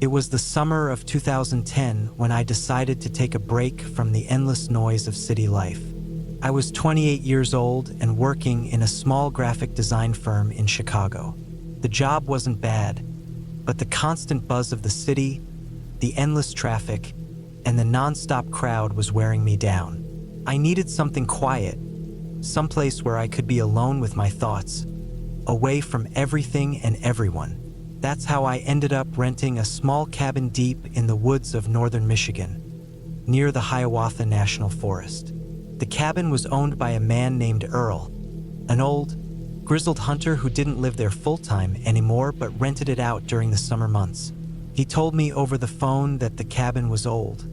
It was the summer of 2010 when I decided to take a break from the endless noise of city life. I was 28 years old and working in a small graphic design firm in Chicago. The job wasn't bad, but the constant buzz of the city, the endless traffic, and the nonstop crowd was wearing me down. I needed something quiet, someplace where I could be alone with my thoughts, away from everything and everyone. That's how I ended up renting a small cabin deep in the woods of northern Michigan, near the Hiawatha National Forest. The cabin was owned by a man named Earl, an old, grizzled hunter who didn't live there full-time anymore but rented it out during the summer months. He told me over the phone that the cabin was old,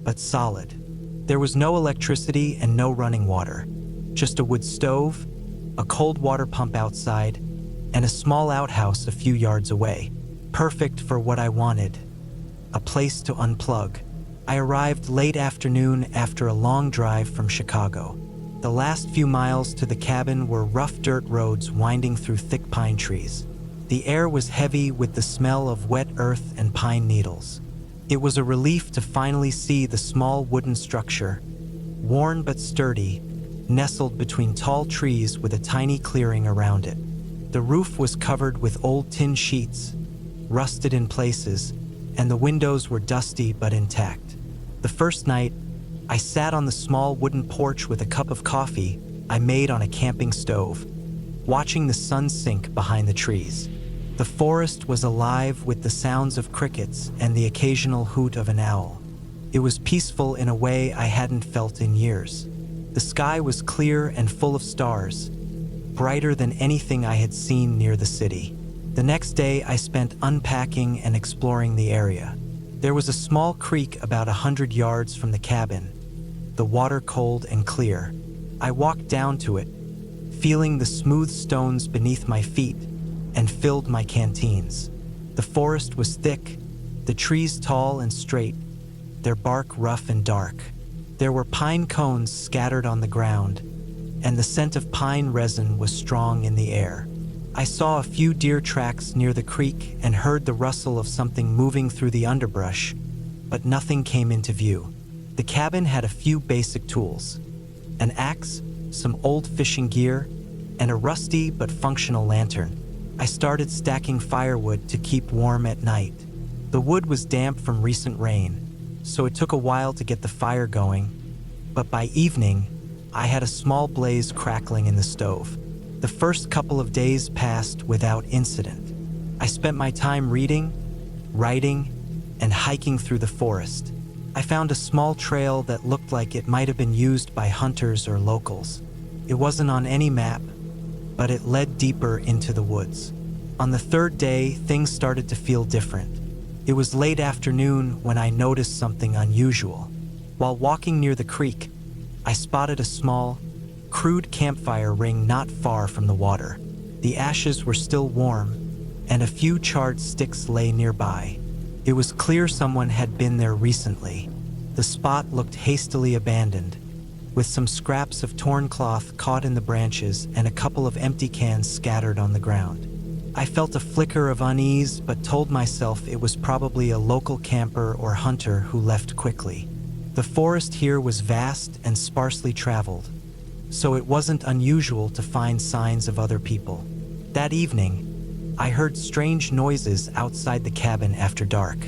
but solid. There was no electricity and no running water, just a wood stove, a cold water pump outside, and a small outhouse a few yards away. Perfect for what I wanted, a place to unplug. I arrived late afternoon after a long drive from Chicago. The last few miles to the cabin were rough dirt roads winding through thick pine trees. The air was heavy with the smell of wet earth and pine needles. It was a relief to finally see the small wooden structure, worn but sturdy, nestled between tall trees with a tiny clearing around it. The roof was covered with old tin sheets, rusted in places, and the windows were dusty but intact. The first night, I sat on the small wooden porch with a cup of coffee I made on a camping stove, watching the sun sink behind the trees. The forest was alive with the sounds of crickets and the occasional hoot of an owl. It was peaceful in a way I hadn't felt in years. The sky was clear and full of stars, brighter than anything I had seen near the city. The next day, I spent unpacking and exploring the area. There was a small creek about 100 yards from the cabin, the water cold and clear. I walked down to it, feeling the smooth stones beneath my feet, and filled my canteens. The forest was thick, the trees tall and straight, their bark rough and dark. There were pine cones scattered on the ground, and the scent of pine resin was strong in the air. I saw a few deer tracks near the creek and heard the rustle of something moving through the underbrush, but nothing came into view. The cabin had a few basic tools: an axe, some old fishing gear, and a rusty but functional lantern. I started stacking firewood to keep warm at night. The wood was damp from recent rain, so it took a while to get the fire going, but by evening, I had a small blaze crackling in the stove. The first couple of days passed without incident. I spent my time reading, writing, and hiking through the forest. I found a small trail that looked like it might have been used by hunters or locals. It wasn't on any map, but it led deeper into the woods. On the third day, things started to feel different. It was late afternoon when I noticed something unusual. While walking near the creek, I spotted a small, crude campfire ring not far from the water. The ashes were still warm, and a few charred sticks lay nearby. It was clear someone had been there recently. The spot looked hastily abandoned, with some scraps of torn cloth caught in the branches and a couple of empty cans scattered on the ground. I felt a flicker of unease, but told myself it was probably a local camper or hunter who left quickly. The forest here was vast and sparsely traveled, so it wasn't unusual to find signs of other people. That evening, I heard strange noises outside the cabin after dark.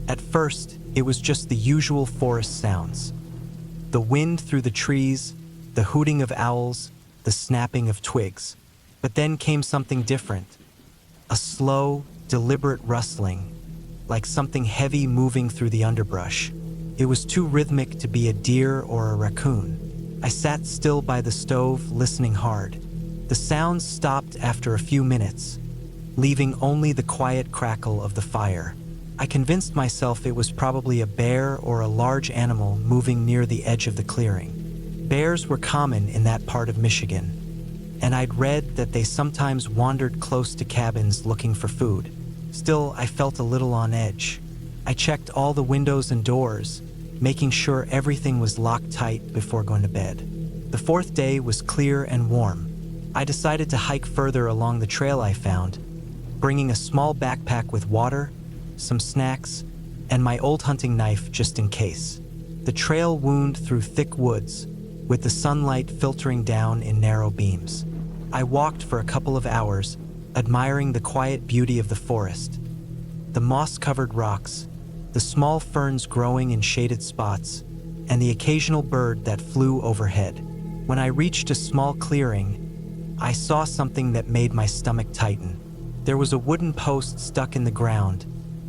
At first, it was just the usual forest sounds: the wind through the trees, the hooting of owls, the snapping of twigs. But then came something different. A slow, deliberate rustling, like something heavy moving through the underbrush. It was too rhythmic to be a deer or a raccoon. I sat still by the stove, listening hard. The sounds stopped after a few minutes, leaving only the quiet crackle of the fire. I convinced myself it was probably a bear or a large animal moving near the edge of the clearing. Bears were common in that part of Michigan, and I'd read that they sometimes wandered close to cabins looking for food. Still, I felt a little on edge. I checked all the windows and doors, making sure everything was locked tight before going to bed. The fourth day was clear and warm. I decided to hike further along the trail I found, bringing a small backpack with water, some snacks, and my old hunting knife just in case. The trail wound through thick woods, with the sunlight filtering down in narrow beams. I walked for a couple of hours, admiring the quiet beauty of the forest. The moss-covered rocks, the small ferns growing in shaded spots, and the occasional bird that flew overhead. When I reached a small clearing, I saw something that made my stomach tighten. There was a wooden post stuck in the ground,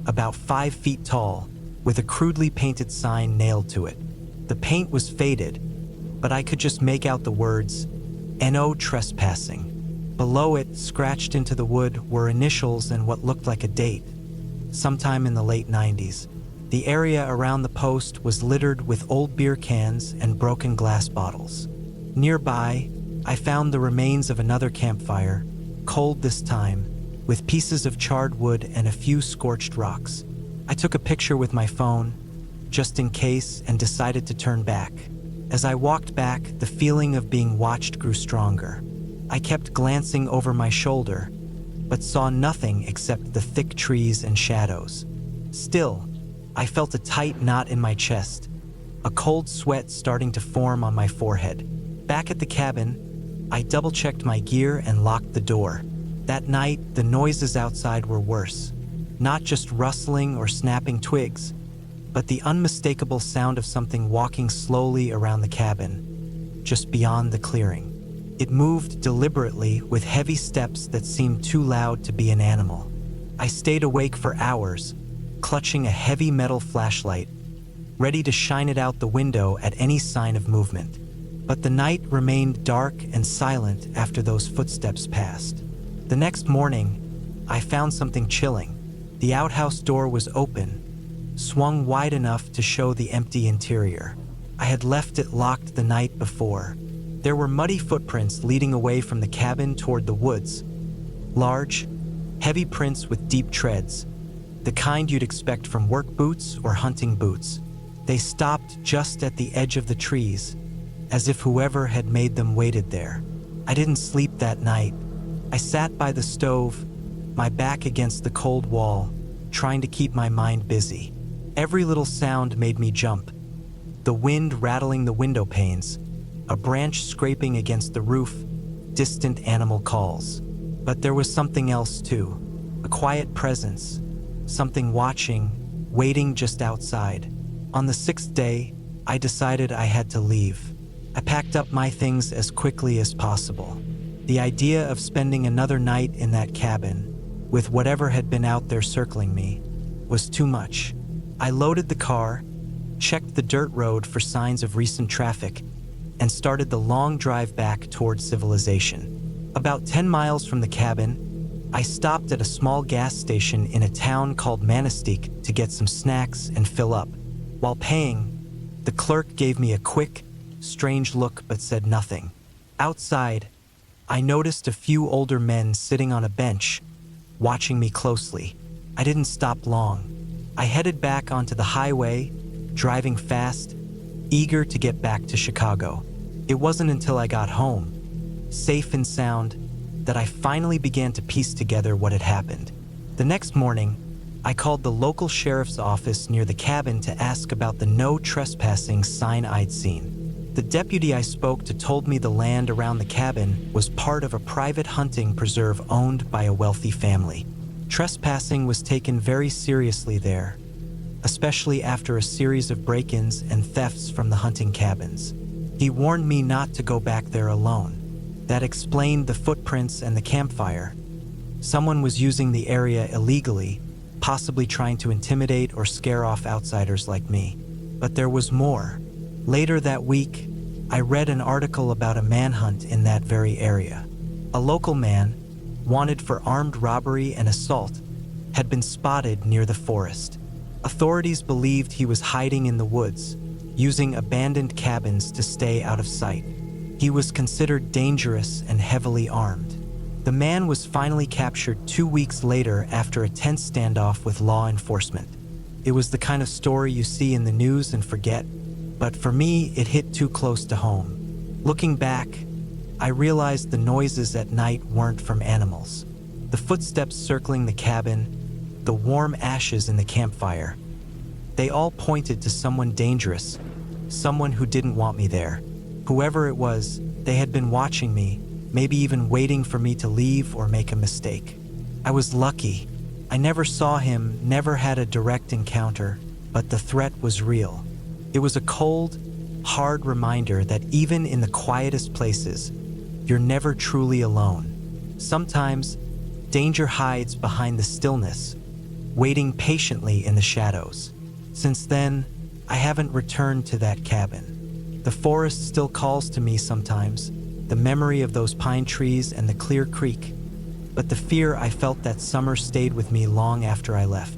about 5 feet tall, with a crudely painted sign nailed to it. The paint was faded, but I could just make out the words, "No trespassing." Below it, scratched into the wood, were initials and what looked like a date, sometime in the late 90s. The area around the post was littered with old beer cans and broken glass bottles. Nearby, I found the remains of another campfire, cold this time, with pieces of charred wood and a few scorched rocks. I took a picture with my phone, just in case, and decided to turn back. As I walked back, the feeling of being watched grew stronger. I kept glancing over my shoulder, but saw nothing except the thick trees and shadows. Still, I felt a tight knot in my chest, a cold sweat starting to form on my forehead. Back at the cabin, I double-checked my gear and locked the door. That night, the noises outside were worse. Not just rustling or snapping twigs, but the unmistakable sound of something walking slowly around the cabin, just beyond the clearing. It moved deliberately with heavy steps that seemed too loud to be an animal. I stayed awake for hours, clutching a heavy metal flashlight, ready to shine it out the window at any sign of movement. But the night remained dark and silent after those footsteps passed. The next morning, I found something chilling. The outhouse door was open, swung wide enough to show the empty interior. I had left it locked the night before. There were muddy footprints leading away from the cabin toward the woods. Large, heavy prints with deep treads, the kind you'd expect from work boots or hunting boots. They stopped just at the edge of the trees, as if whoever had made them waited there. I didn't sleep that night. I sat by the stove, my back against the cold wall, trying to keep my mind busy. Every little sound made me jump. The wind rattling the window panes, a branch scraping against the roof, distant animal calls. But there was something else too, a quiet presence, something watching, waiting just outside. On the 6th day, I decided I had to leave. I packed up my things as quickly as possible. The idea of spending another night in that cabin, with whatever had been out there circling me, was too much. I loaded the car, checked the dirt road for signs of recent traffic, and started the long drive back toward civilization. About 10 miles from the cabin, I stopped at a small gas station in a town called Manestique to get some snacks and fill up. While paying, the clerk gave me a quick, strange look but said nothing. Outside, I noticed a few older men sitting on a bench, watching me closely. I didn't stop long. I headed back onto the highway, driving fast, eager to get back to Chicago. It wasn't until I got home, safe and sound, that I finally began to piece together what had happened. The next morning, I called the local sheriff's office near the cabin to ask about the no trespassing sign I'd seen. The deputy I spoke to told me the land around the cabin was part of a private hunting preserve owned by a wealthy family. Trespassing was taken very seriously there, especially after a series of break-ins and thefts from the hunting cabins. He warned me not to go back there alone. That explained the footprints and the campfire. Someone was using the area illegally, possibly trying to intimidate or scare off outsiders like me. But there was more. Later that week, I read an article about a manhunt in that very area. A local man, wanted for armed robbery and assault, had been spotted near the forest. Authorities believed he was hiding in the woods, using abandoned cabins to stay out of sight. He was considered dangerous and heavily armed. The man was finally captured 2 weeks later after a tense standoff with law enforcement. It was the kind of story you see in the news and forget, but for me, it hit too close to home. Looking back, I realized the noises at night weren't from animals. The footsteps circling the cabin, the warm ashes in the campfire. They all pointed to someone dangerous, someone who didn't want me there. Whoever it was, they had been watching me, maybe even waiting for me to leave or make a mistake. I was lucky. I never saw him, never had a direct encounter, but the threat was real. It was a cold, hard reminder that even in the quietest places, you're never truly alone. Sometimes, danger hides behind the stillness, waiting patiently in the shadows. Since then, I haven't returned to that cabin. The forest still calls to me sometimes, the memory of those pine trees and the clear creek, but the fear I felt that summer stayed with me long after I left.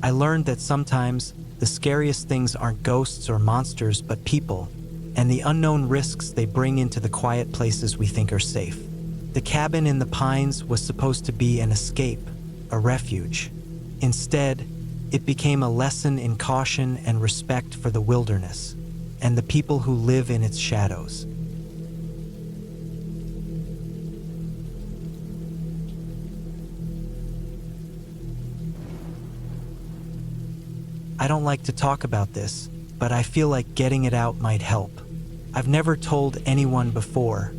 I learned that sometimes the scariest things aren't ghosts or monsters, but people, and the unknown risks they bring into the quiet places we think are safe. The cabin in the pines was supposed to be an escape, a refuge. Instead, it became a lesson in caution and respect for the wilderness and the people who live in its shadows. I don't like to talk about this, but I feel like getting it out might help. I've never told anyone before,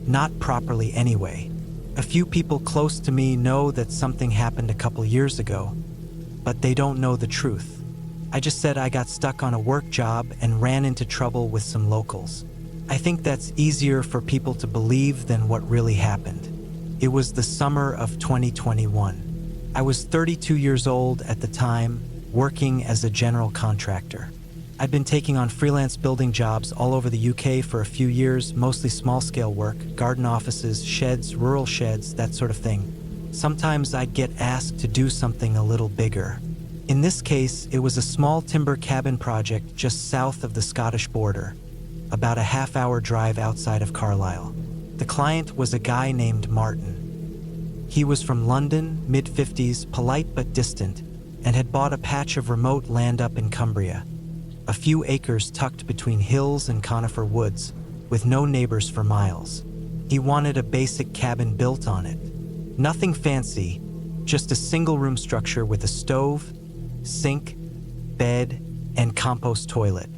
not properly anyway. A few people close to me know that something happened a couple years ago, but they don't know the truth. I just said I got stuck on a work job and ran into trouble with some locals. I think that's easier for people to believe than what really happened. It was the summer of 2021. I was 32 years old at the time, working as a general contractor. I'd been taking on freelance building jobs all over the UK for a few years, mostly small-scale work, garden offices, sheds, rural sheds, that sort of thing. Sometimes I'd get asked to do something a little bigger. In this case, it was a small timber cabin project just south of the Scottish border, about a half-hour drive outside of Carlisle. The client was a guy named Martin. He was from London, mid-50s, polite but distant, and had bought a patch of remote land up in Cumbria, a few acres tucked between hills and conifer woods, with no neighbors for miles. He wanted a basic cabin built on it. Nothing fancy, just a single-room structure with a stove, sink, bed, and compost toilet.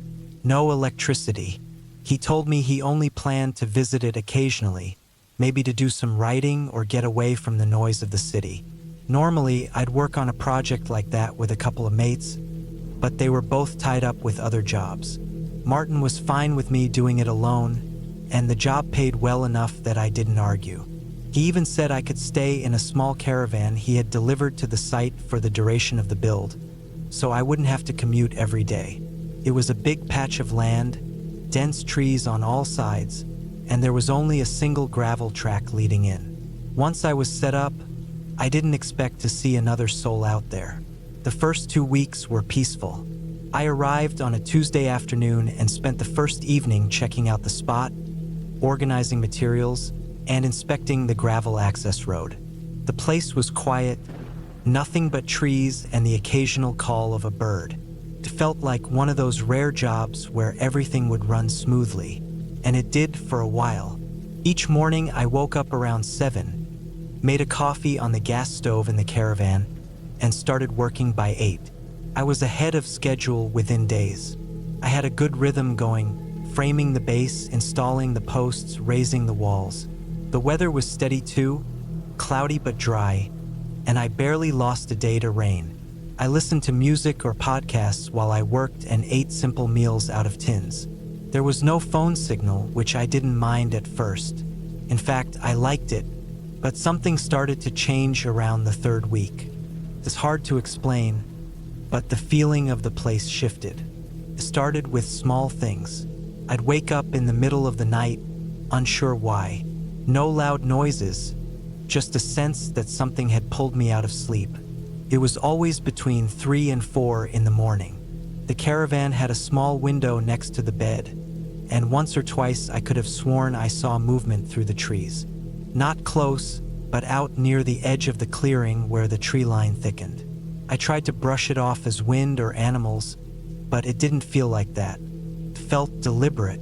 No electricity. He told me he only planned to visit it occasionally, maybe to do some writing or get away from the noise of the city. Normally, I'd work on a project like that with a couple of mates, but they were both tied up with other jobs. Martin was fine with me doing it alone, and the job paid well enough that I didn't argue. He even said I could stay in a small caravan he had delivered to the site for the duration of the build, so I wouldn't have to commute every day. It was a big patch of land, dense trees on all sides, and there was only a single gravel track leading in. Once I was set up, I didn't expect to see another soul out there. The first 2 weeks were peaceful. I arrived on a Tuesday afternoon and spent the first evening checking out the spot, organizing materials, and inspecting the gravel access road. The place was quiet, nothing but trees and the occasional call of a bird. It felt like one of those rare jobs where everything would run smoothly, and it did for a while. Each morning I woke up around 7, made a coffee on the gas stove in the caravan, and started working by 8. I was ahead of schedule within days. I had a good rhythm going, framing the base, installing the posts, raising the walls. The weather was steady too, cloudy but dry, and I barely lost a day to rain. I listened to music or podcasts while I worked and ate simple meals out of tins. There was no phone signal, which I didn't mind at first. In fact, I liked it, but something started to change around the 3rd week. It's hard to explain, but the feeling of the place shifted. It started with small things. I'd wake up in the middle of the night, unsure why. No loud noises, just a sense that something had pulled me out of sleep. It was always between 3 and 4 in the morning. The caravan had a small window next to the bed, and once or twice I could have sworn I saw movement through the trees. Not close, but out near the edge of the clearing where the tree line thickened. I tried to brush it off as wind or animals, but it didn't feel like that. It felt deliberate,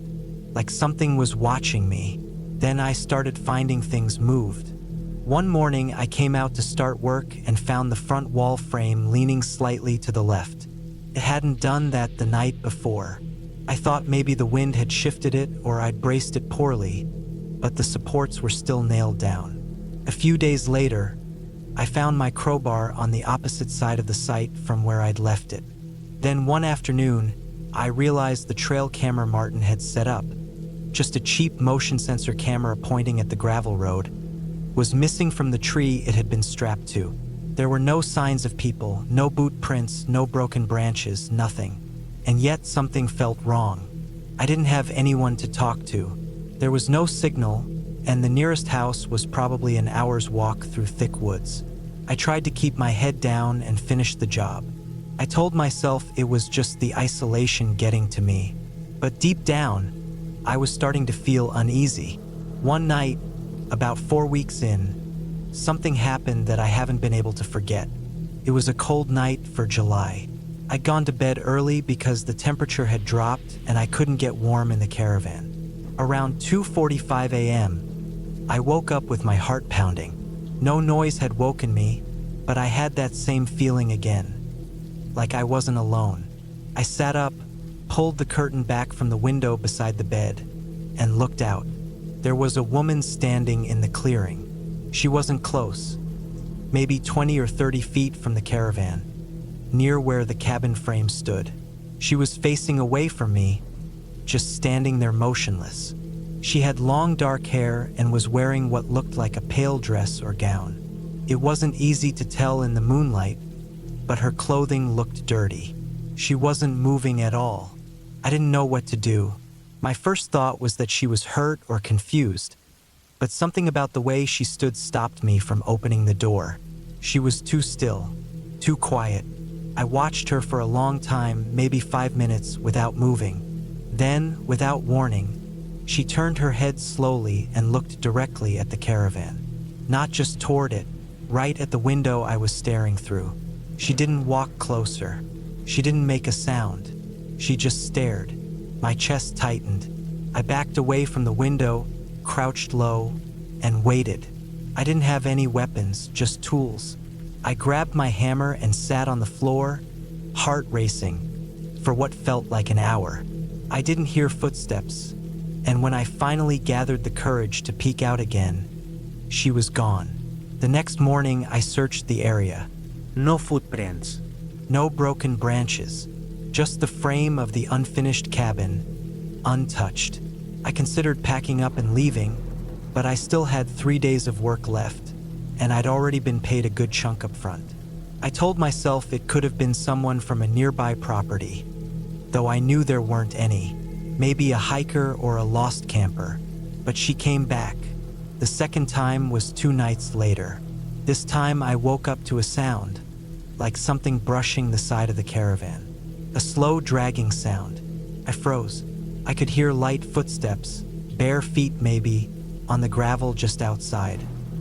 like something was watching me. Then I started finding things moved. One morning, I came out to start work and found the front wall frame leaning slightly to the left. It hadn't done that the night before. I thought maybe the wind had shifted it or I'd braced it poorly, but the supports were still nailed down. A few days later, I found my crowbar on the opposite side of the site from where I'd left it. Then one afternoon, I realized the trail camera Martin had set up, just a cheap motion sensor camera pointing at the gravel road, was missing from the tree it had been strapped to. There were no signs of people, no boot prints, no broken branches, nothing. And yet something felt wrong. I didn't have anyone to talk to. There was no signal, and the nearest house was probably an hour's walk through thick woods. I tried to keep my head down and finish the job. I told myself it was just the isolation getting to me. But deep down, I was starting to feel uneasy. One night, about 4 weeks in, something happened that I haven't been able to forget. It was a cold night for July. I'd gone to bed early because the temperature had dropped and I couldn't get warm in the caravan. Around 2:45 a.m., I woke up with my heart pounding. No noise had woken me, but I had that same feeling again, like I wasn't alone. I sat up, pulled the curtain back from the window beside the bed, and looked out. There was a woman standing in the clearing. She wasn't close, maybe 20 or 30 feet from the caravan, near where the cabin frame stood. She was facing away from me, just standing there motionless. She had long dark hair and was wearing what looked like a pale dress or gown. It wasn't easy to tell in the moonlight, but her clothing looked dirty. She wasn't moving at all. I didn't know what to do. My first thought was that she was hurt or confused, but something about the way she stood stopped me from opening the door. She was too still, too quiet. I watched her for a long time, maybe 5 minutes, without moving. Then, without warning, she turned her head slowly and looked directly at the caravan. Not just toward it, right at the window I was staring through. She didn't walk closer. She didn't make a sound. She just stared. My chest tightened. I backed away from the window, crouched low, and waited. I didn't have any weapons, just tools. I grabbed my hammer and sat on the floor, heart racing, for what felt like an hour. I didn't hear footsteps, and when I finally gathered the courage to peek out again, she was gone. The next morning, I searched the area. No footprints. No broken branches, just the frame of the unfinished cabin, untouched. I considered packing up and leaving, but I still had 3 days of work left, and I'd already been paid a good chunk up front. I told myself it could have been someone from a nearby property, though I knew there weren't any. Maybe a hiker or a lost camper, but she came back. The second time was 2 nights later. This time I woke up to a sound, like something brushing the side of the caravan. A slow dragging sound. I froze. I could hear light footsteps, bare feet maybe, on the gravel just outside.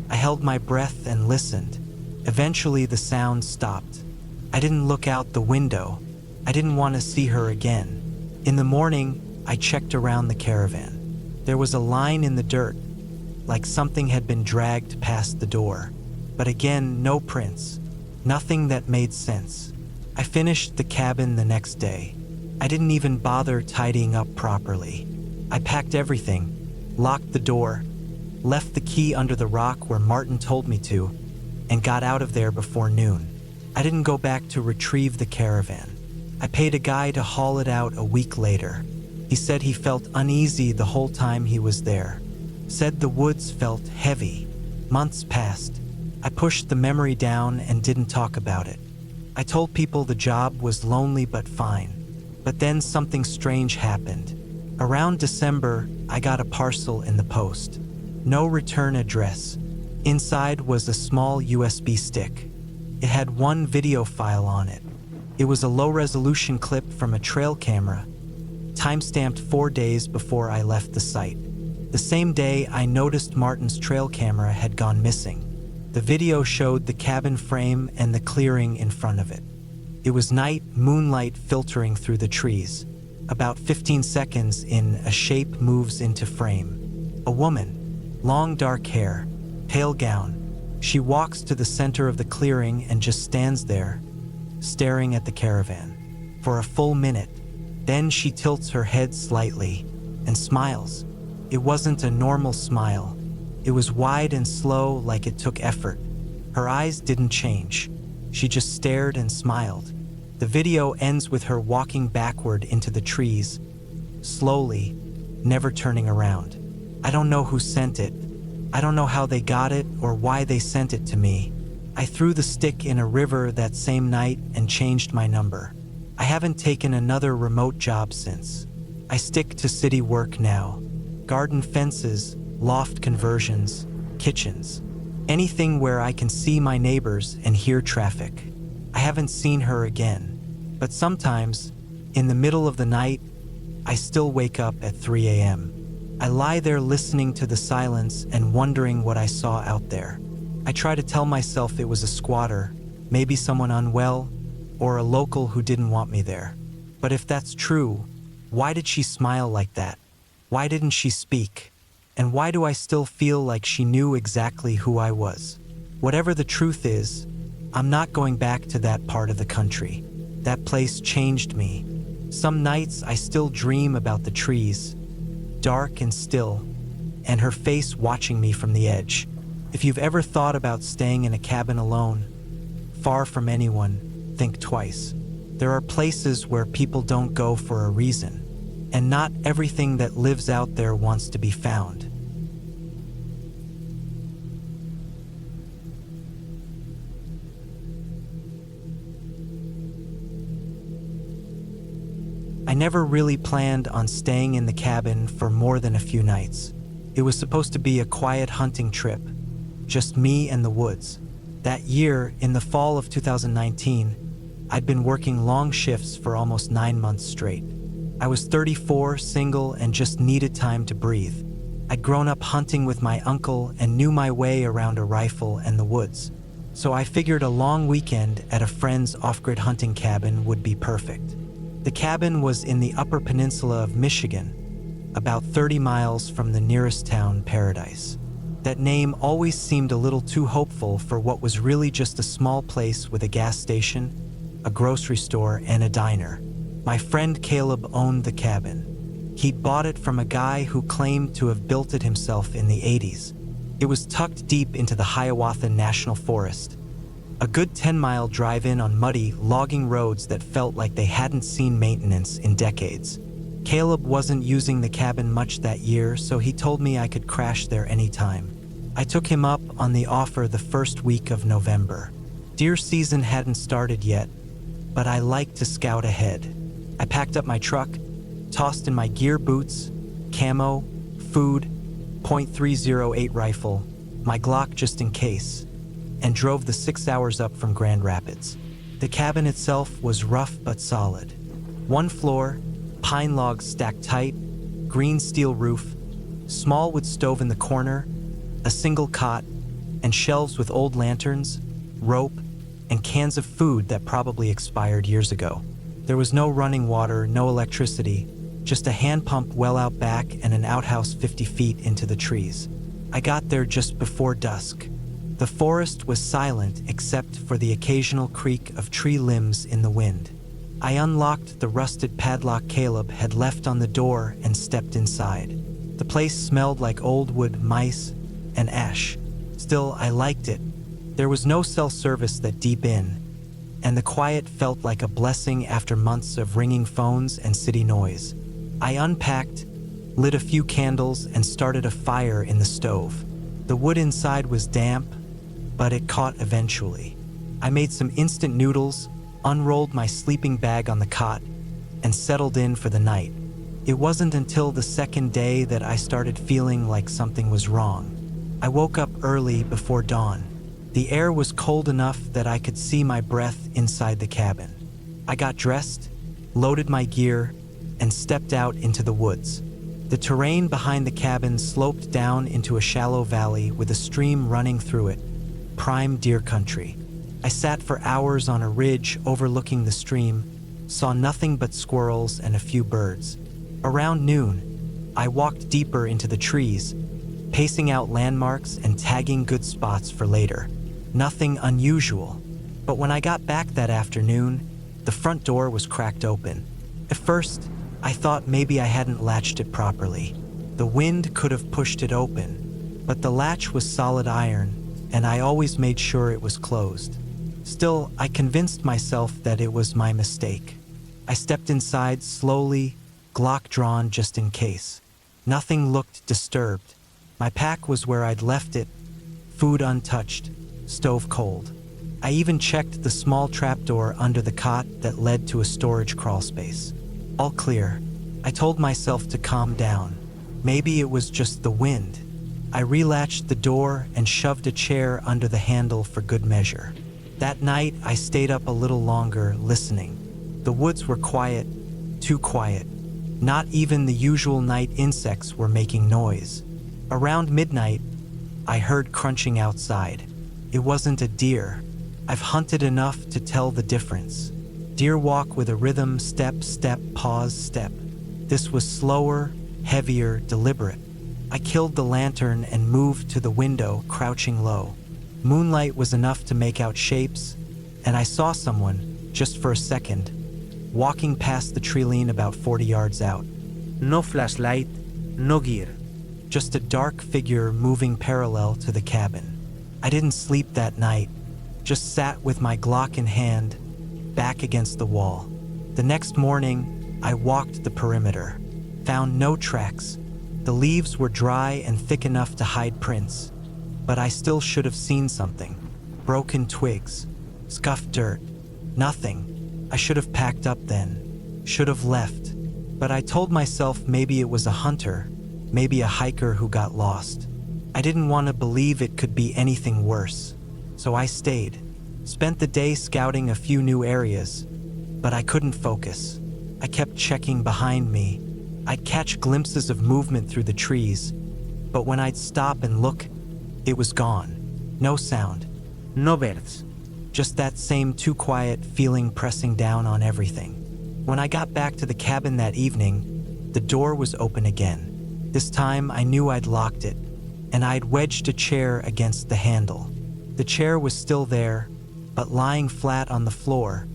I held my breath and listened. Eventually the sound stopped. I didn't look out the window. I didn't want to see her again. In the morning, I checked around the caravan. There was a line in the dirt, like something had been dragged past the door. But again, no prints. Nothing that made sense. I finished the cabin the next day. I didn't even bother tidying up properly. I packed everything, locked the door, left the key under the rock where Martin told me to, and got out of there before noon. I didn't go back to retrieve the caravan. I paid a guy to haul it out a week later. He said he felt uneasy the whole time he was there. Said the woods felt heavy. Months passed. I pushed the memory down and didn't talk about it. I told people the job was lonely but fine. But then something strange happened. Around December, I got a parcel in the post. No return address. Inside was a small USB stick. It had one video file on it. It was a low-resolution clip from a trail camera, time-stamped 4 days before I left the site. The same day, I noticed Martin's trail camera had gone missing. The video showed the cabin frame and the clearing in front of it. It was night, moonlight filtering through the trees. About 15 seconds in, a shape moves into frame. A woman, long dark hair, pale gown, She walks to the center of the clearing and just stands there, staring at the caravan, for a full minute. Then she tilts her head slightly and smiles. It wasn't a normal smile. It was wide and slow, like it took effort. Her eyes didn't change. She just stared and smiled. The video ends with her walking backward into the trees, slowly, never turning around. I don't know who sent it. I don't know how they got it or why they sent it to me. I threw the stick in a river that same night and changed my number. I haven't taken another remote job since. I stick to city work now. Garden fences, loft conversions, kitchens. Anything where I can see my neighbors and hear traffic. I haven't seen her again. But sometimes, in the middle of the night, I still wake up at 3 a.m. I lie there listening to the silence and wondering what I saw out there. I try to tell myself it was a squatter, maybe someone unwell, or a local who didn't want me there. But if that's true, why did she smile like that? Why didn't she speak? And why do I still feel like she knew exactly who I was? Whatever the truth is, I'm not going back to that part of the country. That place changed me. Some nights I still dream about the trees, dark and still, and her face watching me from the edge. If you've ever thought about staying in a cabin alone, far from anyone, think twice. There are places where people don't go for a reason, and not everything that lives out there wants to be found. I never really planned on staying in the cabin for more than a few nights. It was supposed to be a quiet hunting trip, just me and the woods. That year, in the fall of 2019, I'd been working long shifts for almost 9 months straight. I was 34, single, and just needed time to breathe. I'd grown up hunting with my uncle and knew my way around a rifle and the woods. So I figured a long weekend at a friend's off-grid hunting cabin would be perfect. The cabin was in the Upper Peninsula of Michigan, about 30 miles from the nearest town, Paradise. That name always seemed a little too hopeful for what was really just a small place with a gas station, a grocery store, and a diner. My friend Caleb owned the cabin. He'd bought it from a guy who claimed to have built it himself in the 80s. It was tucked deep into the Hiawatha National Forest, a good 10-mile drive-in on muddy, logging roads that felt like they hadn't seen maintenance in decades. Caleb wasn't using the cabin much that year, so he told me I could crash there anytime. I took him up on the offer the first week of November. Deer season hadn't started yet, but I liked to scout ahead. I packed up my truck, tossed in my gear boots, camo, food, .308 rifle, my Glock just in case, and drove the 6 hours up from Grand Rapids. The cabin itself was rough but solid. 1 floor, pine logs stacked tight, green steel roof, small wood stove in the corner, a single cot, and shelves with old lanterns, rope, and cans of food that probably expired years ago. There was no running water, no electricity, just a hand pump well out back and an outhouse 50 feet into the trees. I got there just before dusk. The forest was silent except for the occasional creak of tree limbs in the wind. I unlocked the rusted padlock Caleb had left on the door and stepped inside. The place smelled like old wood, mice, and ash. Still, I liked it. There was no cell service that deep in, and the quiet felt like a blessing after months of ringing phones and city noise. I unpacked, lit a few candles, and started a fire in the stove. The wood inside was damp, but it caught eventually. I made some instant noodles, unrolled my sleeping bag on the cot, and settled in for the night. It wasn't until the second day that I started feeling like something was wrong. I woke up early before dawn. The air was cold enough that I could see my breath inside the cabin. I got dressed, loaded my gear, and stepped out into the woods. The terrain behind the cabin sloped down into a shallow valley with a stream running through it, prime deer country. I sat for hours on a ridge overlooking the stream, saw nothing but squirrels and a few birds. Around noon, I walked deeper into the trees, pacing out landmarks and tagging good spots for later. Nothing unusual. But when I got back that afternoon, the front door was cracked open. At first, I thought maybe I hadn't latched it properly. The wind could have pushed it open, but the latch was solid iron, and I always made sure it was closed. Still, I convinced myself that it was my mistake. I stepped inside slowly, Glock drawn just in case. Nothing looked disturbed. My pack was where I'd left it, food untouched, stove cold. I even checked the small trapdoor under the cot that led to a storage crawl space. All clear. I told myself to calm down. Maybe it was just the wind. I relatched the door and shoved a chair under the handle for good measure. That night, I stayed up a little longer, listening. The woods were quiet, too quiet. Not even the usual night insects were making noise. Around midnight, I heard crunching outside. It wasn't a deer. I've hunted enough to tell the difference. Deer walk with a rhythm, step, step, pause, step. This was slower, heavier, deliberate. I killed the lantern and moved to the window, crouching low. Moonlight was enough to make out shapes, and I saw someone, just for a second, walking past the tree line about 40 yards out. No flashlight, no gear. Just a dark figure moving parallel to the cabin. I didn't sleep that night, just sat with my Glock in hand, back against the wall. The next morning, I walked the perimeter, found no tracks. The leaves were dry and thick enough to hide prints, but I still should have seen something. Broken twigs, scuffed dirt, nothing. I should have packed up then, should have left. But I told myself maybe it was a hunter, maybe a hiker who got lost. I didn't want to believe it could be anything worse, so I stayed. Spent the day scouting a few new areas, but I couldn't focus. I kept checking behind me. I'd catch glimpses of movement through the trees, but when I'd stop and look, it was gone. No sound. No birds. Just that same too quiet feeling pressing down on everything. When I got back to the cabin that evening, the door was open again. This time I knew I'd locked it, and I'd wedged a chair against the handle. The chair was still there, but lying flat on the floor,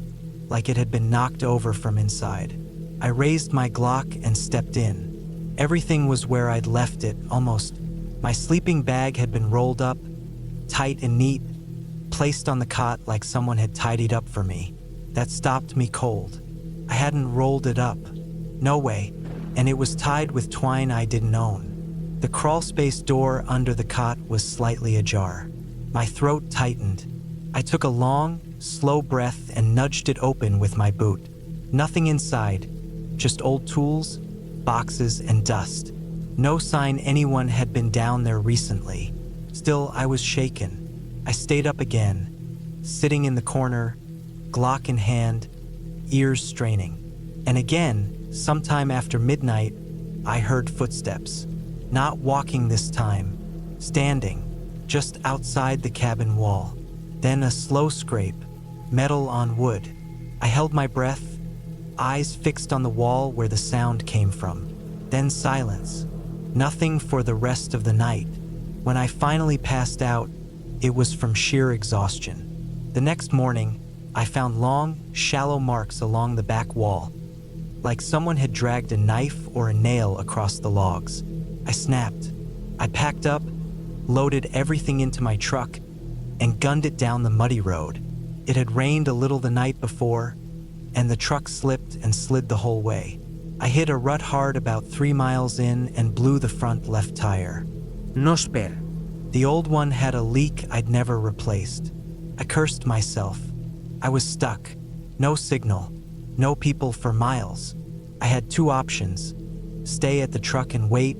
like it had been knocked over from inside. I raised my Glock and stepped in. Everything was where I'd left it, almost. My sleeping bag had been rolled up, tight and neat, placed on the cot like someone had tidied up for me. That stopped me cold. I hadn't rolled it up. No way. And it was tied with twine I didn't own. The crawl space door under the cot was slightly ajar. My throat tightened. I took a long, slow breath and nudged it open with my boot. Nothing inside, just old tools, boxes, and dust. No sign anyone had been down there recently. Still, I was shaken. I stayed up again, sitting in the corner, Glock in hand, ears straining. And again, sometime after midnight, I heard footsteps. Not walking this time, standing, just outside the cabin wall. Then a slow scrape, metal on wood. I held my breath, eyes fixed on the wall where the sound came from. Then silence. Nothing for the rest of the night. When I finally passed out, it was from sheer exhaustion. The next morning, I found long, shallow marks along the back wall, like someone had dragged a knife or a nail across the logs. I snapped. I packed up, loaded everything into my truck, and gunned it down the muddy road. It had rained a little the night before, and the truck slipped and slid the whole way. I hit a rut hard about 3 miles in and blew the front left tire. No spare. The old one had a leak I'd never replaced. I cursed myself. I was stuck. No signal. No people for miles. I had 2 options: stay at the truck and wait,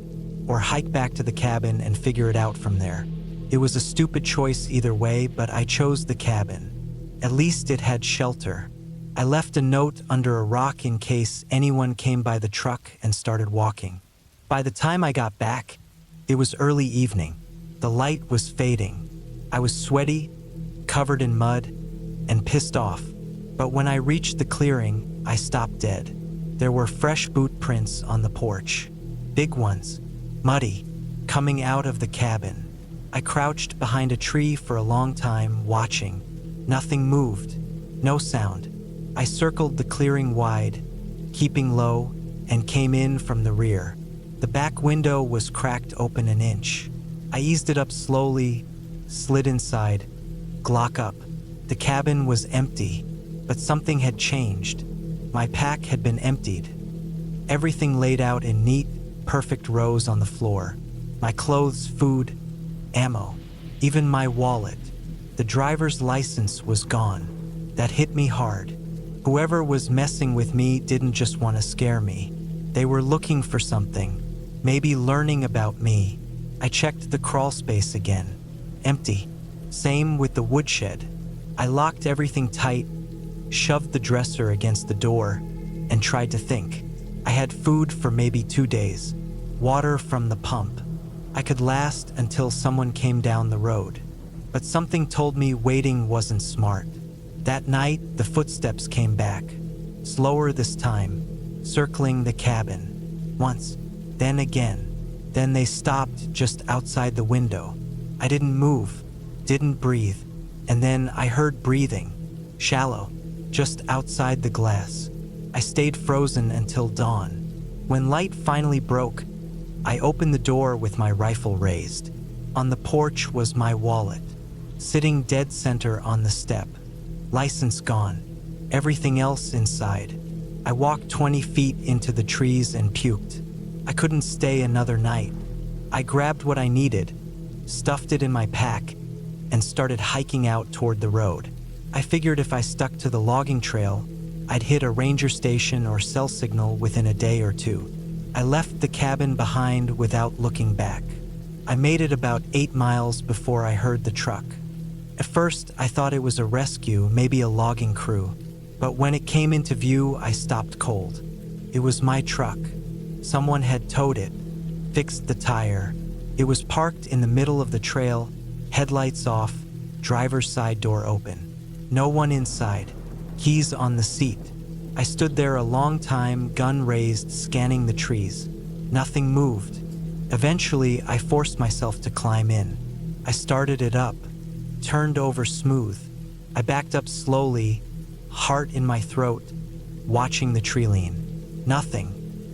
or hike back to the cabin and figure it out from there. It was a stupid choice either way, but I chose the cabin. At least it had shelter. I left a note under a rock in case anyone came by the truck and started walking. By the time I got back, it was early evening. The light was fading. I was sweaty, covered in mud, and pissed off. But when I reached the clearing, I stopped dead. There were fresh boot prints on the porch. Big ones, muddy, coming out of the cabin. I crouched behind a tree for a long time, watching. Nothing moved, no sound. I circled the clearing wide, keeping low, and came in from the rear. The back window was cracked open an inch. I eased it up slowly, slid inside. Glock up. The cabin was empty, but something had changed. My pack had been emptied. Everything laid out in neat, perfect rows on the floor. My clothes, food, ammo, even my wallet. The driver's license was gone. That hit me hard. Whoever was messing with me didn't just want to scare me. They were looking for something, maybe learning about me. I checked the crawl space again. Empty. Same with the woodshed. I locked everything tight, shoved the dresser against the door, and tried to think. I had food for maybe 2 days, water from the pump. I could last until someone came down the road. But something told me waiting wasn't smart. That night, the footsteps came back, slower this time, circling the cabin. Once, then again. Then they stopped just outside the window. I didn't move, didn't breathe. And then I heard breathing, shallow, just outside the glass. I stayed frozen until dawn. When light finally broke, I opened the door with my rifle raised. On the porch was my wallet, sitting dead center on the step. License gone, everything else inside. I walked 20 feet into the trees and puked. I couldn't stay another night. I grabbed what I needed, stuffed it in my pack, and started hiking out toward the road. I figured if I stuck to the logging trail, I'd hit a ranger station or cell signal within a day or two. I left the cabin behind without looking back. I made it about 8 miles before I heard the truck. At first, I thought it was a rescue, maybe a logging crew. But when it came into view, I stopped cold. It was my truck. Someone had towed it, fixed the tire. It was parked in the middle of the trail, headlights off, driver's side door open. No one inside, keys on the seat. I stood there a long time, gun raised, scanning the trees. Nothing moved. Eventually, I forced myself to climb in. I started it up, turned over smooth. I backed up slowly, heart in my throat, watching the tree lean. Nothing.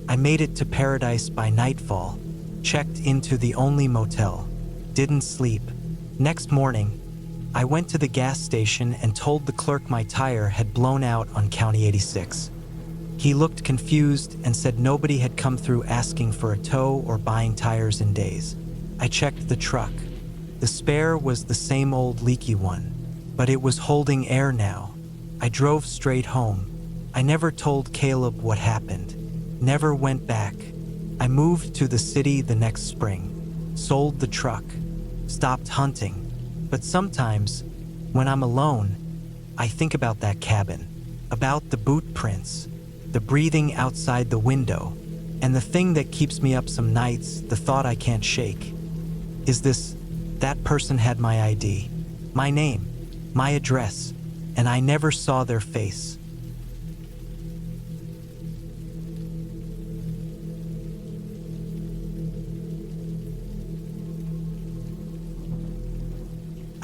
I made it to paradise by nightfall, checked into the only motel, didn't sleep. Next morning, I went to the gas station and told the clerk my tire had blown out on County 86. He looked confused and said nobody had come through asking for a tow or buying tires in days. I checked the truck. The spare was the same old leaky one, but it was holding air now. I drove straight home. I never told Caleb what happened. Never went back. I moved to the city the next spring, sold the truck, stopped hunting. But sometimes, when I'm alone, I think about that cabin, about the boot prints, the breathing outside the window, and the thing that keeps me up some nights, the thought I can't shake. Is this, that person had my ID, my name, my address, and I never saw their face.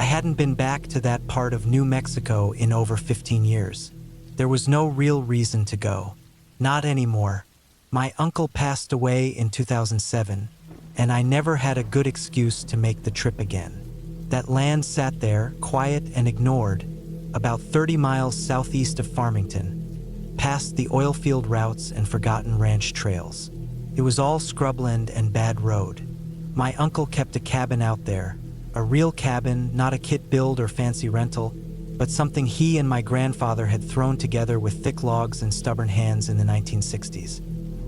I hadn't been back to that part of New Mexico in over 15 years. There was no real reason to go. Not anymore. My uncle passed away in 2007, and I never had a good excuse to make the trip again. That land sat there, quiet and ignored, about 30 miles southeast of Farmington, past the oil field routes and forgotten ranch trails. It was all scrubland and bad road. My uncle kept a cabin out there, a real cabin, not a kit build or fancy rental, but something he and my grandfather had thrown together with thick logs and stubborn hands in the 1960s.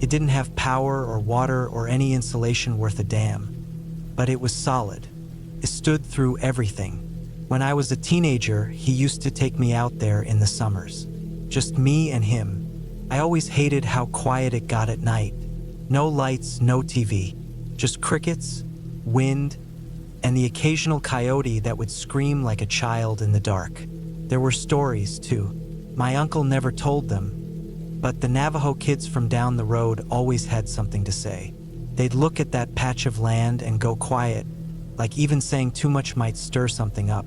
It didn't have power or water or any insulation worth a damn, but it was solid. It stood through everything. When I was a teenager, he used to take me out there in the summers. Just me and him. I always hated how quiet it got at night. No lights, no TV, just crickets, wind, and the occasional coyote that would scream like a child in the dark. There were stories, too. My uncle never told them, but the Navajo kids from down the road always had something to say. They'd look at that patch of land and go quiet, like even saying too much might stir something up.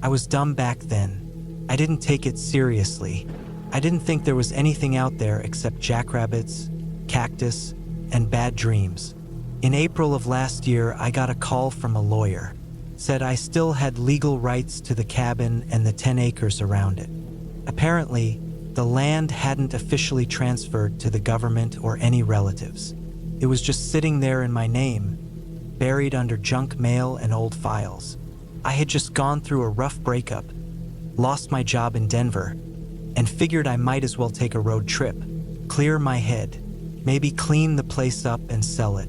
I was dumb back then. I didn't take it seriously. I didn't think there was anything out there except jackrabbits, cactus, and bad dreams. In April of last year, I got a call from a lawyer. Said I still had legal rights to the cabin and the 10 acres around it. Apparently, the land hadn't officially transferred to the government or any relatives. It was just sitting there in my name, buried under junk mail and old files. I had just gone through a rough breakup, lost my job in Denver, and figured I might as well take a road trip, clear my head, maybe clean the place up and sell it,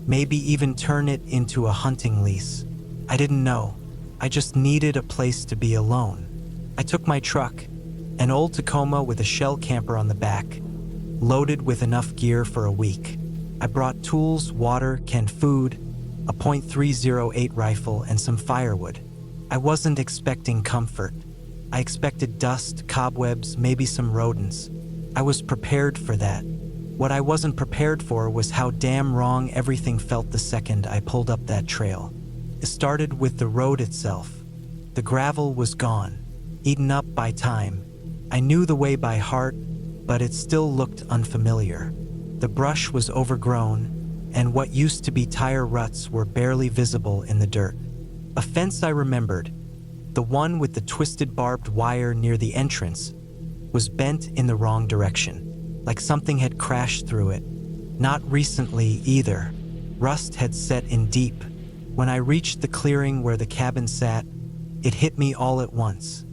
maybe even turn it into a hunting lease. I didn't know. I just needed a place to be alone. I took my truck, an old Tacoma with a shell camper on the back, loaded with enough gear for a week. I brought tools, water, canned food, a .308 rifle, and some firewood. I wasn't expecting comfort. I expected dust, cobwebs, maybe some rodents. I was prepared for that. What I wasn't prepared for was how damn wrong everything felt the second I pulled up that trail. It started with the road itself. The gravel was gone, eaten up by time. I knew the way by heart, but it still looked unfamiliar. The brush was overgrown, and what used to be tire ruts were barely visible in the dirt. A fence I remembered, the one with the twisted barbed wire near the entrance, was bent in the wrong direction, like something had crashed through it. Not recently either. Rust had set in deep. When I reached the clearing where the cabin sat, it hit me all at once.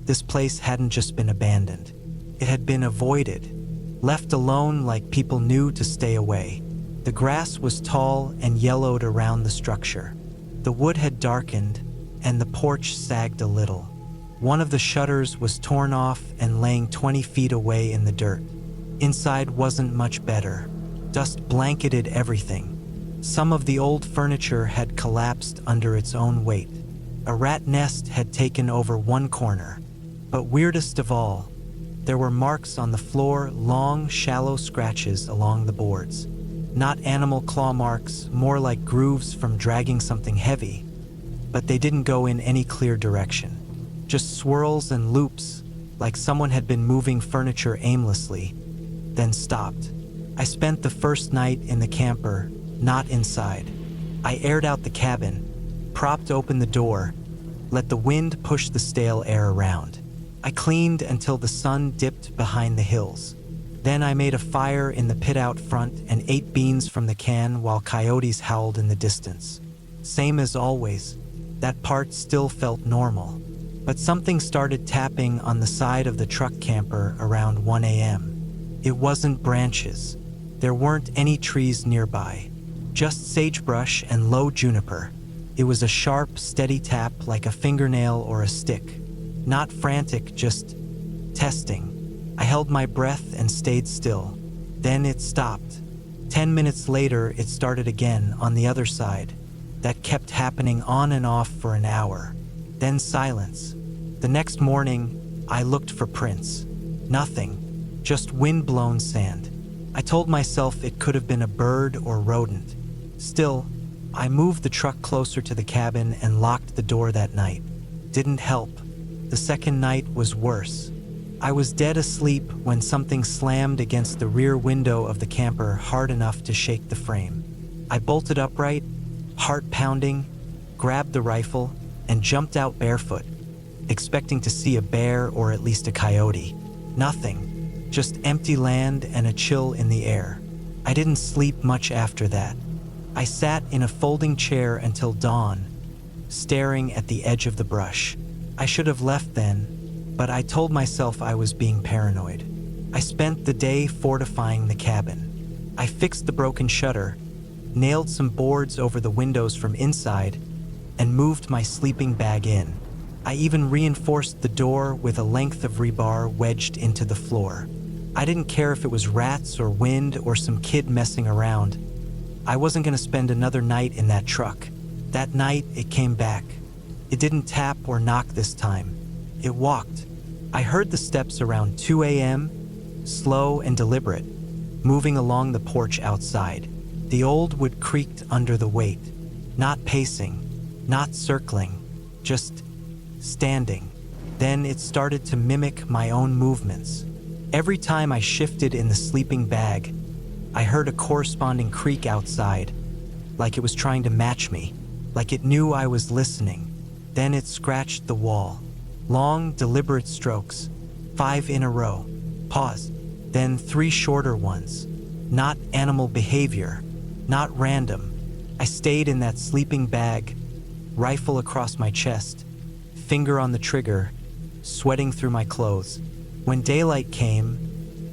This place hadn't just been abandoned. It had been avoided, left alone like people knew to stay away. The grass was tall and yellowed around the structure. The wood had darkened, and the porch sagged a little. One of the shutters was torn off and laying 20 feet away in the dirt. Inside wasn't much better. Dust blanketed everything. Some of the old furniture had collapsed under its own weight. A rat nest had taken over one corner. But weirdest of all, there were marks on the floor, long, shallow scratches along the boards. Not animal claw marks, more like grooves from dragging something heavy. But they didn't go in any clear direction. Just swirls and loops, like someone had been moving furniture aimlessly, then stopped. I spent the first night in the camper, not inside. I aired out the cabin, propped open the door, let the wind push the stale air around. I cleaned until the sun dipped behind the hills. Then I made a fire in the pit out front and ate beans from the can while coyotes howled in the distance. Same as always, that part still felt normal. But something started tapping on the side of the truck camper around 1 a.m. It wasn't branches. There weren't any trees nearby, just sagebrush and low juniper. It was a sharp, steady tap like a fingernail or a stick. Not frantic, just testing. I held my breath and stayed still. Then it stopped. 10 minutes later, it started again on the other side. That kept happening on and off for an hour. Then silence. The next morning, I looked for prints. Nothing, just wind-blown sand. I told myself it could have been a bird or rodent. Still, I moved the truck closer to the cabin and locked the door that night. Didn't help. The second night was worse. I was dead asleep when something slammed against the rear window of the camper hard enough to shake the frame. I bolted upright, heart pounding, grabbed the rifle, and jumped out barefoot, expecting to see a bear or at least a coyote. Nothing, just empty land and a chill in the air. I didn't sleep much after that. I sat in a folding chair until dawn, staring at the edge of the brush. I should have left then, but I told myself I was being paranoid. I spent the day fortifying the cabin. I fixed the broken shutter, nailed some boards over the windows from inside, and moved my sleeping bag in. I even reinforced the door with a length of rebar wedged into the floor. I didn't care if it was rats or wind or some kid messing around. I wasn't going to spend another night in that truck. That night, it came back. It didn't tap or knock this time. It walked. I heard the steps around 2 a.m., slow and deliberate, moving along the porch outside. The old wood creaked under the weight, not pacing, not circling, just standing. Then it started to mimic my own movements. Every time I shifted in the sleeping bag, I heard a corresponding creak outside, like it was trying to match me, like it knew I was listening. Then it scratched the wall. Long, deliberate strokes, 5 in a row. Pause. Then 3 shorter ones. Not animal behavior, not random. I stayed in that sleeping bag, rifle across my chest, finger on the trigger, sweating through my clothes. When daylight came,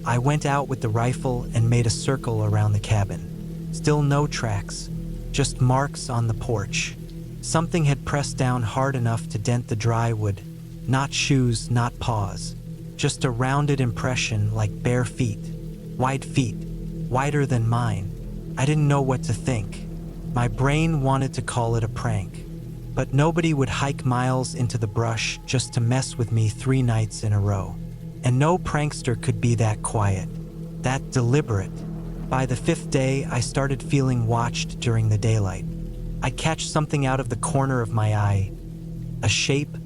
I went out with the rifle and made a circle around the cabin. Still no tracks, just marks on the porch. Something had pressed down hard enough to dent the dry wood. Not shoes, not paws. Just a rounded impression like bare feet. Wide feet, wider than mine. I didn't know what to think. My brain wanted to call it a prank. But nobody would hike miles into the brush just to mess with me 3 nights in a row. And no prankster could be that quiet, that deliberate. By the 5th day, I started feeling watched during the daylight. I'd catch something out of the corner of my eye, a shape,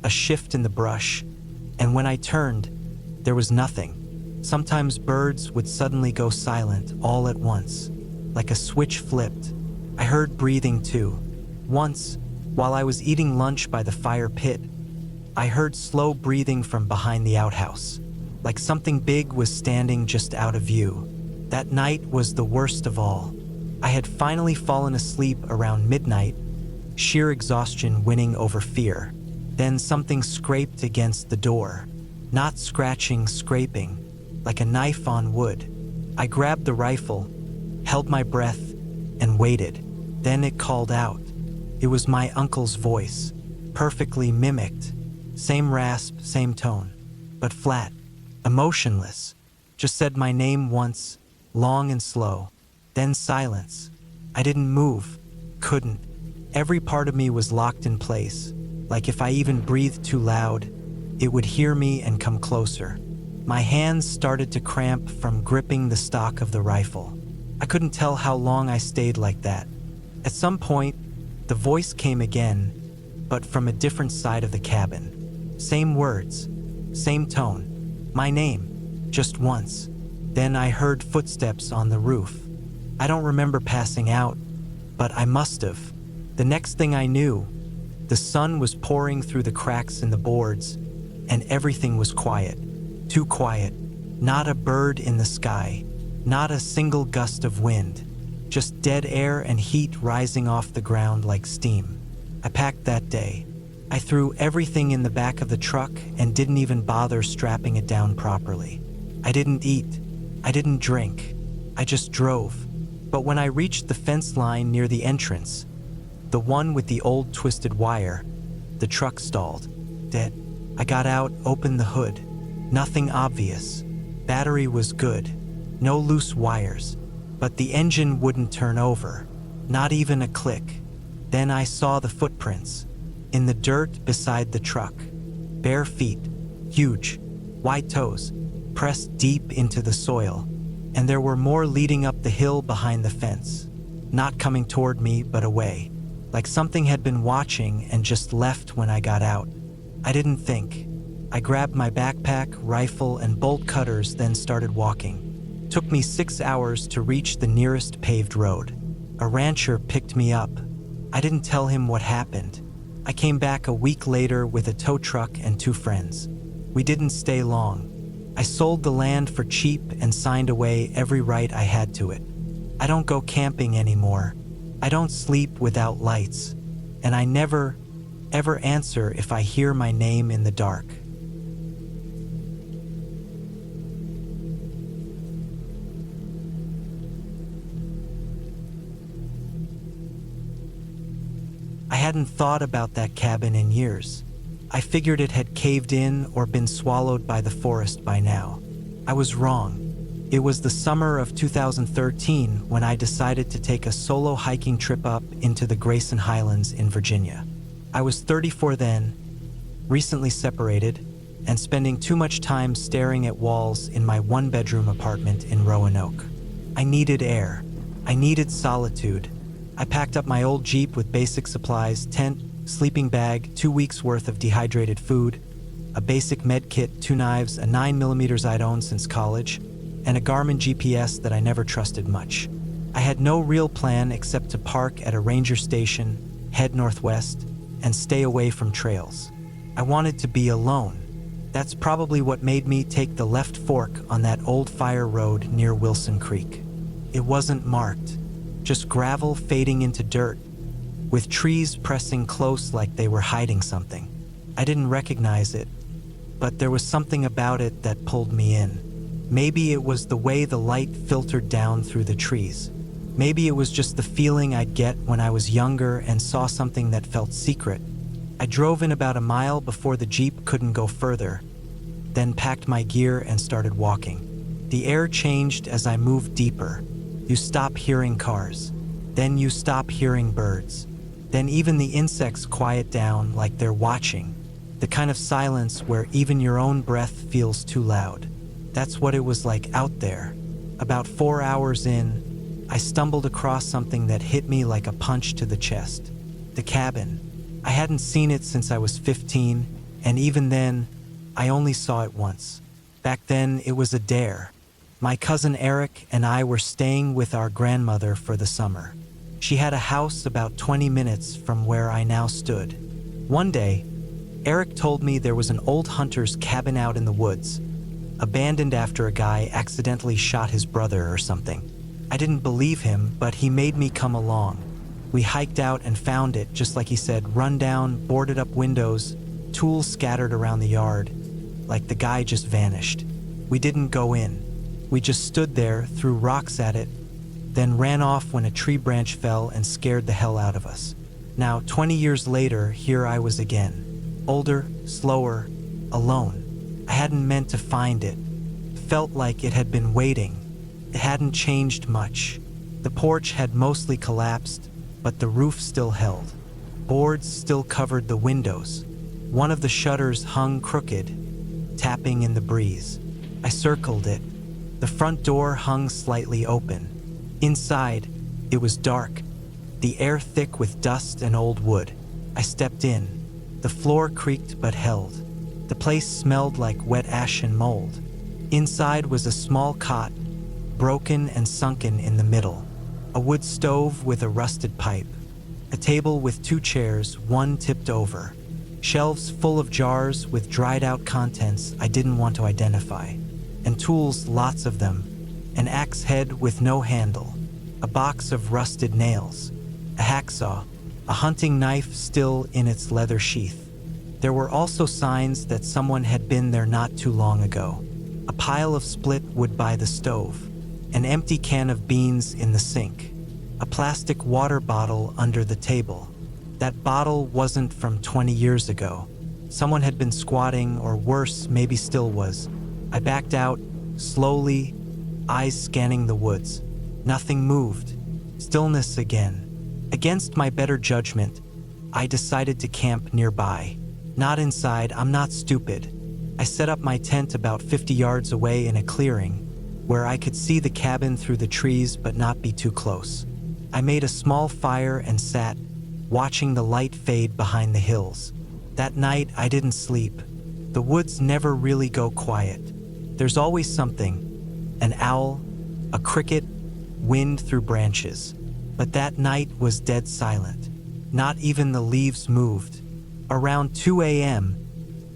a shift in the brush, and when I turned, there was nothing. Sometimes birds would suddenly go silent all at once, like a switch flipped. I heard breathing too. Once, while I was eating lunch by the fire pit, I heard slow breathing from behind the outhouse, like something big was standing just out of view. That night was the worst of all. I had finally fallen asleep around midnight, sheer exhaustion winning over fear. Then something scraped against the door. Not scratching, scraping, like a knife on wood. I grabbed the rifle, held my breath, and waited. Then it called out. It was my uncle's voice, perfectly mimicked. Same rasp, same tone, but flat, emotionless. Just said my name once, long and slow. Then silence. I didn't move, couldn't. Every part of me was locked in place, like if I even breathed too loud, it would hear me and come closer. My hands started to cramp from gripping the stock of the rifle. I couldn't tell how long I stayed like that. At some point, the voice came again, but from a different side of the cabin. Same words, same tone, my name, just once. Then I heard footsteps on the roof. I don't remember passing out, but I must have. The next thing I knew, the sun was pouring through the cracks in the boards, and everything was quiet. Too quiet. Not a bird in the sky, not a single gust of wind. Just dead air and heat rising off the ground like steam. I packed that day. I threw everything in the back of the truck and didn't even bother strapping it down properly. I didn't eat. I didn't drink. I just drove. But when I reached the fence line near the entrance, the one with the old twisted wire, the truck stalled. Dead. I got out, opened the hood. Nothing obvious. Battery was good. No loose wires. But the engine wouldn't turn over. Not even a click. Then I saw the footprints. In the dirt beside the truck. Bare feet. Huge. Wide toes. Pressed deep into the soil. And there were more leading up the hill behind the fence. Not coming toward me, but away. Like something had been watching and just left when I got out. I didn't think. I grabbed my backpack, rifle, and bolt cutters, then started walking. Took me 6 hours to reach the nearest paved road. A rancher picked me up. I didn't tell him what happened. I came back a week later with a tow truck and 2 friends. We didn't stay long. I sold the land for cheap and signed away every right I had to it. I don't go camping anymore. I don't sleep without lights. And I never, ever answer if I hear my name in the dark. I hadn't thought about that cabin in years. I figured it had caved in or been swallowed by the forest by now. I was wrong. It was the summer of 2013 when I decided to take a solo hiking trip up into the Grayson Highlands in Virginia. I was 34 then, recently separated, and spending too much time staring at walls in my 1-bedroom apartment in Roanoke. I needed air. I needed solitude. I packed up my old Jeep with basic supplies, tent, sleeping bag, 2 weeks worth of dehydrated food, a basic med kit, 2 knives, a 9mm I'd owned since college, and a Garmin GPS that I never trusted much. I had no real plan except to park at a ranger station, head northwest, and stay away from trails. I wanted to be alone. That's probably what made me take the left fork on that old fire road near Wilson Creek. It wasn't marked, just gravel fading into dirt, with trees pressing close like they were hiding something. I didn't recognize it, but there was something about it that pulled me in. Maybe it was the way the light filtered down through the trees. Maybe it was just the feeling I'd get when I was younger and saw something that felt secret. I drove in about a mile before the Jeep couldn't go further, then packed my gear and started walking. The air changed as I moved deeper. You stop hearing cars, then you stop hearing birds. Then even the insects quiet down like they're watching. The kind of silence where even your own breath feels too loud. That's what it was like out there. About 4 hours in, I stumbled across something that hit me like a punch to the chest. The cabin. I hadn't seen it since I was 15, and even then, I only saw it once. Back then, it was a dare. My cousin Eric and I were staying with our grandmother for the summer. She had a house about 20 minutes from where I now stood. One day, Eric told me there was an old hunter's cabin out in the woods, abandoned after a guy accidentally shot his brother or something. I didn't believe him, but he made me come along. We hiked out and found it, just like he said, run down, boarded up windows, tools scattered around the yard, like the guy just vanished. We didn't go in. We just stood there, threw rocks at it, then ran off when a tree branch fell and scared the hell out of us. Now, 20 years later, here I was again. Older, slower, alone. I hadn't meant to find it. Felt like it had been waiting. It hadn't changed much. The porch had mostly collapsed, but the roof still held. Boards still covered the windows. One of the shutters hung crooked, tapping in the breeze. I circled it. The front door hung slightly open. Inside, it was dark, the air thick with dust and old wood. I stepped in. The floor creaked but held. The place smelled like wet ash and mold. Inside was a small cot, broken and sunken in the middle. A wood stove with a rusted pipe. A table with 2 chairs, one tipped over. Shelves full of jars with dried out contents I didn't want to identify. And tools, lots of them. An axe head with no handle. A box of rusted nails. A hacksaw. A hunting knife still in its leather sheath. There were also signs that someone had been there not too long ago. A pile of split wood by the stove. An empty can of beans in the sink. A plastic water bottle under the table. That bottle wasn't from 20 years ago. Someone had been squatting, or worse, maybe still was. I backed out, slowly, eyes scanning the woods. Nothing moved. Stillness again. Against my better judgment, I decided to camp nearby. Not inside, I'm not stupid. I set up my tent about 50 yards away in a clearing, where I could see the cabin through the trees but not be too close. I made a small fire and sat, watching the light fade behind the hills. That night, I didn't sleep. The woods never really go quiet. There's always something. An owl, a cricket, wind through branches. But that night was dead silent. Not even the leaves moved. Around 2 a.m.,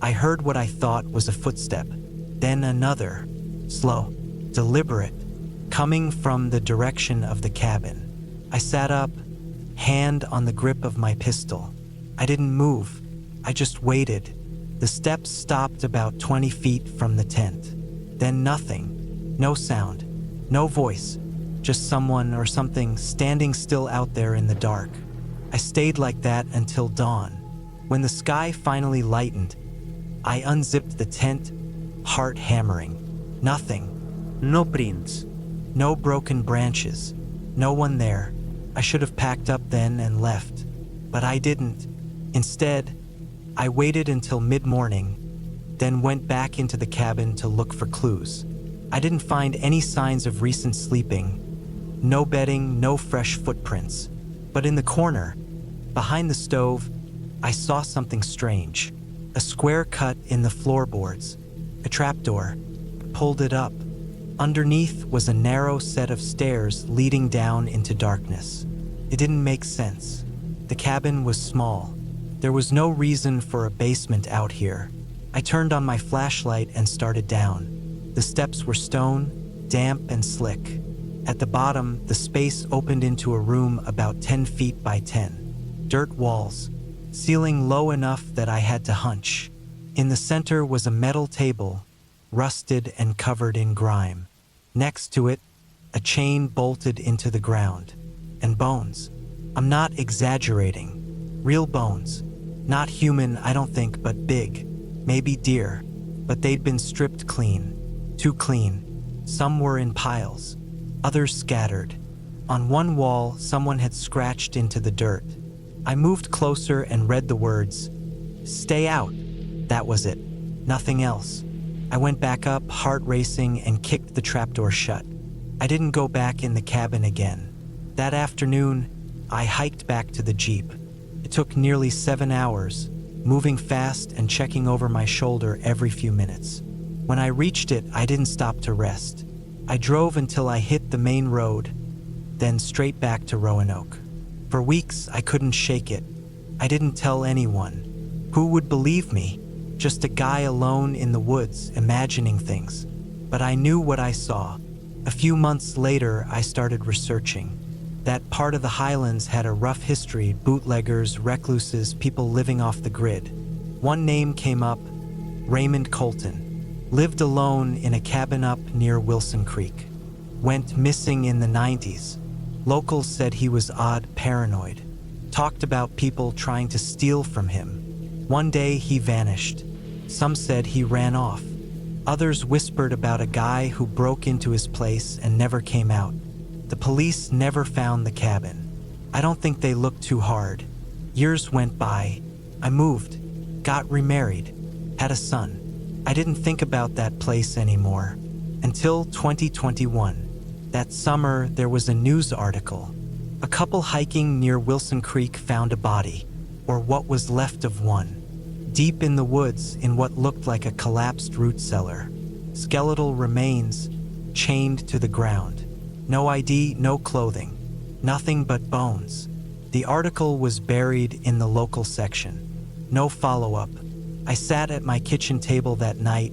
I heard what I thought was a footstep. Then another, slow, deliberate, coming from the direction of the cabin. I sat up, hand on the grip of my pistol. I didn't move. I just waited. The steps stopped about 20 feet from the tent. Then nothing. No sound. No voice. Just someone or something standing still out there in the dark. I stayed like that until dawn. When the sky finally lightened, I unzipped the tent, heart hammering. Nothing. No prints. No broken branches. No one there. I should have packed up then and left. But I didn't. Instead, I waited until mid-morning, then went back into the cabin to look for clues. I didn't find any signs of recent sleeping, No bedding, no fresh footprints. But in the corner, behind the stove, I saw something strange. A square cut in the floorboards. A trapdoor. Pulled it up. Underneath was a narrow set of stairs leading down into darkness. It didn't make sense. The cabin was small. There was no reason for a basement out here. I turned on my flashlight and started down. The steps were stone, damp and slick. At the bottom, the space opened into a room about 10 feet by 10. Dirt walls, ceiling low enough that I had to hunch. In the center was a metal table, rusted and covered in grime. Next to it, a chain bolted into the ground. And bones. I'm not exaggerating. Real bones. Not human, I don't think, but big. Maybe deer. But they'd been stripped clean. Too clean. Some were in piles. Others scattered. On one wall, someone had scratched into the dirt. I moved closer and read the words, "Stay out." That was it. Nothing else. I went back up, heart racing, and kicked the trapdoor shut. I didn't go back in the cabin again. That afternoon, I hiked back to the Jeep. It took nearly 7 hours, moving fast and checking over my shoulder every few minutes. When I reached it, I didn't stop to rest. I drove until I hit the main road, then straight back to Roanoke. For weeks, I couldn't shake it. I didn't tell anyone. Who would believe me? Just a guy alone in the woods, imagining things. But I knew what I saw. A few months later, I started researching. That part of the highlands had a rough history, bootleggers, recluses, people living off the grid. One name came up, Raymond Colton. Lived alone in a cabin up near Wilson Creek. Went missing in the 90s. Locals said he was odd, paranoid. Talked about people trying to steal from him. One day he vanished. Some said he ran off. Others whispered about a guy who broke into his place and never came out. The police never found the cabin. I don't think they looked too hard. Years went by. I moved, got remarried, had a son. I didn't think about that place anymore. Until 2021. That summer, there was a news article. A couple hiking near Wilson Creek found a body, or what was left of one, deep in the woods in what looked like a collapsed root cellar. Skeletal remains, chained to the ground. No ID, no clothing. Nothing but bones. The article was buried in the local section. No follow-up. I sat at my kitchen table that night,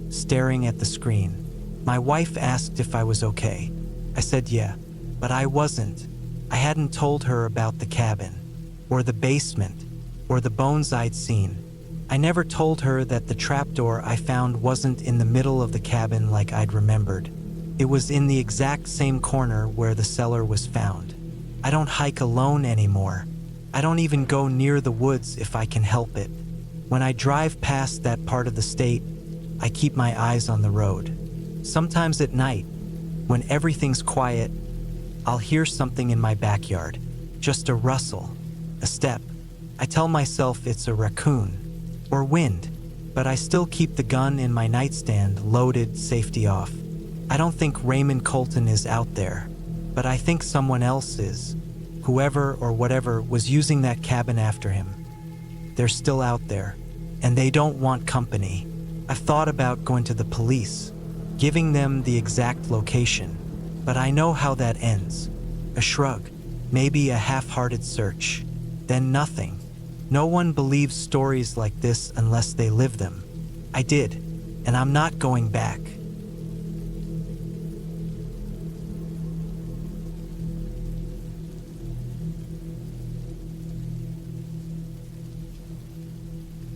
staring at the screen. My wife asked if I was okay. I said yeah, but I wasn't. I hadn't told her about the cabin, or the basement, or the bones I'd seen. I never told her that the trapdoor I found wasn't in the middle of the cabin like I'd remembered. It was in the exact same corner where the cellar was found. I don't hike alone anymore. I don't even go near the woods if I can help it. When I drive past that part of the state, I keep my eyes on the road. Sometimes at night, when everything's quiet, I'll hear something in my backyard. Just a rustle, a step. I tell myself it's a raccoon or wind, but I still keep the gun in my nightstand loaded, safety off. I don't think Raymond Colton is out there, but I think someone else is. Whoever or whatever was using that cabin after him. They're still out there, and they don't want company. I've thought about going to the police, giving them the exact location, but I know how that ends. A shrug, maybe a half-hearted search, then nothing. No one believes stories like this unless they live them. I did, and I'm not going back.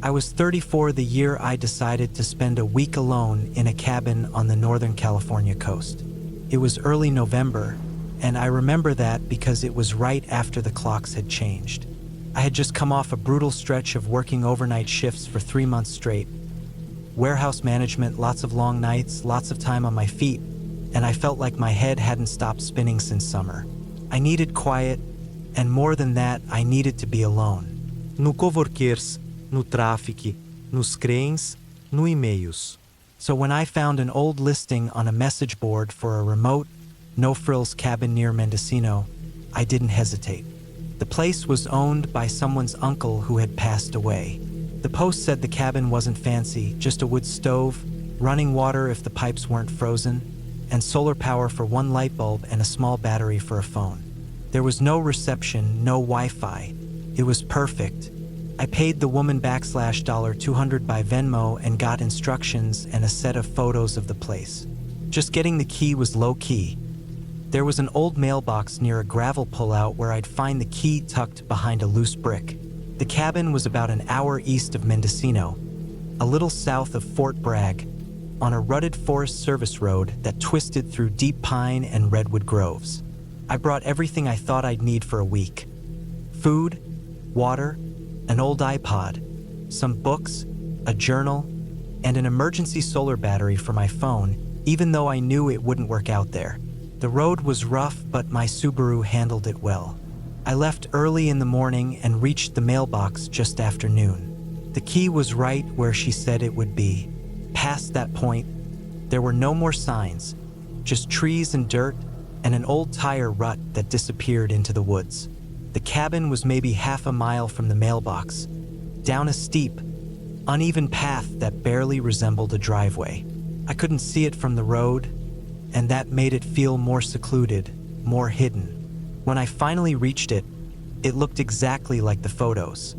I was 34 the year I decided to spend a week alone in a cabin on the Northern California coast. It was early November, and I remember that because it was right after the clocks had changed. I had just come off a brutal stretch of working overnight shifts for 3 months straight. Warehouse management, lots of long nights, lots of time on my feet, and I felt like my head hadn't stopped spinning since summer. I needed quiet, and more than that, I needed to be alone. No coworkers, no tráfico, nos cranes, no e-mails. So when I found an old listing on a message board for a remote, no frills cabin near Mendocino, I didn't hesitate. The place was owned by someone's uncle who had passed away. The post said the cabin wasn't fancy, just a wood stove, running water if the pipes weren't frozen, and solar power for one light bulb and a small battery for a phone. There was no reception, no Wi-Fi. It was perfect. I paid the woman $200 by Venmo and got instructions and a set of photos of the place. Just getting the key was low-key. There was an old mailbox near a gravel pullout where I'd find the key tucked behind a loose brick. The cabin was about an hour east of Mendocino, a little south of Fort Bragg, on a rutted Forest Service road that twisted through deep pine and redwood groves. I brought everything I thought I'd need for a week. Food, water, an old iPod, some books, a journal, and an emergency solar battery for my phone, even though I knew it wouldn't work out there. The road was rough, but my Subaru handled it well. I left early in the morning and reached the mailbox just after noon. The key was right where she said it would be. Past that point, there were no more signs, just trees and dirt and an old tire rut that disappeared into the woods. The cabin was maybe half a mile from the mailbox, down a steep, uneven path that barely resembled a driveway. I couldn't see it from the road, and that made it feel more secluded, more hidden. When I finally reached it, it looked exactly like the photos.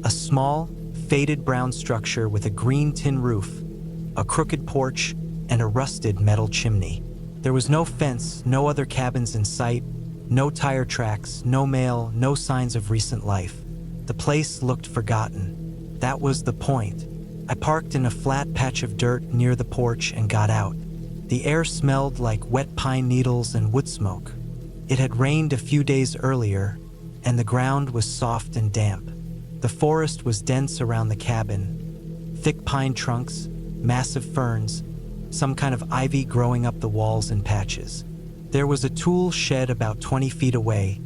A small, faded brown structure with a green tin roof, a crooked porch, and a rusted metal chimney. There was no fence, no other cabins in sight, no tire tracks, no mail, no signs of recent life. The place looked forgotten. That was the point. I parked in a flat patch of dirt near the porch and got out. The air smelled like wet pine needles and wood smoke. It had rained a few days earlier, and the ground was soft and damp. The forest was dense around the cabin. Thick pine trunks, massive ferns, some kind of ivy growing up the walls in patches. There was a tool shed about 20 feet away,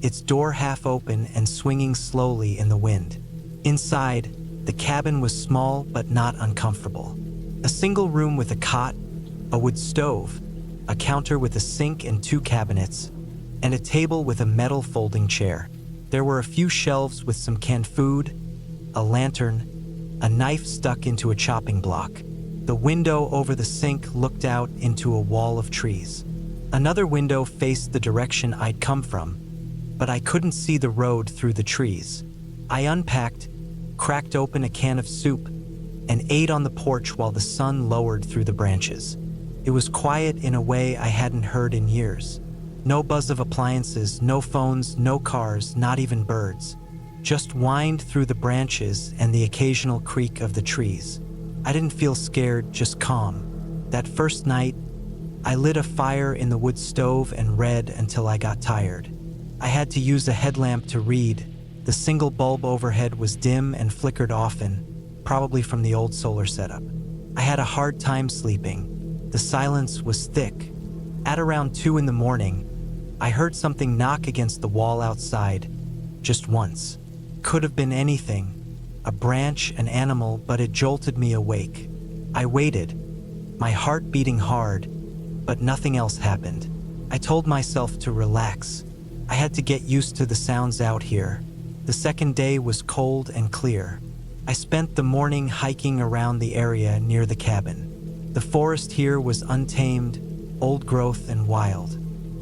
its door half open and swinging slowly in the wind. Inside, the cabin was small but not uncomfortable. A single room with a cot, a wood stove, a counter with a sink and 2 cabinets, and a table with a metal folding chair. There were a few shelves with some canned food, a lantern, a knife stuck into a chopping block. The window over the sink looked out into a wall of trees. Another window faced the direction I'd come from, but I couldn't see the road through the trees. I unpacked, cracked open a can of soup, and ate on the porch while the sun lowered through the branches. It was quiet in a way I hadn't heard in years. No buzz of appliances, no phones, no cars, not even birds. Just whined through the branches and the occasional creak of the trees. I didn't feel scared, just calm. That first night, I lit a fire in the wood stove and read until I got tired. I had to use a headlamp to read. The single bulb overhead was dim and flickered often, probably from the old solar setup. I had a hard time sleeping. The silence was thick. At around 2 in the morning, I heard something knock against the wall outside, just once. Could have been anything, a branch, an animal, but it jolted me awake. I waited, my heart beating hard, but nothing else happened. I told myself to relax. I had to get used to the sounds out here. The second day was cold and clear. I spent the morning hiking around the area near the cabin. The forest here was untamed, old growth and wild.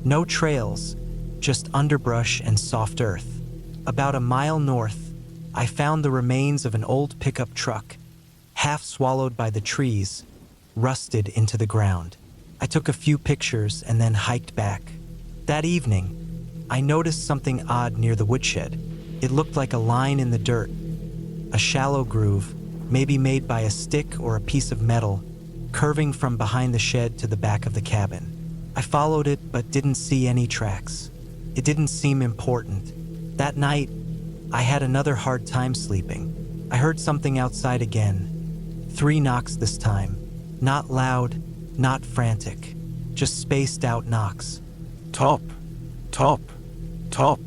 No trails, just underbrush and soft earth. About a mile north, I found the remains of an old pickup truck, half swallowed by the trees, rusted into the ground. I took a few pictures and then hiked back. That evening, I noticed something odd near the woodshed. It looked like a line in the dirt, a shallow groove, maybe made by a stick or a piece of metal, curving from behind the shed to the back of the cabin. I followed it but didn't see any tracks. It didn't seem important. That night, I had another hard time sleeping. I heard something outside again. 3 knocks this time. Not loud, not frantic, just spaced out knocks. Top, top, top.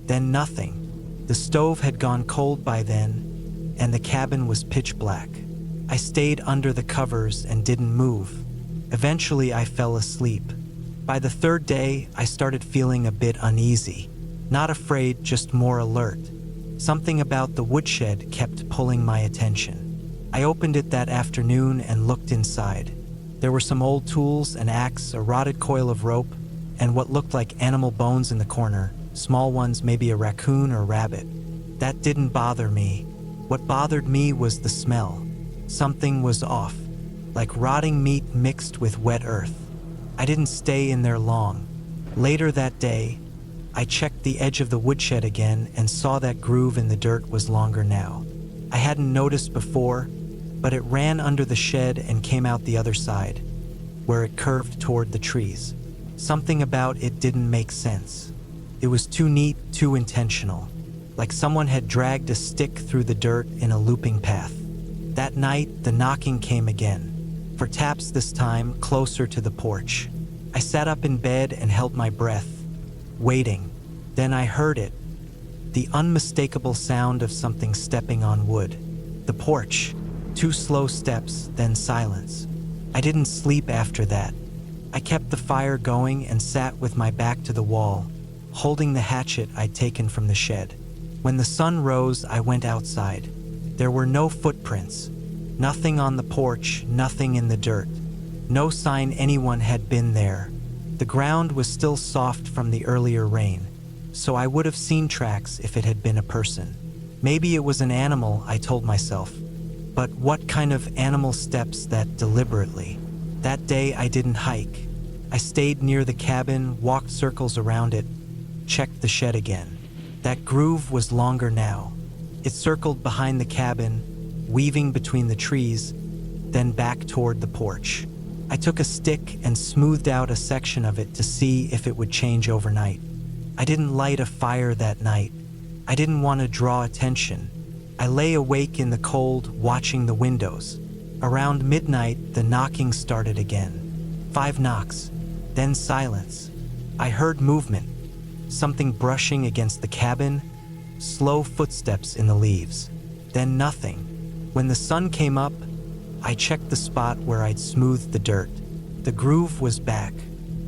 Then nothing. The stove had gone cold by then, and the cabin was pitch black. I stayed under the covers and didn't move. Eventually, I fell asleep. By the third day, I started feeling a bit uneasy. Not afraid, just more alert. Something about the woodshed kept pulling my attention. I opened it that afternoon and looked inside. There were some old tools, an axe, a rotted coil of rope, and what looked like animal bones in the corner, small ones, maybe a raccoon or rabbit. That didn't bother me. What bothered me was the smell. Something was off, like rotting meat mixed with wet earth. I didn't stay in there long. Later that day, I checked the edge of the woodshed again and saw that groove in the dirt was longer now. I hadn't noticed before, but it ran under the shed and came out the other side, where it curved toward the trees. Something about it didn't make sense. It was too neat, too intentional, like someone had dragged a stick through the dirt in a looping path. That night, the knocking came again, for taps this time closer to the porch. I sat up in bed and held my breath, waiting. Then I heard it, the unmistakable sound of something stepping on wood. The porch, 2 slow steps, then silence. I didn't sleep after that. I kept the fire going and sat with my back to the wall, holding the hatchet I'd taken from the shed. When the sun rose, I went outside. There were no footprints, nothing on the porch, nothing in the dirt. No sign anyone had been there. The ground was still soft from the earlier rain, so I would have seen tracks if it had been a person. Maybe it was an animal, I told myself. But what kind of animal steps that deliberately? That day I didn't hike. I stayed near the cabin, walked circles around it, checked the shed again. That groove was longer now. It circled behind the cabin, weaving between the trees, then back toward the porch. I took a stick and smoothed out a section of it to see if it would change overnight. I didn't light a fire that night. I didn't want to draw attention. I lay awake in the cold, watching the windows. Around midnight, the knocking started again. 5 knocks, then silence. I heard movement, something brushing against the cabin, slow footsteps in the leaves. Then nothing. When the sun came up, I checked the spot where I'd smoothed the dirt. The groove was back.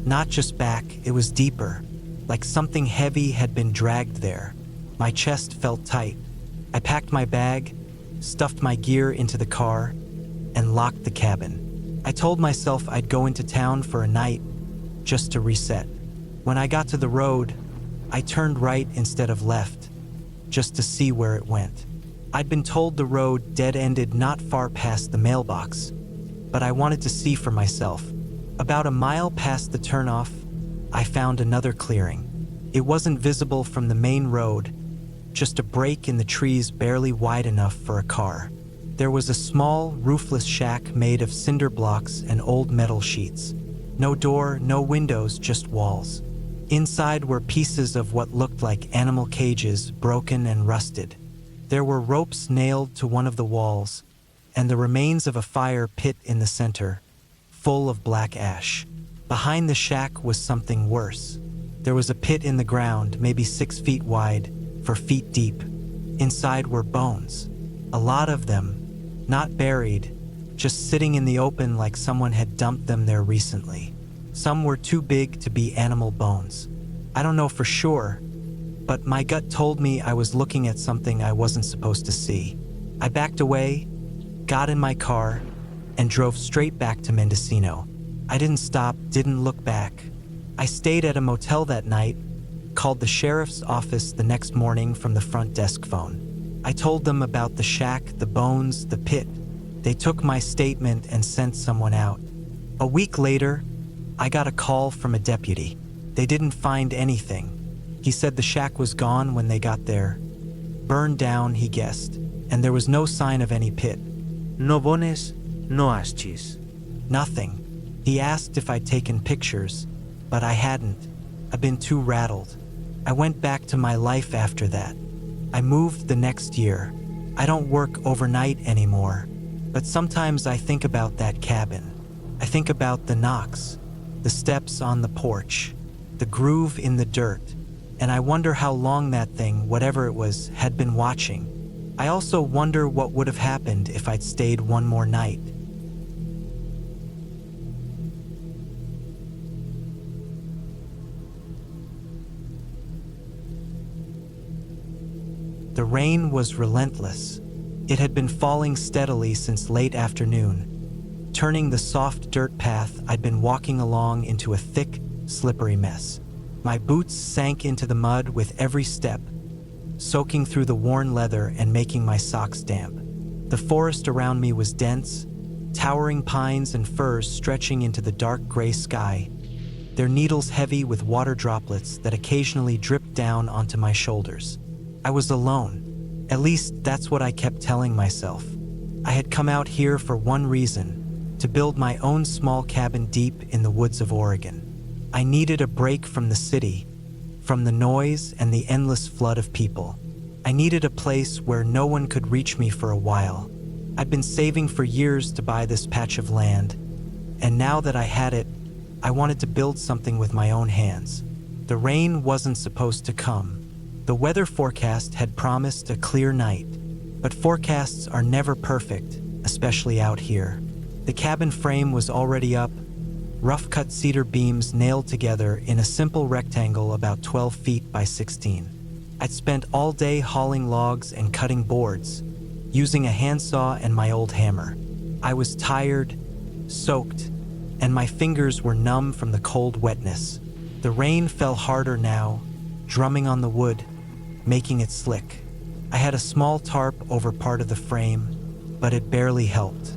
Not just back, it was deeper, like something heavy had been dragged there. My chest felt tight. I packed my bag, stuffed my gear into the car, and locked the cabin. I told myself I'd go into town for a night, just to reset. When I got to the road, I turned right instead of left, just to see where it went. I'd been told the road dead-ended not far past the mailbox, but I wanted to see for myself. About a mile past the turnoff, I found another clearing. It wasn't visible from the main road, just a break in the trees barely wide enough for a car. There was a small, roofless shack made of cinder blocks and old metal sheets. No door, no windows, just walls. Inside were pieces of what looked like animal cages, broken and rusted. There were ropes nailed to one of the walls, and the remains of a fire pit in the center, full of black ash. Behind the shack was something worse. There was a pit in the ground, maybe 6 feet wide, 4 feet deep. Inside were bones. A lot of them, not buried, just sitting in the open like someone had dumped them there recently. Some were too big to be animal bones. I don't know for sure, but my gut told me I was looking at something I wasn't supposed to see. I backed away, got in my car, and drove straight back to Mendocino. I didn't stop, didn't look back. I stayed at a motel that night, called the sheriff's office the next morning from the front desk phone. I told them about the shack, the bones, the pit. They took my statement and sent someone out. A week later, I got a call from a deputy. They didn't find anything. He said the shack was gone when they got there. Burned down, he guessed, and there was no sign of any pit. No bones, no ashes. Nothing. He asked if I'd taken pictures, but I hadn't. I'd been too rattled. I went back to my life after that. I moved the next year. I don't work overnight anymore, but sometimes I think about that cabin. I think about the knocks, the steps on the porch, the groove in the dirt, and I wonder how long that thing, whatever it was, had been watching. I also wonder what would have happened if I'd stayed one more night. The rain was relentless. It had been falling steadily since late afternoon, turning the soft dirt path I'd been walking along into a thick, slippery mess. My boots sank into the mud with every step, soaking through the worn leather and making my socks damp. The forest around me was dense, towering pines and firs stretching into the dark gray sky, their needles heavy with water droplets that occasionally dripped down onto my shoulders. I was alone. At least that's what I kept telling myself. I had come out here for one reason, to build my own small cabin deep in the woods of Oregon. I needed a break from the city, from the noise and the endless flood of people. I needed a place where no one could reach me for a while. I'd been saving for years to buy this patch of land, and now that I had it, I wanted to build something with my own hands. The rain wasn't supposed to come. The weather forecast had promised a clear night, but forecasts are never perfect, especially out here. The cabin frame was already up, rough-cut cedar beams nailed together in a simple rectangle about 12 feet by 16. I'd spent all day hauling logs and cutting boards, using a handsaw and my old hammer. I was tired, soaked, and my fingers were numb from the cold wetness. The rain fell harder now, drumming on the wood, making it slick. I had a small tarp over part of the frame, but it barely helped.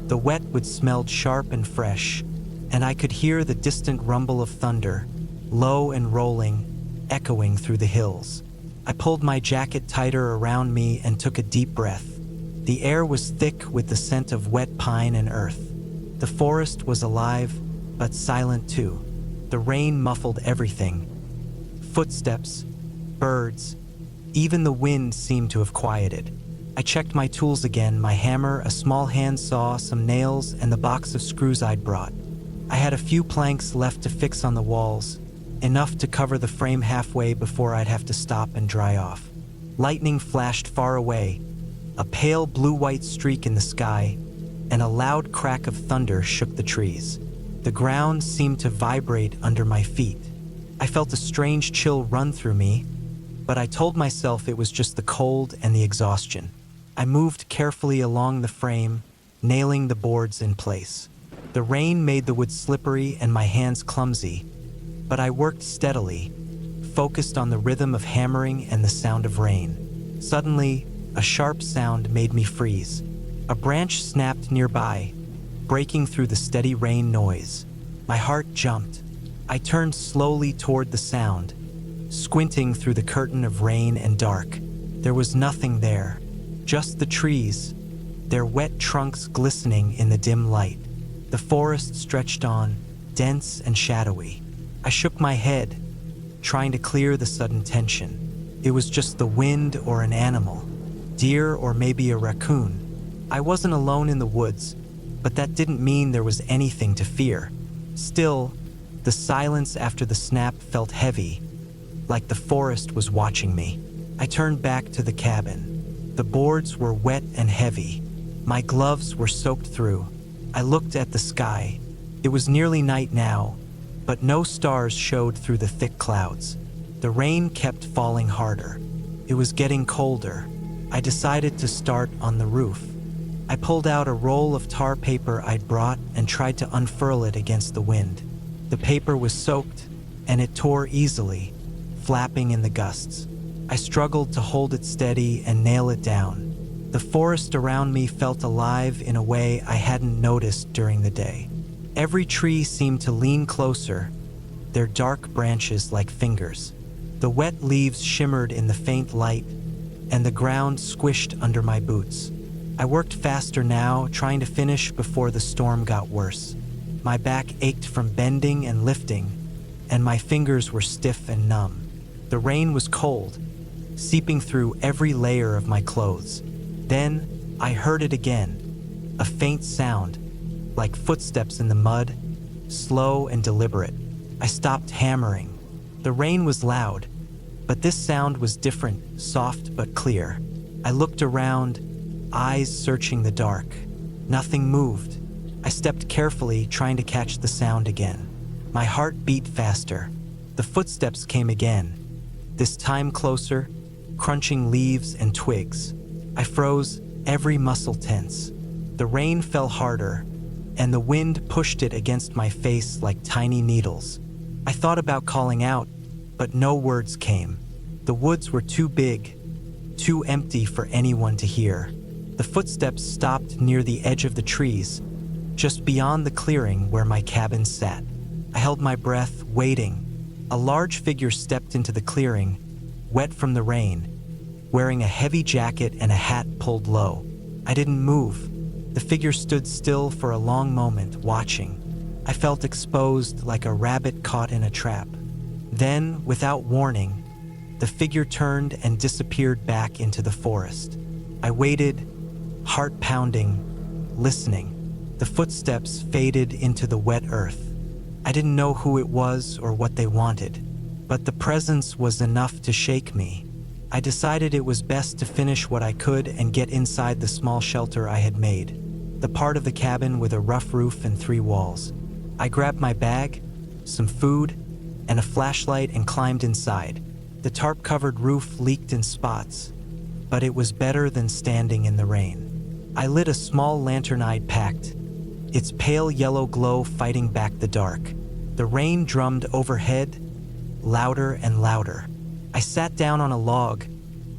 The wet wood smelled sharp and fresh, and I could hear the distant rumble of thunder, low and rolling, echoing through the hills. I pulled my jacket tighter around me and took a deep breath. The air was thick with the scent of wet pine and earth. The forest was alive, but silent too. The rain muffled everything. Footsteps, birds, even the wind seemed to have quieted. I checked my tools again, my hammer, a small handsaw, some nails, and the box of screws I'd brought. I had a few planks left to fix on the walls, enough to cover the frame halfway before I'd have to stop and dry off. Lightning flashed far away, a pale blue-white streak in the sky, and a loud crack of thunder shook the trees. The ground seemed to vibrate under my feet. I felt a strange chill run through me, but I told myself it was just the cold and the exhaustion. I moved carefully along the frame, nailing the boards in place. The rain made the wood slippery and my hands clumsy, but I worked steadily, focused on the rhythm of hammering and the sound of rain. Suddenly, a sharp sound made me freeze. A branch snapped nearby, breaking through the steady rain noise. My heart jumped. I turned slowly toward the sound, squinting through the curtain of rain and dark. There was nothing there, just the trees, their wet trunks glistening in the dim light. The forest stretched on, dense and shadowy. I shook my head, trying to clear the sudden tension. It was just the wind or an animal, deer or maybe a raccoon. I wasn't alone in the woods, but that didn't mean there was anything to fear. Still, the silence after the snap felt heavy, like the forest was watching me. I turned back to the cabin. The boards were wet and heavy. My gloves were soaked through. I looked at the sky. It was nearly night now, but no stars showed through the thick clouds. The rain kept falling harder. It was getting colder. I decided to start on the roof. I pulled out a roll of tar paper I'd brought and tried to unfurl it against the wind. The paper was soaked, and it tore easily, flapping in the gusts. I struggled to hold it steady and nail it down. The forest around me felt alive in a way I hadn't noticed during the day. Every tree seemed to lean closer, their dark branches like fingers. The wet leaves shimmered in the faint light, and the ground squished under my boots. I worked faster now, trying to finish before the storm got worse. My back ached from bending and lifting, and my fingers were stiff and numb. The rain was cold, seeping through every layer of my clothes. Then I heard it again, a faint sound, like footsteps in the mud, slow and deliberate. I stopped hammering. The rain was loud, but this sound was different, soft but clear. I looked around, eyes searching the dark. Nothing moved. I stepped carefully, trying to catch the sound again. My heart beat faster. The footsteps came again, this time closer, crunching leaves and twigs. I froze, every muscle tense. The rain fell harder, and the wind pushed it against my face like tiny needles. I thought about calling out, but no words came. The woods were too big, too empty for anyone to hear. The footsteps stopped near the edge of the trees, just beyond the clearing where my cabin sat. I held my breath, waiting. A large figure stepped into the clearing, wet from the rain, wearing a heavy jacket and a hat pulled low. I didn't move. The figure stood still for a long moment, watching. I felt exposed like a rabbit caught in a trap. Then, without warning, the figure turned and disappeared back into the forest. I waited, heart pounding, listening. The footsteps faded into the wet earth. I didn't know who it was or what they wanted, but the presence was enough to shake me. I decided it was best to finish what I could and get inside the small shelter I had made, the part of the cabin with a rough roof and 3 walls. I grabbed my bag, some food, and a flashlight and climbed inside. The tarp-covered roof leaked in spots, but it was better than standing in the rain. I lit a small lantern I'd packed, its pale yellow glow fighting back the dark. The rain drummed overhead, louder and louder. I sat down on a log,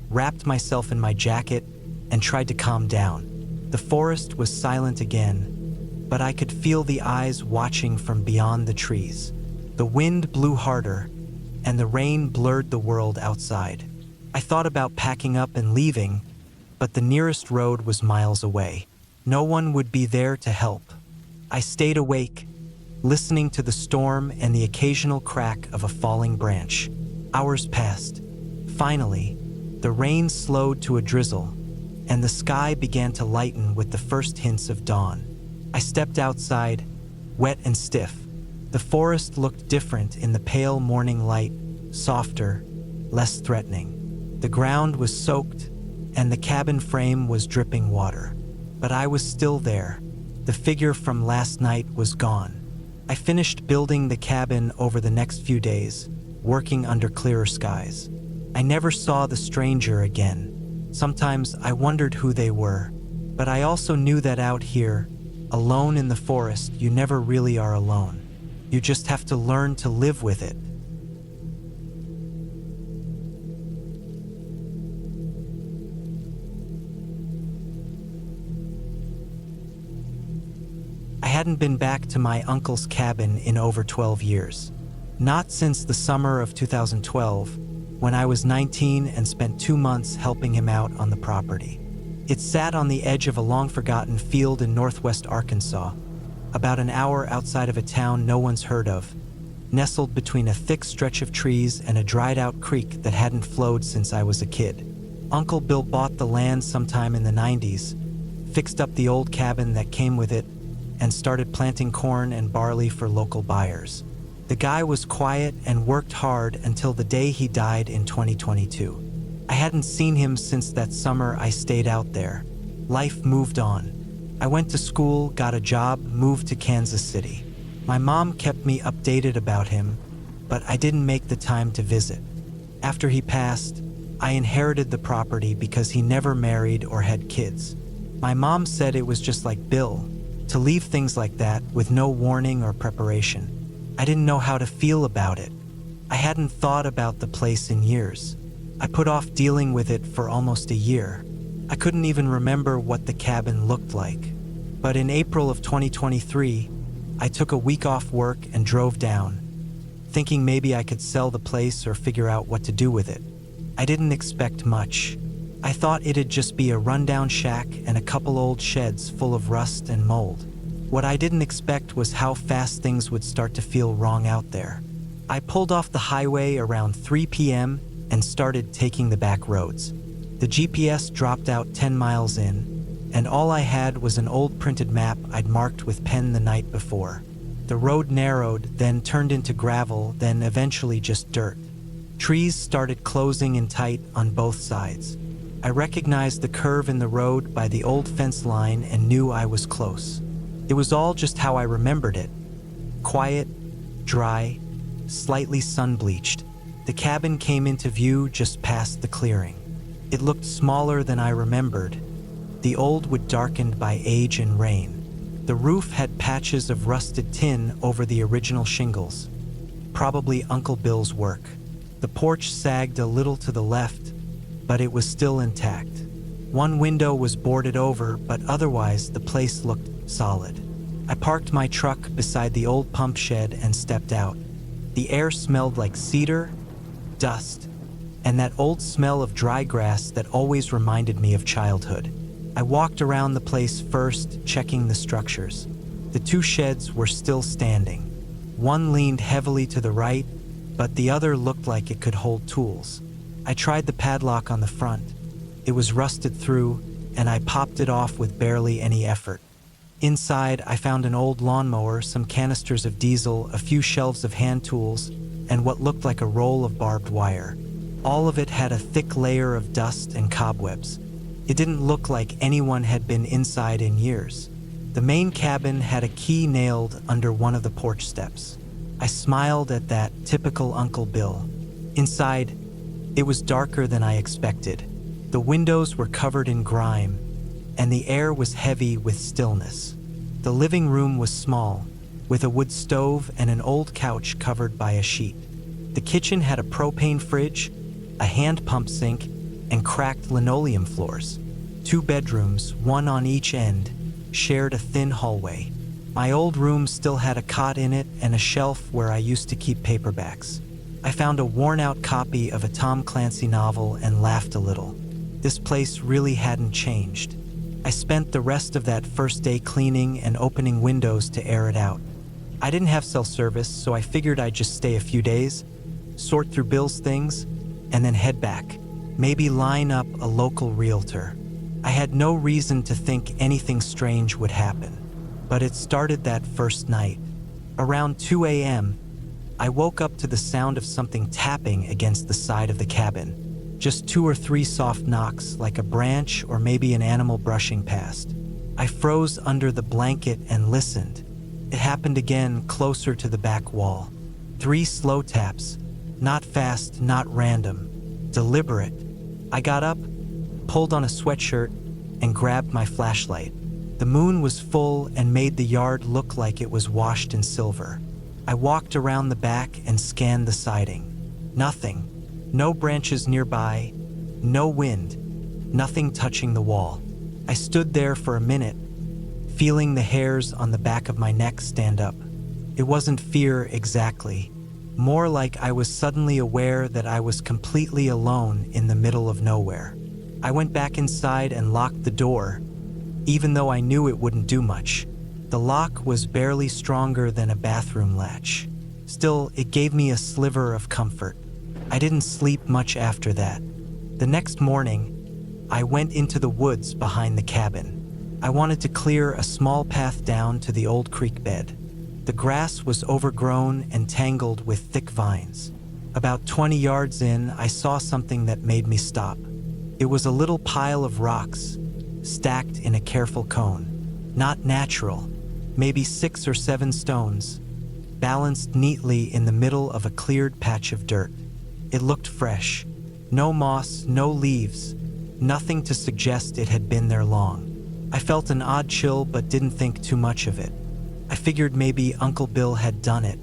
wrapped myself in my jacket, and tried to calm down. The forest was silent again, but I could feel the eyes watching from beyond the trees. The wind blew harder, and the rain blurred the world outside. I thought about packing up and leaving, but the nearest road was miles away. No one would be there to help. I stayed awake, listening to the storm and the occasional crack of a falling branch. Hours passed. Finally, the rain slowed to a drizzle, and the sky began to lighten with the first hints of dawn. I stepped outside, wet and stiff. The forest looked different in the pale morning light, softer, less threatening. The ground was soaked, and the cabin frame was dripping water. But I was still there. The figure from last night was gone. I finished building the cabin over the next few days, working under clearer skies. I never saw the stranger again. Sometimes I wondered who they were, but I also knew that out here, alone in the forest, you never really are alone. You just have to learn to live with it. I hadn't been back to my uncle's cabin in over 12 years. Not since the summer of 2012, when I was 19 and spent 2 months helping him out on the property. It sat on the edge of a long-forgotten field in northwest Arkansas, about an hour outside of a town no one's heard of, nestled between a thick stretch of trees and a dried-out creek that hadn't flowed since I was a kid. Uncle Bill bought the land sometime in the 90s, fixed up the old cabin that came with it, and started planting corn and barley for local buyers. The guy was quiet and worked hard until the day he died in 2022. I hadn't seen him since that summer I stayed out there. Life moved on. I went to school, got a job, moved to Kansas City. My mom kept me updated about him, but I didn't make the time to visit. After he passed, I inherited the property because he never married or had kids. My mom said it was just like Bill, to leave things like that with no warning or preparation. I didn't know how to feel about it. I hadn't thought about the place in years. I put off dealing with it for almost a year. I couldn't even remember what the cabin looked like. But in April of 2023, I took a week off work and drove down, thinking maybe I could sell the place or figure out what to do with it. I didn't expect much. I thought it'd just be a rundown shack and a couple old sheds full of rust and mold. What I didn't expect was how fast things would start to feel wrong out there. I pulled off the highway around 3 p.m. and started taking the back roads. The GPS dropped out 10 miles in, and all I had was an old printed map I'd marked with pen the night before. The road narrowed, then turned into gravel, then eventually just dirt. Trees started closing in tight on both sides. I recognized the curve in the road by the old fence line and knew I was close. It was all just how I remembered it. Quiet, dry, slightly sun-bleached. The cabin came into view just past the clearing. It looked smaller than I remembered, the old wood darkened by age and rain. The roof had patches of rusted tin over the original shingles, probably Uncle Bill's work. The porch sagged a little to the left, but it was still intact. One window was boarded over, but otherwise the place looked solid. I parked my truck beside the old pump shed and stepped out. The air smelled like cedar, dust, and that old smell of dry grass that always reminded me of childhood. I walked around the place first, checking the structures. The two sheds were still standing. One leaned heavily to the right, but the other looked like it could hold tools. I tried the padlock on the front. It was rusted through, and I popped it off with barely any effort. Inside, I found an old lawnmower, some canisters of diesel, a few shelves of hand tools, and what looked like a roll of barbed wire. All of it had a thick layer of dust and cobwebs. It didn't look like anyone had been inside in years. The main cabin had a key nailed under one of the porch steps. I smiled at that, typical Uncle Bill. Inside, it was darker than I expected. The windows were covered in grime, and the air was heavy with stillness. The living room was small, with a wood stove and an old couch covered by a sheet. The kitchen had a propane fridge, a hand pump sink, and cracked linoleum floors. Two bedrooms, one on each end, shared a thin hallway. My old room still had a cot in it and a shelf where I used to keep paperbacks. I found a worn-out copy of a Tom Clancy novel and laughed a little. This place really hadn't changed. I spent the rest of that first day cleaning and opening windows to air it out. I didn't have cell service, so I figured I'd just stay a few days, sort through Bill's things, and then head back. Maybe line up a local realtor. I had no reason to think anything strange would happen, but it started that first night. Around 2 a.m., I woke up to the sound of something tapping against the side of the cabin. Just 2 or 3 soft knocks, like a branch or maybe an animal brushing past. I froze under the blanket and listened. It happened again, closer to the back wall. 3 slow taps, not fast, not random, deliberate. I got up, pulled on a sweatshirt, and grabbed my flashlight. The moon was full and made the yard look like it was washed in silver. I walked around the back and scanned the siding. Nothing. No branches nearby, no wind, nothing touching the wall. I stood there for a minute, feeling the hairs on the back of my neck stand up. It wasn't fear exactly, more like I was suddenly aware that I was completely alone in the middle of nowhere. I went back inside and locked the door, even though I knew it wouldn't do much. The lock was barely stronger than a bathroom latch. Still, it gave me a sliver of comfort. I didn't sleep much after that. The next morning, I went into the woods behind the cabin. I wanted to clear a small path down to the old creek bed. The grass was overgrown and tangled with thick vines. About 20 yards in, I saw something that made me stop. It was a little pile of rocks, stacked in a careful cone. Not natural, maybe 6 or 7 stones, balanced neatly in the middle of a cleared patch of dirt. It looked fresh. No moss, no leaves, nothing to suggest it had been there long. I felt an odd chill but didn't think too much of it. I figured maybe Uncle Bill had done it.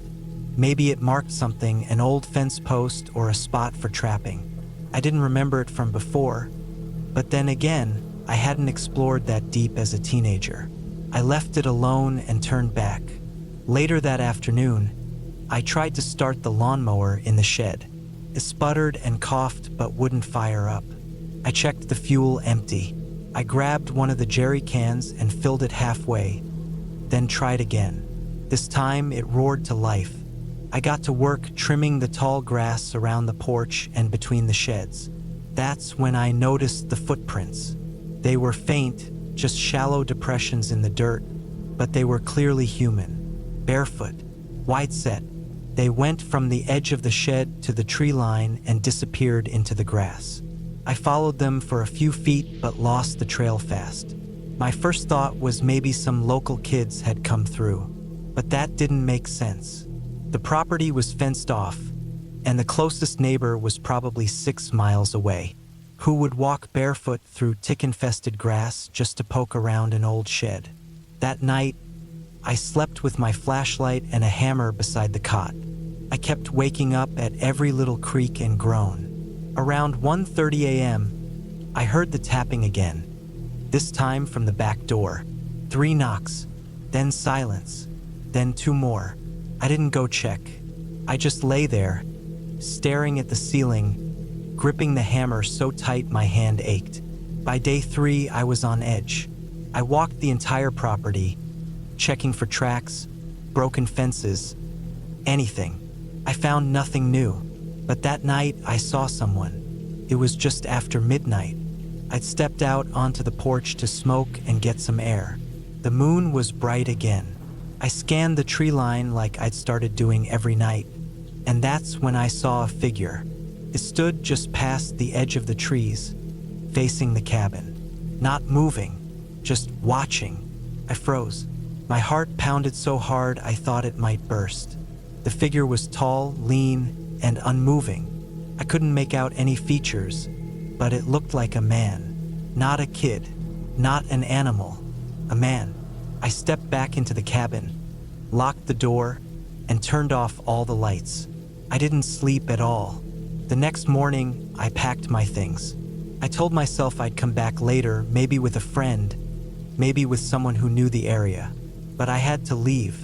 Maybe it marked something, an old fence post or a spot for trapping. I didn't remember it from before, but then again, I hadn't explored that deep as a teenager. I left it alone and turned back. Later that afternoon, I tried to start the lawnmower in the shed. It sputtered and coughed but wouldn't fire up. I checked the fuel empty. I grabbed one of the jerry cans and filled it halfway, then tried again. This time it roared to life. I got to work trimming the tall grass around the porch and between the sheds. That's when I noticed the footprints. They were faint, just shallow depressions in the dirt, but they were clearly human. Barefoot, wide set. They went from the edge of the shed to the tree line and disappeared into the grass. I followed them for a few feet but lost the trail fast. My first thought was maybe some local kids had come through, but that didn't make sense. The property was fenced off, and the closest neighbor was probably 6 miles away. Who would walk barefoot through tick-infested grass just to poke around an old shed? That night, I slept with my flashlight and a hammer beside the cot. I kept waking up at every little creak and groan. Around 1:30 a.m., I heard the tapping again, this time from the back door. 3 knocks, then silence, then 2 more. I didn't go check. I just lay there, staring at the ceiling, gripping the hammer so tight my hand ached. By day 3, I was on edge. I walked the entire property, checking for tracks, broken fences, anything. I found nothing new, but that night I saw someone. It was just after midnight. I'd stepped out onto the porch to smoke and get some air. The moon was bright again. I scanned the tree line like I'd started doing every night, and that's when I saw a figure. It stood just past the edge of the trees, facing the cabin. Not moving, just watching. I froze. My heart pounded so hard I thought it might burst. The figure was tall, lean, and unmoving. I couldn't make out any features, but it looked like a man. Not a kid, not an animal, a man. I stepped back into the cabin, locked the door, and turned off all the lights. I didn't sleep at all. The next morning, I packed my things. I told myself I'd come back later, maybe with a friend, maybe with someone who knew the area. But I had to leave.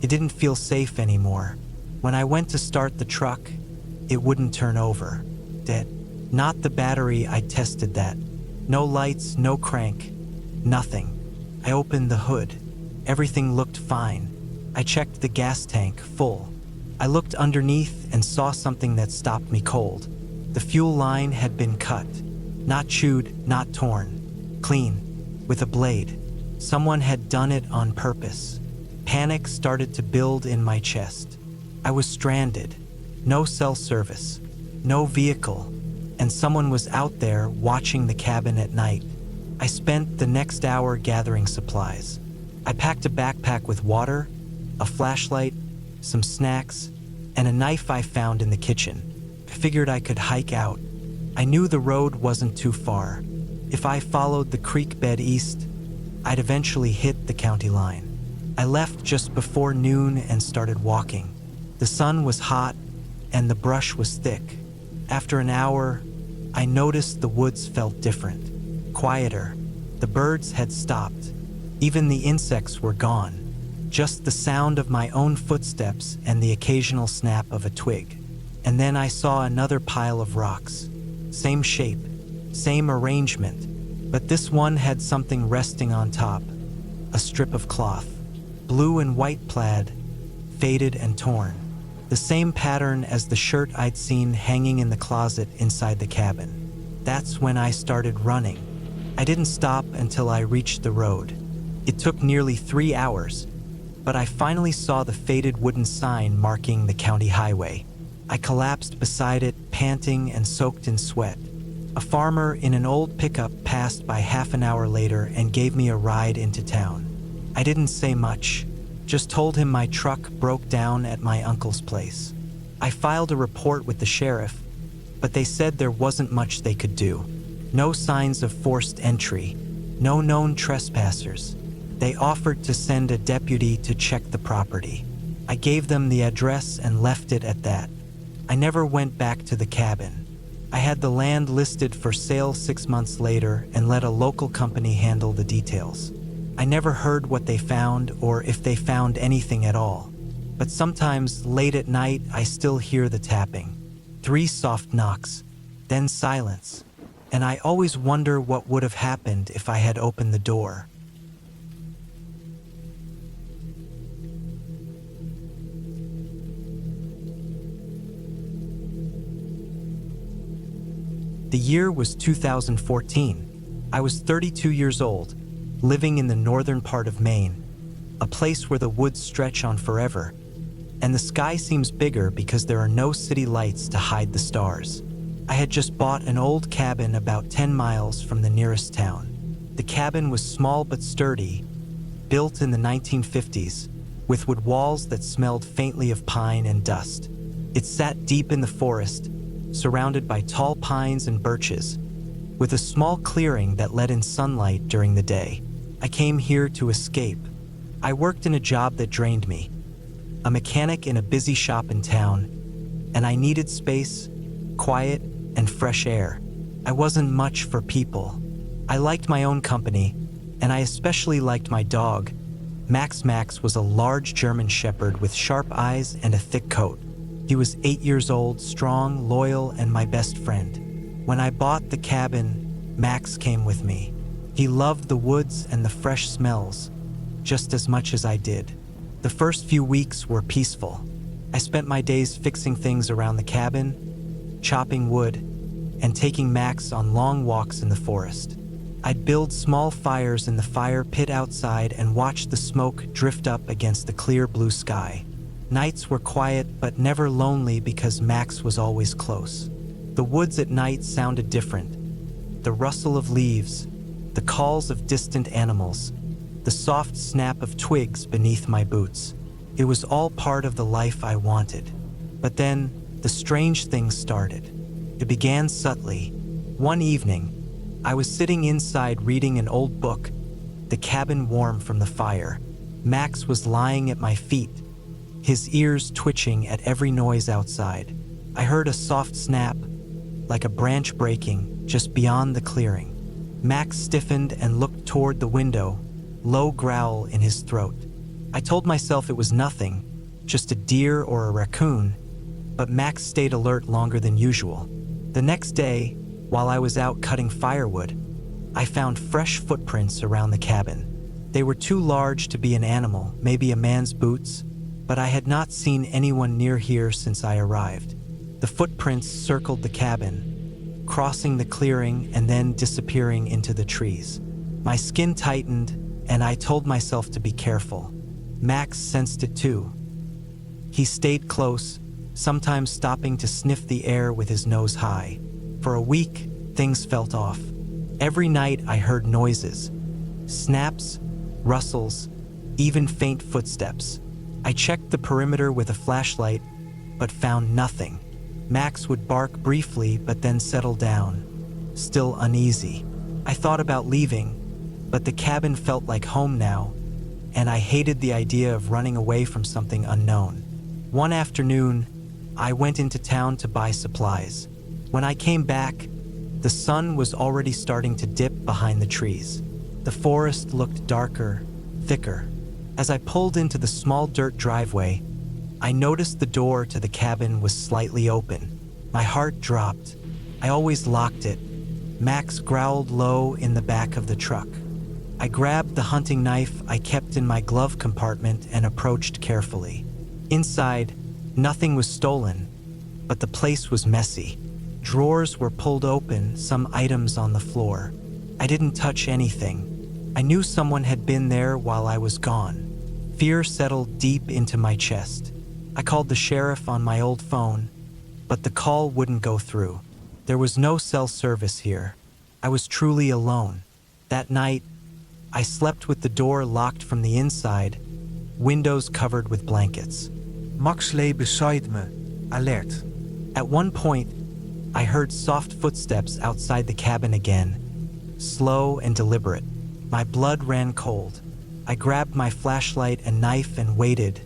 It didn't feel safe anymore. When I went to start the truck, it wouldn't turn over. Dead. Not the battery. I tested that. No lights, no crank, nothing. I opened the hood. Everything looked fine. I checked the gas tank, full. I looked underneath and saw something that stopped me cold. The fuel line had been cut. Not chewed, not torn. Clean, with a blade. Someone had done it on purpose. Panic started to build in my chest. I was stranded. No cell service. No vehicle. And someone was out there watching the cabin at night. I spent the next hour gathering supplies. I packed a backpack with water, a flashlight, some snacks, and a knife I found in the kitchen. I figured I could hike out. I knew the road wasn't too far. If I followed the creek bed east, I'd eventually hit the county line. I left just before noon and started walking. The sun was hot and the brush was thick. After an hour, I noticed the woods felt different, quieter. The birds had stopped. Even the insects were gone. Just the sound of my own footsteps and the occasional snap of a twig. And then I saw another pile of rocks. Same shape, same arrangement, but this one had something resting on top. A strip of cloth, blue and white plaid, faded and torn. The same pattern as the shirt I'd seen hanging in the closet inside the cabin. That's when I started running. I didn't stop until I reached the road. It took nearly 3 hours, but I finally saw the faded wooden sign marking the county highway. I collapsed beside it, panting and soaked in sweat. A farmer in an old pickup passed by half an hour later and gave me a ride into town. I didn't say much, just told him my truck broke down at my uncle's place. I filed a report with the sheriff, but they said there wasn't much they could do. No signs of forced entry, no known trespassers. They offered to send a deputy to check the property. I gave them the address and left it at that. I never went back to the cabin. I had the land listed for sale 6 months later and let a local company handle the details. I never heard what they found or if they found anything at all. But sometimes late at night, I still hear the tapping. 3 soft knocks, then silence. And I always wonder what would have happened if I had opened the door. The year was 2014. I was 32 years old, living in the northern part of Maine, a place where the woods stretch on forever, and the sky seems bigger because there are no city lights to hide the stars. I had just bought an old cabin about 10 miles from the nearest town. The cabin was small but sturdy, built in the 1950s, with wood walls that smelled faintly of pine and dust. It sat deep in the forest, surrounded by tall pines and birches, with a small clearing that let in sunlight during the day. I came here to escape. I worked in a job that drained me, a mechanic in a busy shop in town, and I needed space, quiet, and fresh air. I wasn't much for people. I liked my own company, and I especially liked my dog. Max was a large German shepherd with sharp eyes and a thick coat. He was 8 years old, strong, loyal, and my best friend. When I bought the cabin, Max came with me. He loved the woods and the fresh smells, just as much as I did. The first few weeks were peaceful. I spent my days fixing things around the cabin, chopping wood, and taking Max on long walks in the forest. I'd build small fires in the fire pit outside and watch the smoke drift up against the clear blue sky. Nights were quiet but never lonely because Max was always close. The woods at night sounded different. The rustle of leaves, the calls of distant animals, the soft snap of twigs beneath my boots. It was all part of the life I wanted. But then, the strange things started. It began subtly. One evening, I was sitting inside reading an old book, the cabin warm from the fire. Max was lying at my feet, his ears twitching at every noise outside. I heard a soft snap, like a branch breaking, just beyond the clearing. Max stiffened and looked toward the window, low growl in his throat. I told myself it was nothing, just a deer or a raccoon, but Max stayed alert longer than usual. The next day, while I was out cutting firewood, I found fresh footprints around the cabin. They were too large to be an animal, maybe a man's boots, but I had not seen anyone near here since I arrived. The footprints circled the cabin, crossing the clearing and then disappearing into the trees. My skin tightened, and I told myself to be careful. Max sensed it too. He stayed close, sometimes stopping to sniff the air with his nose high. For a week, things felt off. Every night I heard noises, snaps, rustles, even faint footsteps. I checked the perimeter with a flashlight, but found nothing. Max would bark briefly, but then settle down, still uneasy. I thought about leaving, but the cabin felt like home now, and I hated the idea of running away from something unknown. One afternoon, I went into town to buy supplies. When I came back, the sun was already starting to dip behind the trees. The forest looked darker, thicker. As I pulled into the small dirt driveway, I noticed the door to the cabin was slightly open. My heart dropped. I always locked it. Max growled low in the back of the truck. I grabbed the hunting knife I kept in my glove compartment and approached carefully. Inside, nothing was stolen, but the place was messy. Drawers were pulled open, some items on the floor. I didn't touch anything. I knew someone had been there while I was gone. Fear settled deep into my chest. I called the sheriff on my old phone, but the call wouldn't go through. There was no cell service here. I was truly alone. That night, I slept with the door locked from the inside, windows covered with blankets. Max lay beside me, alert. At one point, I heard soft footsteps outside the cabin again, slow and deliberate. My blood ran cold. I grabbed my flashlight and knife and waited,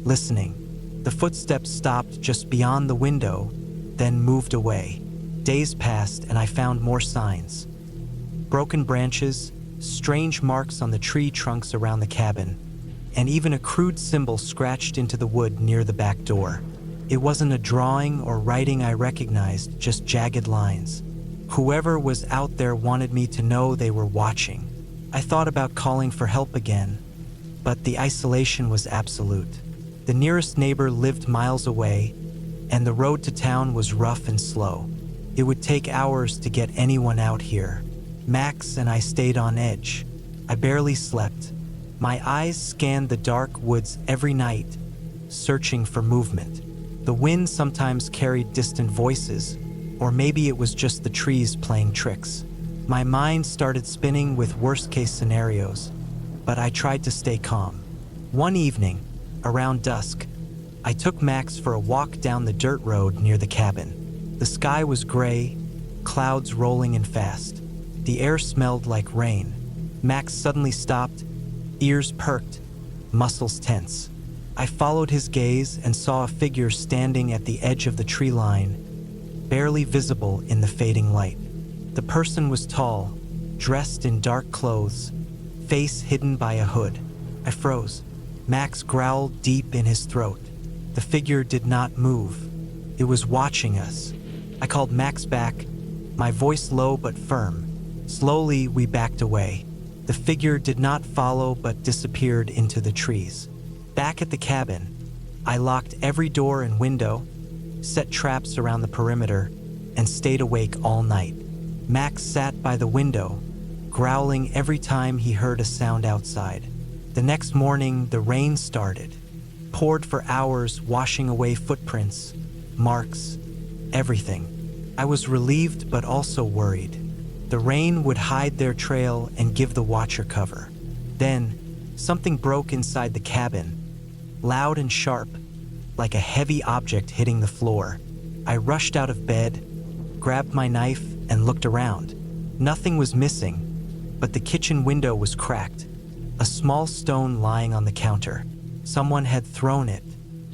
listening. The footsteps stopped just beyond the window, then moved away. Days passed and I found more signs. Broken branches, strange marks on the tree trunks around the cabin, and even a crude symbol scratched into the wood near the back door. It wasn't a drawing or writing I recognized, just jagged lines. Whoever was out there wanted me to know they were watching. I thought about calling for help again, but the isolation was absolute. The nearest neighbor lived miles away, and the road to town was rough and slow. It would take hours to get anyone out here. Max and I stayed on edge. I barely slept. My eyes scanned the dark woods every night, searching for movement. The wind sometimes carried distant voices, or maybe it was just the trees playing tricks. My mind started spinning with worst-case scenarios, but I tried to stay calm. One evening, around dusk, I took Max for a walk down the dirt road near the cabin. The sky was gray, clouds rolling in fast. The air smelled like rain. Max suddenly stopped, ears perked, muscles tense. I followed his gaze and saw a figure standing at the edge of the tree line, barely visible in the fading light. The person was tall, dressed in dark clothes, face hidden by a hood. I froze. Max growled deep in his throat. The figure did not move. It was watching us. I called Max back, my voice low but firm. Slowly, we backed away. The figure did not follow but disappeared into the trees. Back at the cabin, I locked every door and window, set traps around the perimeter, and stayed awake all night. Max sat by the window, growling every time he heard a sound outside. The next morning, the rain started, poured for hours, washing away footprints, marks, everything. I was relieved but also worried. The rain would hide their trail and give the watcher cover. Then, something broke inside the cabin, loud and sharp, like a heavy object hitting the floor. I rushed out of bed, grabbed my knife, and looked around. Nothing was missing, but the kitchen window was cracked. A small stone lying on the counter. Someone had thrown it.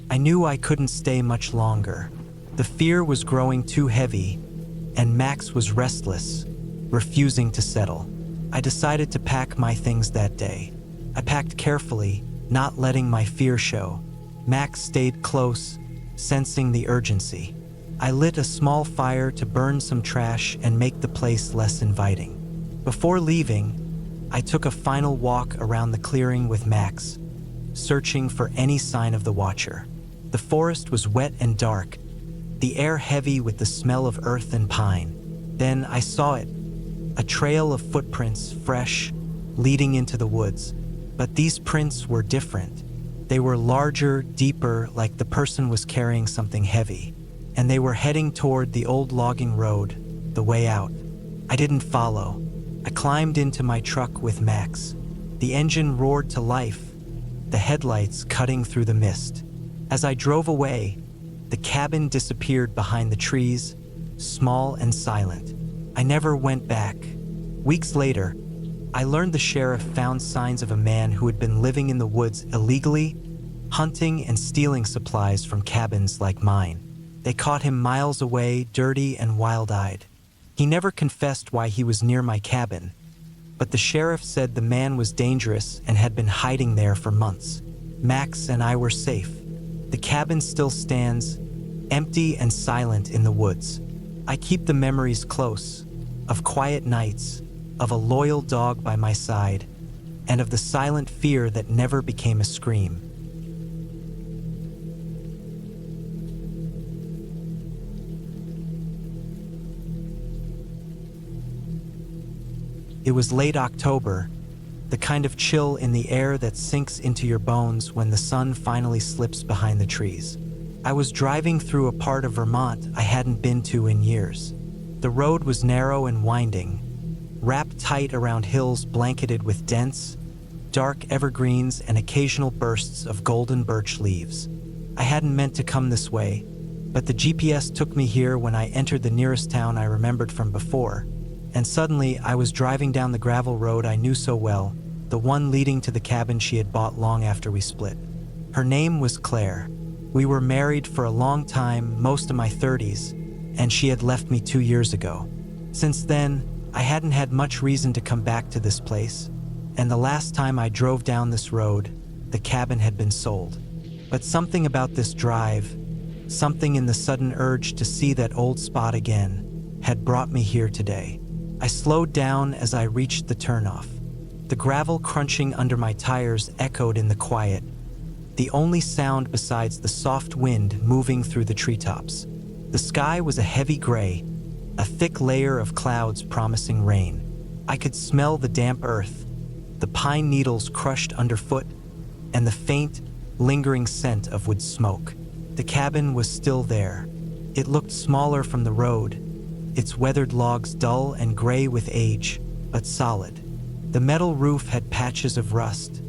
I knew I couldn't stay much longer. The fear was growing too heavy, and Max was restless, refusing to settle. I decided to pack my things that day. I packed carefully, not letting my fear show. Max stayed close, sensing the urgency. I lit a small fire to burn some trash and make the place less inviting. Before leaving, I took a final walk around the clearing with Max, searching for any sign of the watcher. The forest was wet and dark, the air heavy with the smell of earth and pine. Then I saw it, a trail of footprints, fresh, leading into the woods. But these prints were different. They were larger, deeper, like the person was carrying something heavy. And they were heading toward the old logging road, the way out. I didn't follow. I climbed into my truck with Max. The engine roared to life, the headlights cutting through the mist. As I drove away, the cabin disappeared behind the trees, small and silent. I never went back. Weeks later, I learned the sheriff found signs of a man who had been living in the woods illegally, hunting and stealing supplies from cabins like mine. They caught him miles away, dirty and wild-eyed. He never confessed why he was near my cabin, but the sheriff said the man was dangerous and had been hiding there for months. Max and I were safe. The cabin still stands, empty and silent in the woods. I keep the memories close, of quiet nights, of a loyal dog by my side, and of the silent fear that never became a scream. It was late October, the kind of chill in the air that sinks into your bones when the sun finally slips behind the trees. I was driving through a part of Vermont I hadn't been to in years. The road was narrow and winding, wrapped tight around hills blanketed with dense, dark evergreens and occasional bursts of golden birch leaves. I hadn't meant to come this way, but the GPS took me here when I entered the nearest town I remembered from before. And suddenly, I was driving down the gravel road I knew so well, the one leading to the cabin she had bought long after we split. Her name was Claire. We were married for a long time, most of my 30s, and she had left me 2 years ago. Since then, I hadn't had much reason to come back to this place, and the last time I drove down this road, the cabin had been sold. But something about this drive, something in the sudden urge to see that old spot again, had brought me here today. I slowed down as I reached the turnoff. The gravel crunching under my tires echoed in the quiet, the only sound besides the soft wind moving through the treetops. The sky was a heavy gray, a thick layer of clouds promising rain. I could smell the damp earth, the pine needles crushed underfoot, and the faint, lingering scent of wood smoke. The cabin was still there. It looked smaller from the road, its weathered logs dull and gray with age, but solid. The metal roof had patches of rust,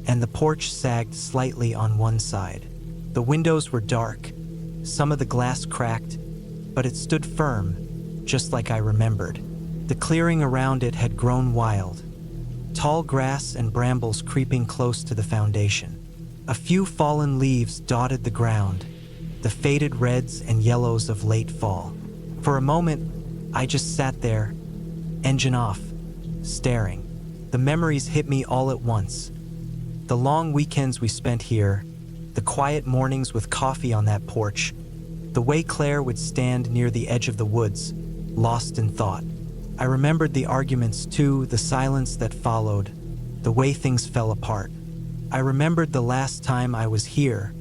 and the porch sagged slightly on one side. The windows were dark, some of the glass cracked, but it stood firm, just like I remembered. The clearing around it had grown wild, tall grass and brambles creeping close to the foundation. A few fallen leaves dotted the ground, the faded reds and yellows of late fall. For a moment, I just sat there, engine off, staring. The memories hit me all at once. The long weekends we spent here, the quiet mornings with coffee on that porch, the way Claire would stand near the edge of the woods, lost in thought. I remembered the arguments too, the silence that followed, the way things fell apart. I remembered the last time I was here,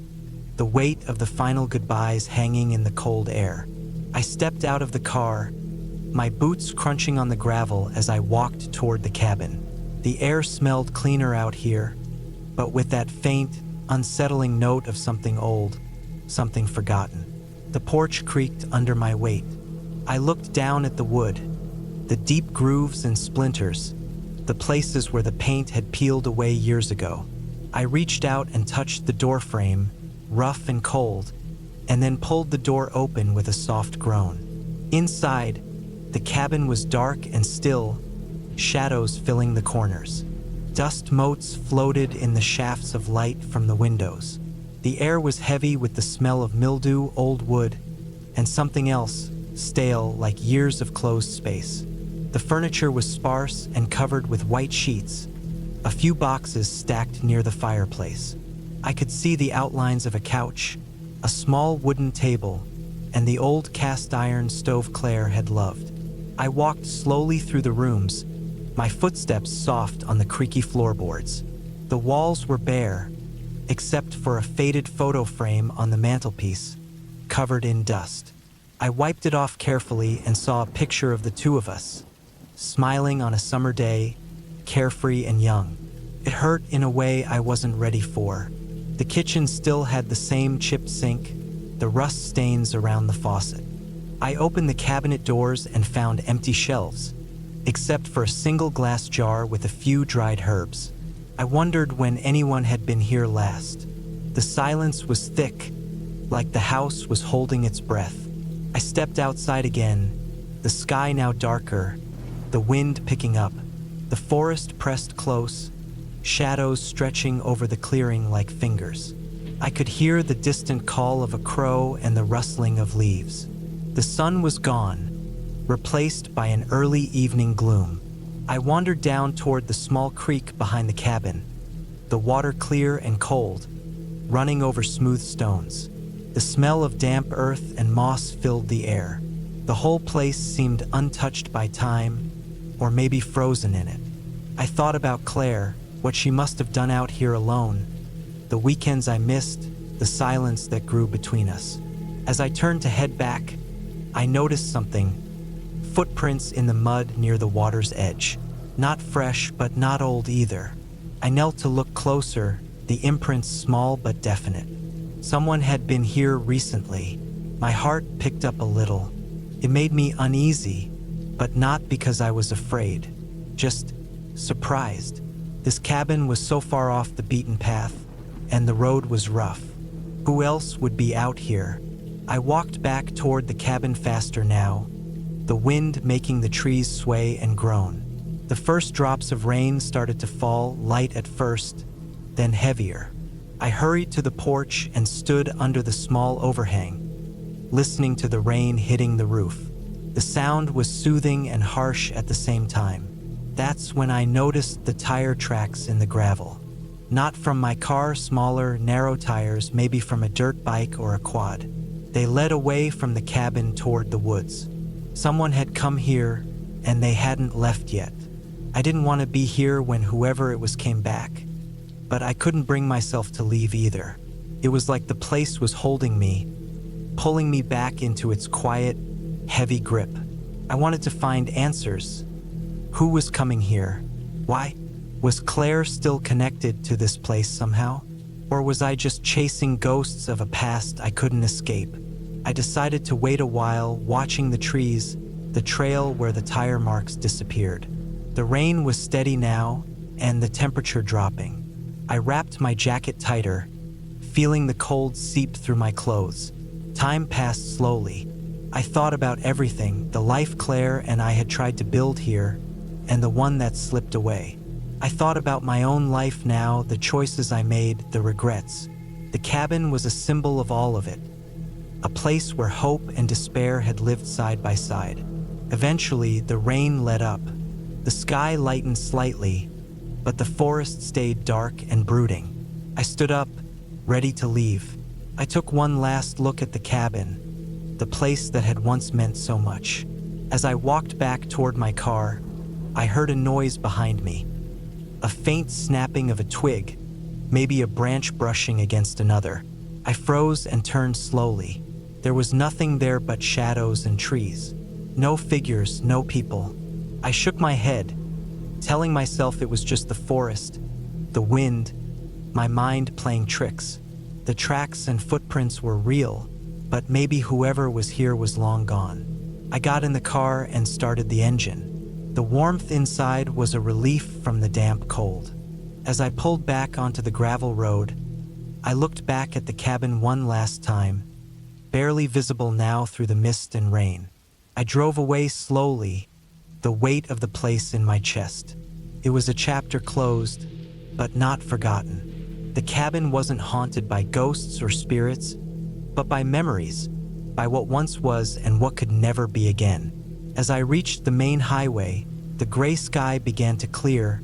the weight of the final goodbyes hanging in the cold air. I stepped out of the car, my boots crunching on the gravel as I walked toward the cabin. The air smelled cleaner out here, but with that faint, unsettling note of something old, something forgotten. The porch creaked under my weight. I looked down at the wood, the deep grooves and splinters, the places where the paint had peeled away years ago. I reached out and touched the door frame, rough and cold, and then pulled the door open with a soft groan. Inside, the cabin was dark and still, shadows filling the corners. Dust motes floated in the shafts of light from the windows. The air was heavy with the smell of mildew, old wood, and something else, stale like years of closed space. The furniture was sparse and covered with white sheets, a few boxes stacked near the fireplace. I could see the outlines of a couch, a small wooden table, and the old cast-iron stove Claire had loved. I walked slowly through the rooms, my footsteps soft on the creaky floorboards. The walls were bare, except for a faded photo frame on the mantelpiece, covered in dust. I wiped it off carefully and saw a picture of the two of us, smiling on a summer day, carefree and young. It hurt in a way I wasn't ready for. The kitchen still had the same chipped sink, the rust stains around the faucet. I opened the cabinet doors and found empty shelves, except for a single glass jar with a few dried herbs. I wondered when anyone had been here last. The silence was thick, like the house was holding its breath. I stepped outside again, the sky now darker, the wind picking up, the forest pressed close, shadows stretching over the clearing like fingers. I could hear the distant call of a crow and the rustling of leaves. The sun was gone, replaced by an early evening gloom. I wandered down toward the small creek behind the cabin, the water clear and cold, running over smooth stones. The smell of damp earth and moss filled the air. The whole place seemed untouched by time, or maybe frozen in it. I thought about Claire, what she must have done out here alone, the weekends I missed, the silence that grew between us. As I turned to head back, I noticed something. Footprints in the mud near the water's edge. Not fresh, but not old either. I knelt to look closer, the imprints small but definite. Someone had been here recently. My heart picked up a little. It made me uneasy, but not because I was afraid, just surprised. This cabin was so far off the beaten path, and the road was rough. Who else would be out here? I walked back toward the cabin faster now, the wind making the trees sway and groan. The first drops of rain started to fall, light at first, then heavier. I hurried to the porch and stood under the small overhang, listening to the rain hitting the roof. The sound was soothing and harsh at the same time. That's when I noticed the tire tracks in the gravel. Not from my car, smaller, narrow tires, maybe from a dirt bike or a quad. They led away from the cabin toward the woods. Someone had come here, and they hadn't left yet. I didn't want to be here when whoever it was came back, but I couldn't bring myself to leave either. It was like the place was holding me, pulling me back into its quiet, heavy grip. I wanted to find answers. Who was coming here? Why? Was Claire still connected to this place somehow? Or was I just chasing ghosts of a past I couldn't escape? I decided to wait a while, watching the trees, the trail where the tire marks disappeared. The rain was steady now, and the temperature dropping. I wrapped my jacket tighter, feeling the cold seep through my clothes. Time passed slowly. I thought about everything, the life Claire and I had tried to build here, and the one that slipped away. I thought about my own life now, the choices I made, the regrets. The cabin was a symbol of all of it, a place where hope and despair had lived side by side. Eventually, the rain let up. The sky lightened slightly, but the forest stayed dark and brooding. I stood up, ready to leave. I took one last look at the cabin, the place that had once meant so much. As I walked back toward my car, I heard a noise behind me. A faint snapping of a twig, maybe a branch brushing against another. I froze and turned slowly. There was nothing there but shadows and trees. No figures, no people. I shook my head, telling myself it was just the forest, the wind, my mind playing tricks. The tracks and footprints were real, but maybe whoever was here was long gone. I got in the car and started the engine. The warmth inside was a relief from the damp cold. As I pulled back onto the gravel road, I looked back at the cabin one last time, barely visible now through the mist and rain. I drove away slowly, the weight of the place in my chest. It was a chapter closed, but not forgotten. The cabin wasn't haunted by ghosts or spirits, but by memories, by what once was and what could never be again. As I reached the main highway, the gray sky began to clear,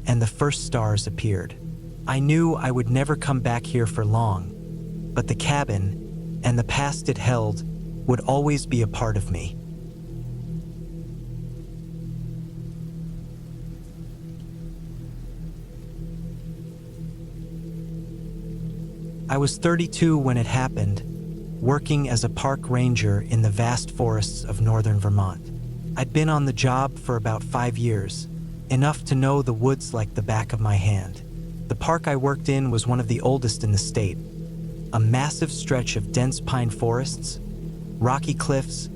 and the first stars appeared. I knew I would never come back here for long, but the cabin, and the past it held, would always be a part of me. I was 32 when it happened, working as a park ranger in the vast forests of northern Vermont. I'd been on the job for about 5 years, enough to know the woods like the back of my hand. The park I worked in was one of the oldest in the state, a massive stretch of dense pine forests, rocky cliffs,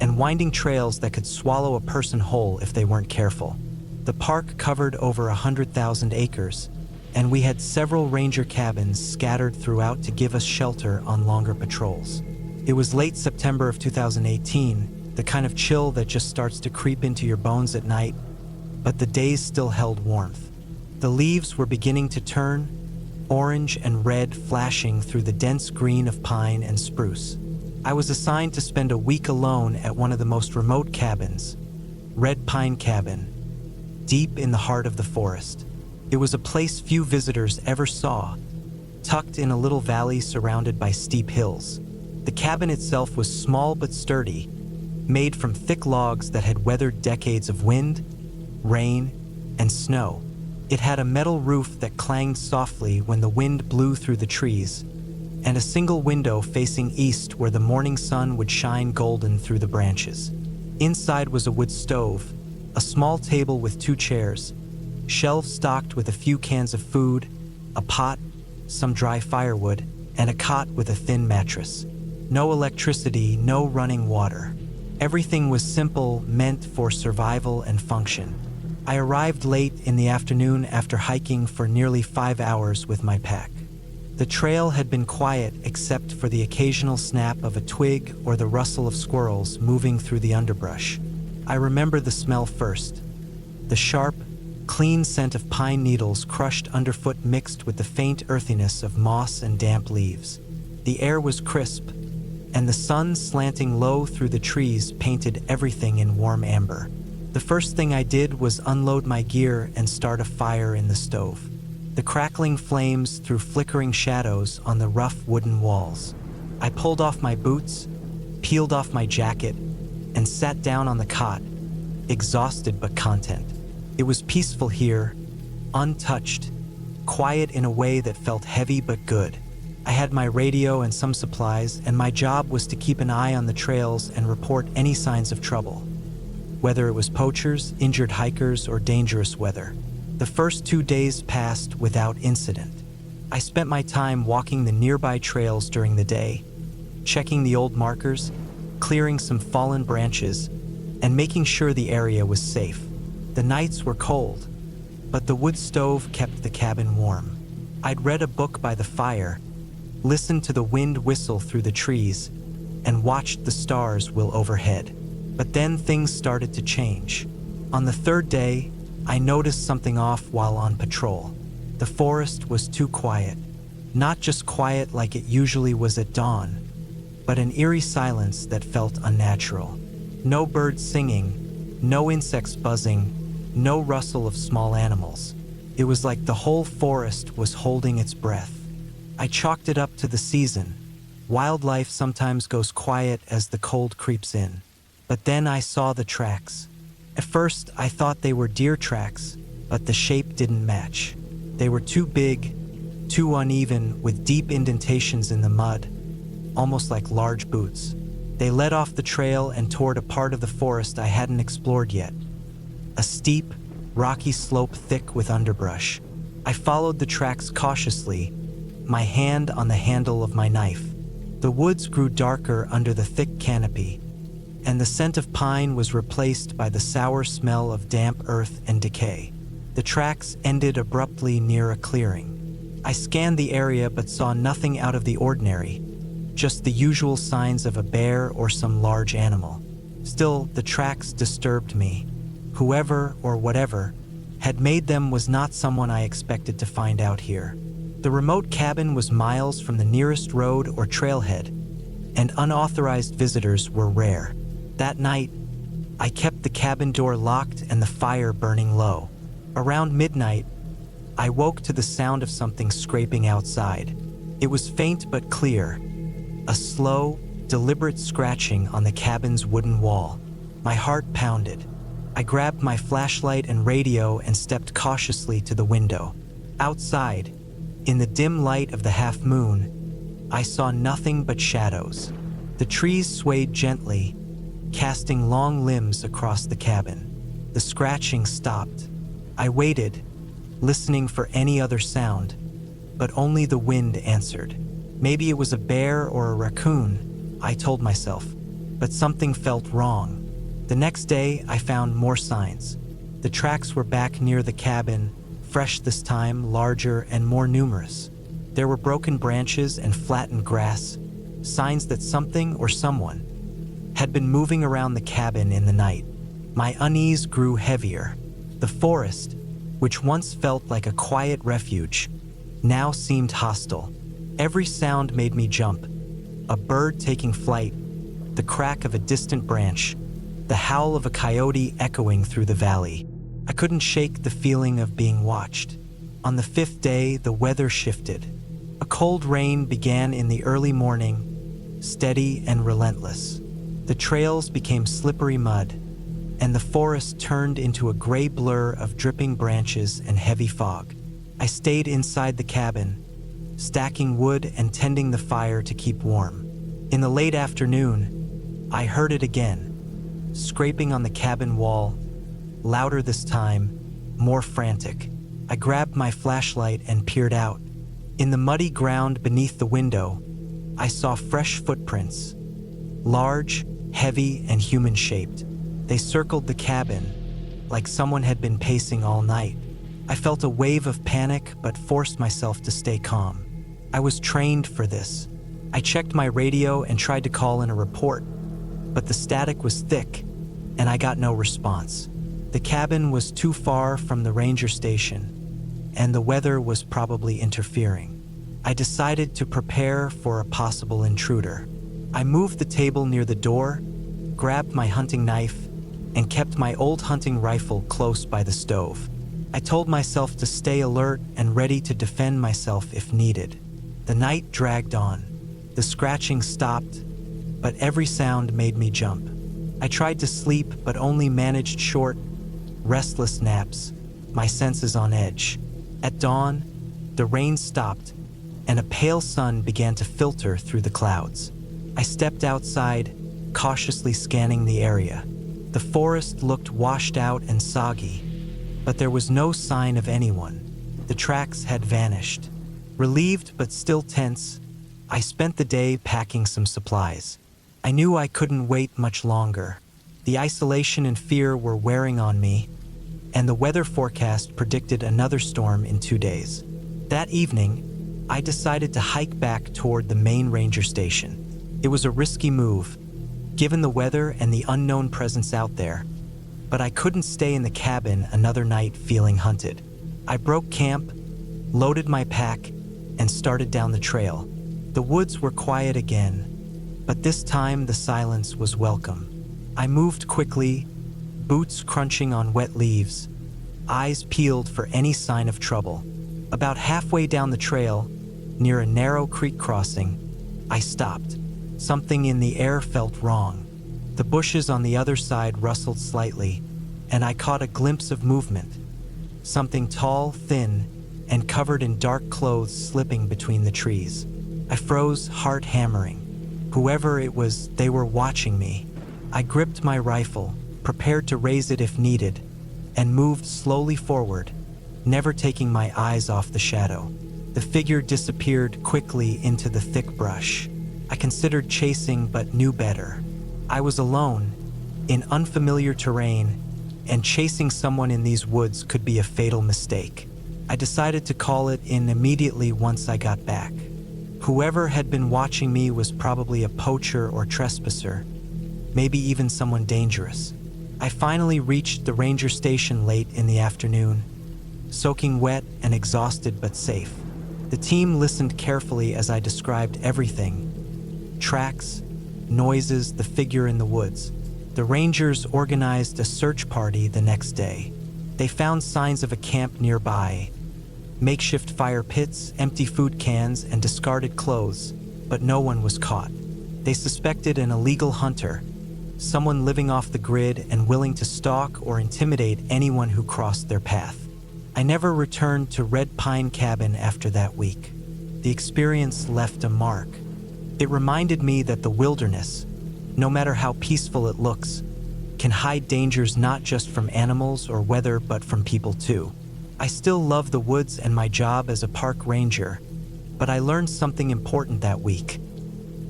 and winding trails that could swallow a person whole if they weren't careful. The park covered over 100,000 acres, and we had several ranger cabins scattered throughout to give us shelter on longer patrols. It was late September of 2018, the kind of chill that just starts to creep into your bones at night, but the days still held warmth. The leaves were beginning to turn, orange and red flashing through the dense green of pine and spruce. I was assigned to spend a week alone at one of the most remote cabins, Red Pine Cabin, deep in the heart of the forest. It was a place few visitors ever saw, tucked in a little valley surrounded by steep hills. The cabin itself was small but sturdy, made from thick logs that had weathered decades of wind, rain, and snow. It had a metal roof that clanged softly when the wind blew through the trees, and a single window facing east where the morning sun would shine golden through the branches. Inside was a wood stove, a small table with 2 chairs, shelves stocked with a few cans of food, a pot, some dry firewood, and a cot with a thin mattress. No electricity, no running water. Everything was simple, meant for survival and function. I arrived late in the afternoon after hiking for nearly 5 hours with my pack. The trail had been quiet except for the occasional snap of a twig or the rustle of squirrels moving through the underbrush. I remember the smell first. The sharp, clean scent of pine needles crushed underfoot mixed with the faint earthiness of moss and damp leaves. The air was crisp, and the sun slanting low through the trees painted everything in warm amber. The first thing I did was unload my gear and start a fire in the stove. The crackling flames threw flickering shadows on the rough wooden walls. I pulled off my boots, peeled off my jacket, and sat down on the cot, exhausted but content. It was peaceful here, untouched, quiet in a way that felt heavy but good. I had my radio and some supplies, and my job was to keep an eye on the trails and report any signs of trouble, whether it was poachers, injured hikers, or dangerous weather. The first 2 days passed without incident. I spent my time walking the nearby trails during the day, checking the old markers, clearing some fallen branches, and making sure the area was safe. The nights were cold, but the wood stove kept the cabin warm. I'd read a book by the fire, listened to the wind whistle through the trees, and watched the stars wheel overhead. But then things started to change. On the third day, I noticed something off while on patrol. The forest was too quiet. Not just quiet like it usually was at dawn, but an eerie silence that felt unnatural. No birds singing, no insects buzzing, no rustle of small animals. It was like the whole forest was holding its breath. I chalked it up to the season. Wildlife sometimes goes quiet as the cold creeps in. But then I saw the tracks. At first, I thought they were deer tracks, but the shape didn't match. They were too big, too uneven, with deep indentations in the mud, almost like large boots. They led off the trail and toward a part of the forest I hadn't explored yet. A steep, rocky slope thick with underbrush. I followed the tracks cautiously, my hand on the handle of my knife. The woods grew darker under the thick canopy, and the scent of pine was replaced by the sour smell of damp earth and decay. The tracks ended abruptly near a clearing. I scanned the area but saw nothing out of the ordinary, just the usual signs of a bear or some large animal. Still, the tracks disturbed me. Whoever or whatever had made them was not someone I expected to find out here. The remote cabin was miles from the nearest road or trailhead, and unauthorized visitors were rare. That night, I kept the cabin door locked and the fire burning low. Around midnight, I woke to the sound of something scraping outside. It was faint but clear, a slow, deliberate scratching on the cabin's wooden wall. My heart pounded. I grabbed my flashlight and radio and stepped cautiously to the window. Outside, in the dim light of the half moon, I saw nothing but shadows. The trees swayed gently, casting long limbs across the cabin. The scratching stopped. I waited, listening for any other sound, but only the wind answered. Maybe it was a bear or a raccoon, I told myself, but something felt wrong. The next day, I found more signs. The tracks were back near the cabin, fresh this time, larger and more numerous. There were broken branches and flattened grass, signs that something or someone had been moving around the cabin in the night. My unease grew heavier. The forest, which once felt like a quiet refuge, now seemed hostile. Every sound made me jump. A bird taking flight, the crack of a distant branch, the howl of a coyote echoing through the valley. I couldn't shake the feeling of being watched. On the fifth day, the weather shifted. A cold rain began in the early morning, steady and relentless. The trails became slippery mud, and the forest turned into a gray blur of dripping branches and heavy fog. I stayed inside the cabin, stacking wood and tending the fire to keep warm. In the late afternoon, I heard it again, scraping on the cabin wall, louder this time, more frantic. I grabbed my flashlight and peered out. In the muddy ground beneath the window, I saw fresh footprints, large, heavy, and human-shaped. They circled the cabin, like someone had been pacing all night. I felt a wave of panic but forced myself to stay calm. I was trained for this. I checked my radio and tried to call in a report, but the static was thick, and I got no response. The cabin was too far from the ranger station, and the weather was probably interfering. I decided to prepare for a possible intruder. I moved the table near the door, grabbed my hunting knife, and kept my old hunting rifle close by the stove. I told myself to stay alert and ready to defend myself if needed. The night dragged on. The scratching stopped, but every sound made me jump. I tried to sleep but only managed short, restless naps, my senses on edge. At dawn, the rain stopped, and a pale sun began to filter through the clouds. I stepped outside, cautiously scanning the area. The forest looked washed out and soggy, but there was no sign of anyone. The tracks had vanished. Relieved but still tense, I spent the day packing some supplies. I knew I couldn't wait much longer. The isolation and fear were wearing on me, and the weather forecast predicted another storm in 2 days. That evening, I decided to hike back toward the Maine ranger station. It was a risky move, given the weather and the unknown presence out there, but I couldn't stay in the cabin another night feeling hunted. I broke camp, loaded my pack, and started down the trail. The woods were quiet again, but this time the silence was welcome. I moved quickly, boots crunching on wet leaves, eyes peeled for any sign of trouble. About halfway down the trail, near a narrow creek crossing, I stopped. Something in the air felt wrong. The bushes on the other side rustled slightly, and I caught a glimpse of movement. Something tall, thin, and covered in dark clothes slipping between the trees. I froze, heart hammering. Whoever it was, they were watching me. I gripped my rifle, prepared to raise it if needed, and moved slowly forward, never taking my eyes off the shadow. The figure disappeared quickly into the thick brush. I considered chasing but knew better. I was alone, in unfamiliar terrain, and chasing someone in these woods could be a fatal mistake. I decided to call it in immediately once I got back. Whoever had been watching me was probably a poacher or trespasser, maybe even someone dangerous. I finally reached the ranger station late in the afternoon, soaking wet and exhausted but safe. The team listened carefully as I described everything: tracks, noises, the figure in the woods. The rangers organized a search party the next day. They found signs of a camp nearby, makeshift fire pits, empty food cans, and discarded clothes, but no one was caught. They suspected an illegal hunter, someone living off the grid and willing to stalk or intimidate anyone who crossed their path. I never returned to Red Pine Cabin after that week. The experience left a mark. It reminded me that the wilderness, no matter how peaceful it looks, can hide dangers not just from animals or weather but from people too. I still love the woods and my job as a park ranger, but I learned something important that week.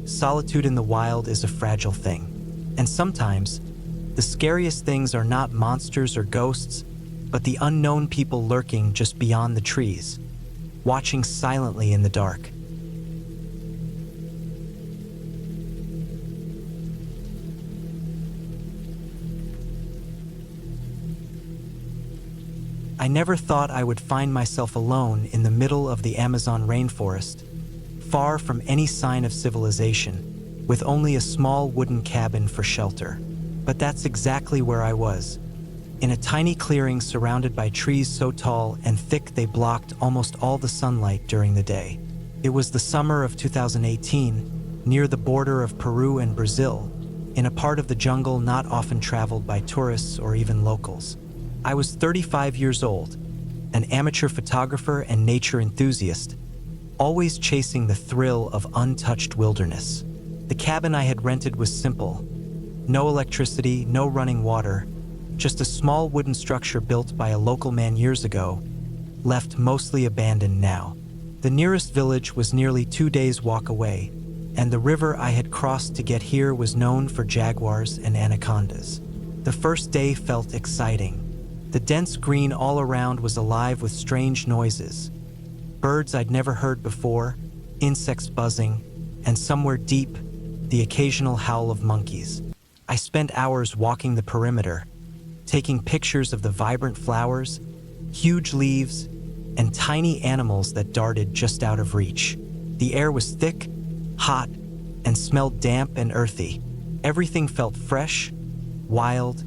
Solitude in the wild is a fragile thing, and sometimes the scariest things are not monsters or ghosts, but the unknown people lurking just beyond the trees, watching silently in the dark. I never thought I would find myself alone in the middle of the Amazon rainforest, far from any sign of civilization, with only a small wooden cabin for shelter. But that's exactly where I was, in a tiny clearing surrounded by trees so tall and thick they blocked almost all the sunlight during the day. It was the summer of 2018, near the border of Peru and Brazil, in a part of the jungle not often traveled by tourists or even locals. I was 35 years old, an amateur photographer and nature enthusiast, always chasing the thrill of untouched wilderness. The cabin I had rented was simple. No electricity, no running water, just a small wooden structure built by a local man years ago, left mostly abandoned now. The nearest village was nearly 2 days' walk away, and the river I had crossed to get here was known for jaguars and anacondas. The first day felt exciting. The dense green all around was alive with strange noises. Birds I'd never heard before, insects buzzing, and somewhere deep, the occasional howl of monkeys. I spent hours walking the perimeter, taking pictures of the vibrant flowers, huge leaves, and tiny animals that darted just out of reach. The air was thick, hot, and smelled damp and earthy. Everything felt fresh, wild,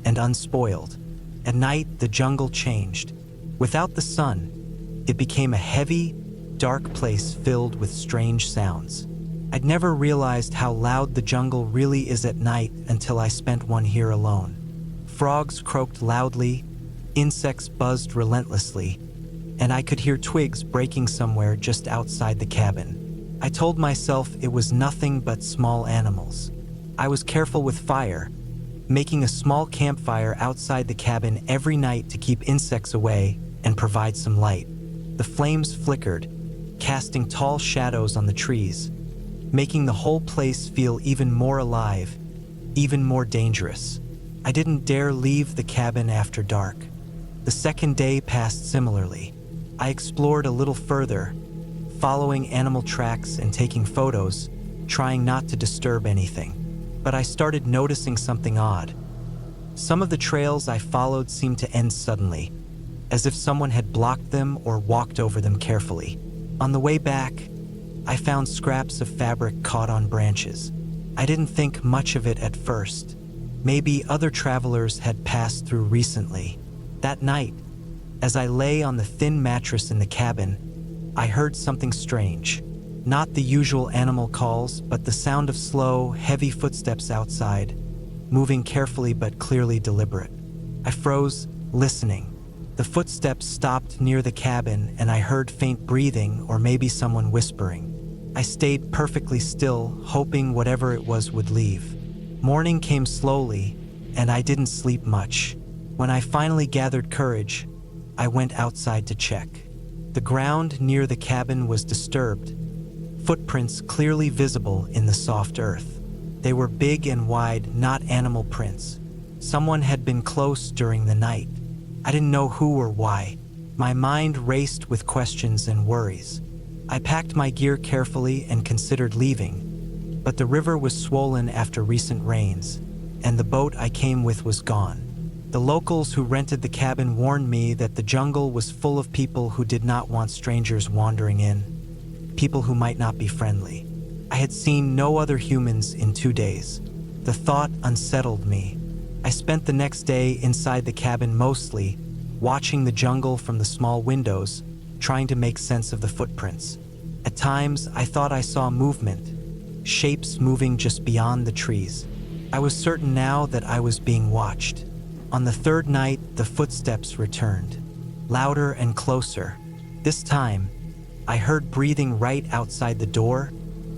and unspoiled. At night, the jungle changed. Without the sun, it became a heavy, dark place filled with strange sounds. I'd never realized how loud the jungle really is at night until I spent one here alone. Frogs croaked loudly, insects buzzed relentlessly, and I could hear twigs breaking somewhere just outside the cabin. I told myself it was nothing but small animals. I was careful with fire, making a small campfire outside the cabin every night to keep insects away and provide some light. The flames flickered, casting tall shadows on the trees, making the whole place feel even more alive, even more dangerous. I didn't dare leave the cabin after dark. The second day passed similarly. I explored a little further, following animal tracks and taking photos, trying not to disturb anything. But I started noticing something odd. Some of the trails I followed seemed to end suddenly, as if someone had blocked them or walked over them carefully. On the way back, I found scraps of fabric caught on branches. I didn't think much of it at first. Maybe other travelers had passed through recently. That night, as I lay on the thin mattress in the cabin, I heard something strange. Not the usual animal calls, but the sound of slow, heavy footsteps outside, moving carefully but clearly deliberate. I froze, listening. The footsteps stopped near the cabin and I heard faint breathing or maybe someone whispering. I stayed perfectly still, hoping whatever it was would leave. Morning came slowly, and I didn't sleep much. When I finally gathered courage, I went outside to check. The ground near the cabin was disturbed, footprints clearly visible in the soft earth. They were big and wide, not animal prints. Someone had been close during the night. I didn't know who or why. My mind raced with questions and worries. I packed my gear carefully and considered leaving, but the river was swollen after recent rains, and the boat I came with was gone. The locals who rented the cabin warned me that the jungle was full of people who did not want strangers wandering in, people who might not be friendly. I had seen no other humans in 2 days. The thought unsettled me. I spent the next day inside the cabin mostly, watching the jungle from the small windows, trying to make sense of the footprints. At times, I thought I saw movement, shapes moving just beyond the trees. I was certain now that I was being watched. On the third night, the footsteps returned, louder and closer. This time, I heard breathing right outside the door,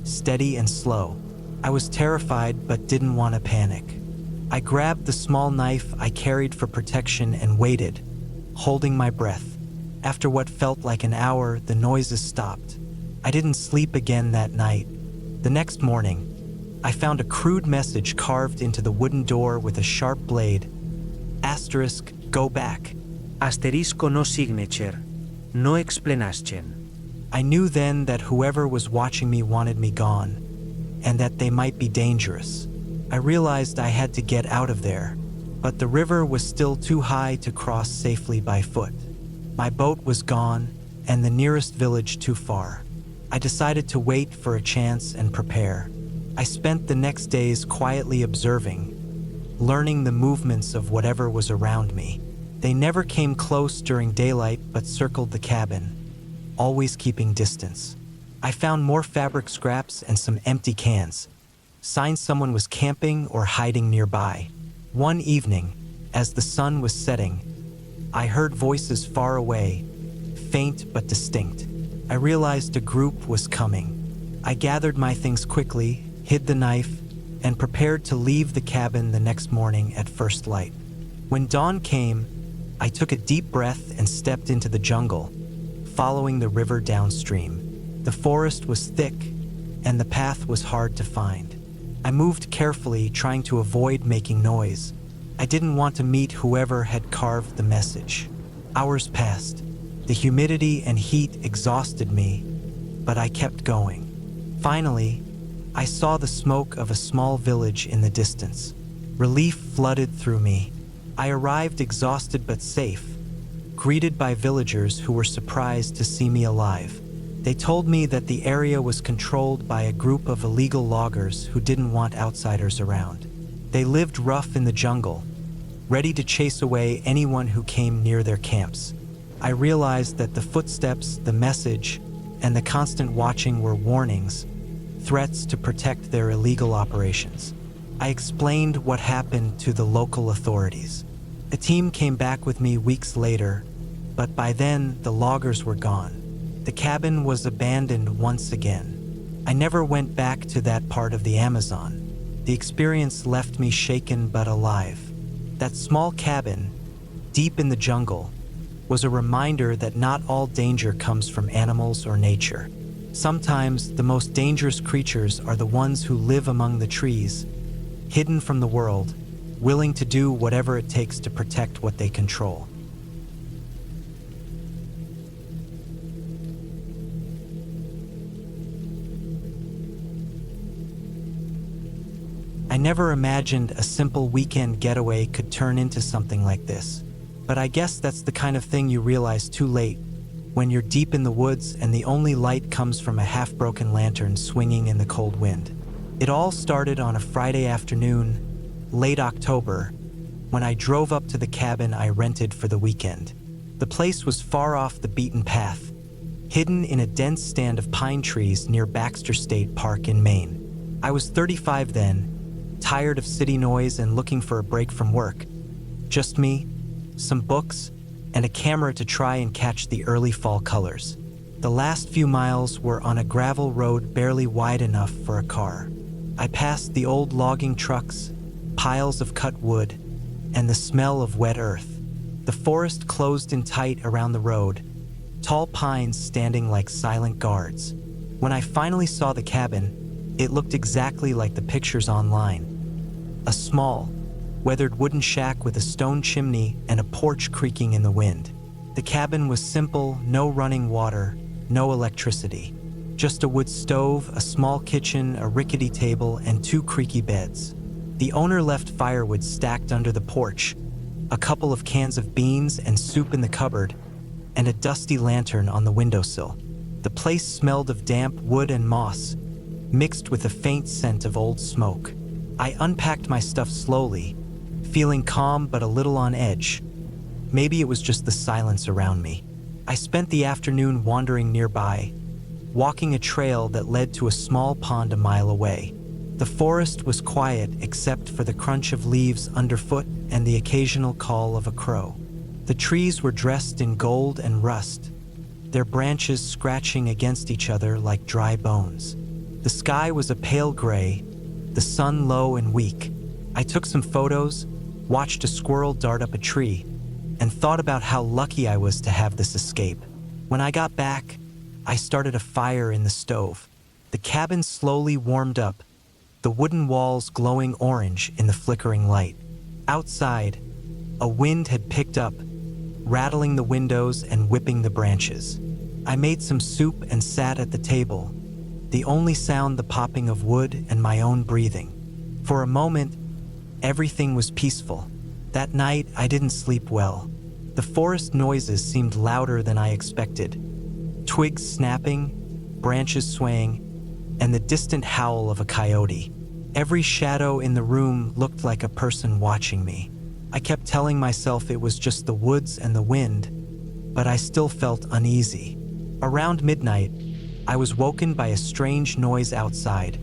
steady and slow. I was terrified but didn't want to panic. I grabbed the small knife I carried for protection and waited, holding my breath. After what felt like an hour, the noises stopped. I didn't sleep again that night. The next morning, I found a crude message carved into the wooden door with a sharp blade. Asterisk, go back. Asterisco no signature. No explanation. I knew then that whoever was watching me wanted me gone, and that they might be dangerous. I realized I had to get out of there, but the river was still too high to cross safely by foot. My boat was gone, and the nearest village too far. I decided to wait for a chance and prepare. I spent the next days quietly observing, learning the movements of whatever was around me. They never came close during daylight but circled the cabin, always keeping distance. I found more fabric scraps and some empty cans, signs someone was camping or hiding nearby. One evening, as the sun was setting, I heard voices far away, faint but distinct. I realized a group was coming. I gathered my things quickly, hid the knife, and prepared to leave the cabin the next morning at first light. When dawn came, I took a deep breath and stepped into the jungle, following the river downstream. The forest was thick, and the path was hard to find. I moved carefully, trying to avoid making noise. I didn't want to meet whoever had carved the message. Hours passed. The humidity and heat exhausted me, but I kept going. Finally, I saw the smoke of a small village in the distance. Relief flooded through me. I arrived exhausted but safe, greeted by villagers who were surprised to see me alive. They told me that the area was controlled by a group of illegal loggers who didn't want outsiders around. They lived rough in the jungle, ready to chase away anyone who came near their camps. I realized that the footsteps, the message, and the constant watching were warnings, threats to protect their illegal operations. I explained what happened to the local authorities. A team came back with me weeks later, but by then the loggers were gone. The cabin was abandoned once again. I never went back to that part of the Amazon. The experience left me shaken but alive. That small cabin, deep in the jungle, was a reminder that not all danger comes from animals or nature. Sometimes the most dangerous creatures are the ones who live among the trees, hidden from the world, willing to do whatever it takes to protect what they control. I never imagined a simple weekend getaway could turn into something like this. But I guess that's the kind of thing you realize too late, when you're deep in the woods and the only light comes from a half-broken lantern swinging in the cold wind. It all started on a Friday afternoon, late October, when I drove up to the cabin I rented for the weekend. The place was far off the beaten path, hidden in a dense stand of pine trees near Baxter State Park in Maine. I was 35 then, tired of city noise and looking for a break from work. Just me, some books, and a camera to try and catch the early fall colors. The last few miles were on a gravel road barely wide enough for a car. I passed the old logging trucks, piles of cut wood, and the smell of wet earth. The forest closed in tight around the road, tall pines standing like silent guards. When I finally saw the cabin, it looked exactly like the pictures online. A small, weathered wooden shack with a stone chimney and a porch creaking in the wind. The cabin was simple, no running water, no electricity. Just a wood stove, a small kitchen, a rickety table, and 2 creaky beds. The owner left firewood stacked under the porch, a couple of cans of beans and soup in the cupboard, and a dusty lantern on the windowsill. The place smelled of damp wood and moss, mixed with a faint scent of old smoke. I unpacked my stuff slowly, feeling calm but a little on edge. Maybe it was just the silence around me. I spent the afternoon wandering nearby, walking a trail that led to a small pond a mile away. The forest was quiet except for the crunch of leaves underfoot and the occasional call of a crow. The trees were dressed in gold and rust, their branches scratching against each other like dry bones. The sky was a pale gray, the sun low and weak. I took some photos, watched a squirrel dart up a tree, and thought about how lucky I was to have this escape. When I got back, I started a fire in the stove. The cabin slowly warmed up, the wooden walls glowing orange in the flickering light. Outside, a wind had picked up, rattling the windows and whipping the branches. I made some soup and sat at the table, the only sound the popping of wood and my own breathing. For a moment, everything was peaceful. That night, I didn't sleep well. The forest noises seemed louder than I expected. Twigs snapping, branches swaying, and the distant howl of a coyote. Every shadow in the room looked like a person watching me. I kept telling myself it was just the woods and the wind, but I still felt uneasy. Around midnight, I was woken by a strange noise outside.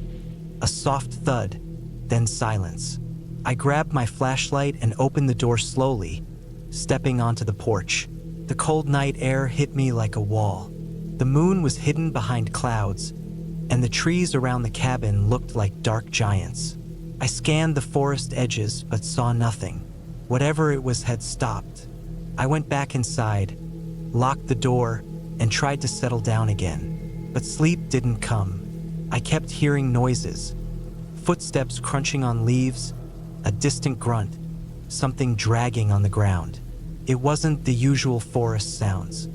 A soft thud, then silence. I grabbed my flashlight and opened the door slowly, stepping onto the porch. The cold night air hit me like a wall. The moon was hidden behind clouds, and the trees around the cabin looked like dark giants. I scanned the forest edges but saw nothing. Whatever it was had stopped. I went back inside, locked the door, and tried to settle down again. But sleep didn't come. I kept hearing noises, footsteps crunching on leaves, a distant grunt, something dragging on the ground. It wasn't the usual forest sounds.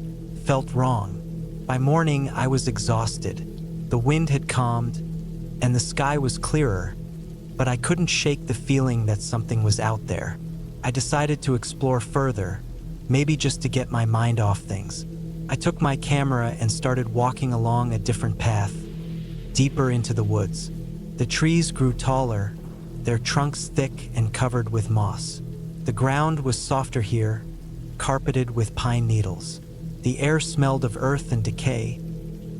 Felt wrong. By morning, I was exhausted. The wind had calmed, and the sky was clearer, but I couldn't shake the feeling that something was out there. I decided to explore further, maybe just to get my mind off things. I took my camera and started walking along a different path, deeper into the woods. The trees grew taller, their trunks thick and covered with moss. The ground was softer here, carpeted with pine needles. The air smelled of earth and decay,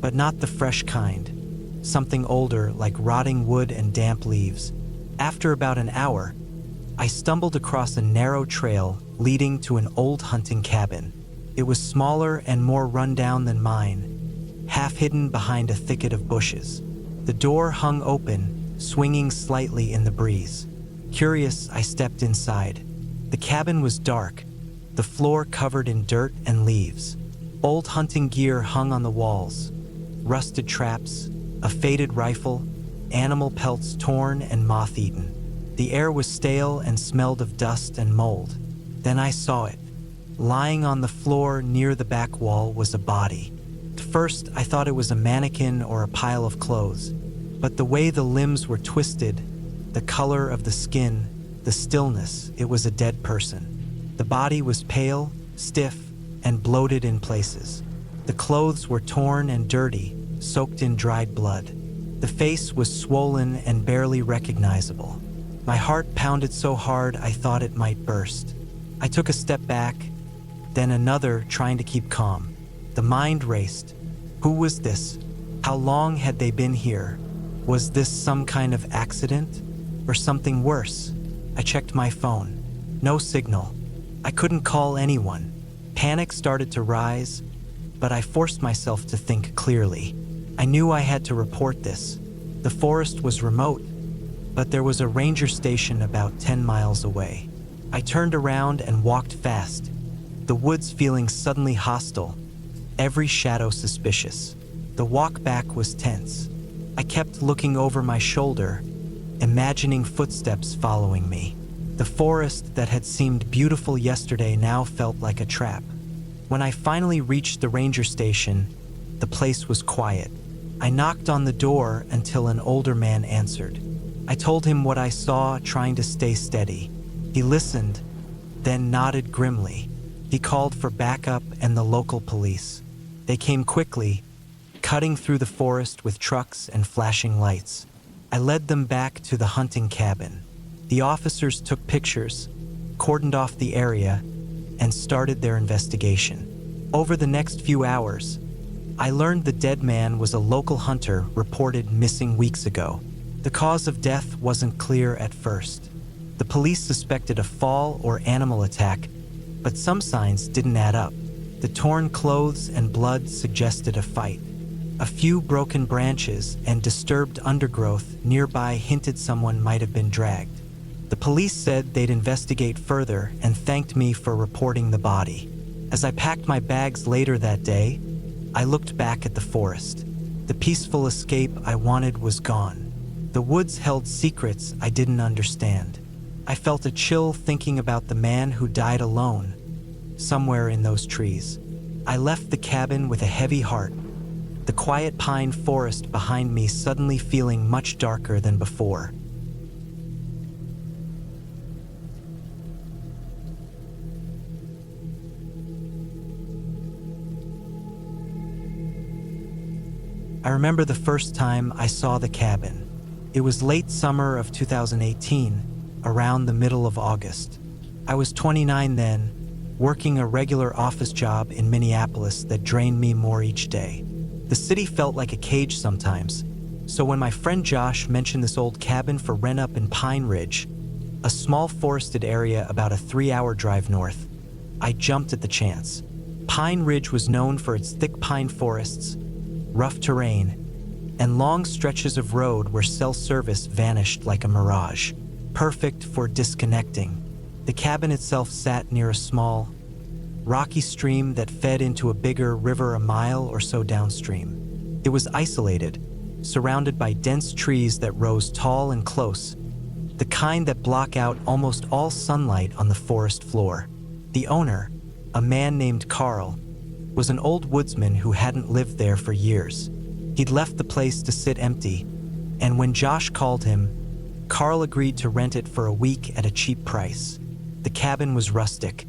but not the fresh kind, something older like rotting wood and damp leaves. After about an hour, I stumbled across a narrow trail leading to an old hunting cabin. It was smaller and more rundown than mine, half hidden behind a thicket of bushes. The door hung open, swinging slightly in the breeze. Curious, I stepped inside. The cabin was dark, the floor covered in dirt and leaves. Old hunting gear hung on the walls, rusted traps, a faded rifle, animal pelts torn and moth-eaten. The air was stale and smelled of dust and mold. Then I saw it. Lying on the floor near the back wall was a body. At first, I thought it was a mannequin or a pile of clothes, but the way the limbs were twisted, The color of the skin, the stillness, it was a dead person. The body was pale, stiff, and bloated in places. The clothes were torn and dirty, soaked in dried blood. The face was swollen and barely recognizable. My heart pounded so hard I thought it might burst. I took a step back, then another, trying to keep calm. The mind raced. Who was this? How long had they been here? Was this some kind of accident? Or something worse? I checked my phone. No signal. I couldn't call anyone. Panic started to rise, but I forced myself to think clearly. I knew I had to report this. The forest was remote, but there was a ranger station about 10 miles away. I turned around and walked fast, the woods feeling suddenly hostile, every shadow suspicious. The walk back was tense. I kept looking over my shoulder, imagining footsteps following me. The forest that had seemed beautiful yesterday now felt like a trap. When I finally reached the ranger station, the place was quiet. I knocked on the door until an older man answered. I told him what I saw, trying to stay steady. He listened, then nodded grimly. He called for backup and the local police. They came quickly, cutting through the forest with trucks and flashing lights. I led them back to the hunting cabin. The officers took pictures, cordoned off the area, and started their investigation. Over the next few hours, I learned the dead man was a local hunter reported missing weeks ago. The cause of death wasn't clear at first. The police suspected a fall or animal attack, but some signs didn't add up. The torn clothes and blood suggested a fight. A few broken branches and disturbed undergrowth nearby hinted someone might have been dragged. The police said they'd investigate further and thanked me for reporting the body. As I packed my bags later that day, I looked back at the forest. The peaceful escape I wanted was gone. The woods held secrets I didn't understand. I felt a chill thinking about the man who died alone, somewhere in those trees. I left the cabin with a heavy heart, the quiet pine forest behind me suddenly feeling much darker than before. I remember the first time I saw the cabin. It was late summer of 2018, around the middle of August. I was 29 then, working a regular office job in Minneapolis that drained me more each day. The city felt like a cage sometimes, so when my friend Josh mentioned this old cabin for rent up in Pine Ridge, a small forested area about a 3-hour drive north, I jumped at the chance. Pine Ridge was known for its thick pine forests, rough terrain, and long stretches of road where cell service vanished like a mirage, perfect for disconnecting. The cabin itself sat near a small, rocky stream that fed into a bigger river a mile or so downstream. It was isolated, surrounded by dense trees that rose tall and close, the kind that block out almost all sunlight on the forest floor. The owner, a man named Carl, was an old woodsman who hadn't lived there for years. He'd left the place to sit empty, and when Josh called him, Carl agreed to rent it for a week at a cheap price. The cabin was rustic,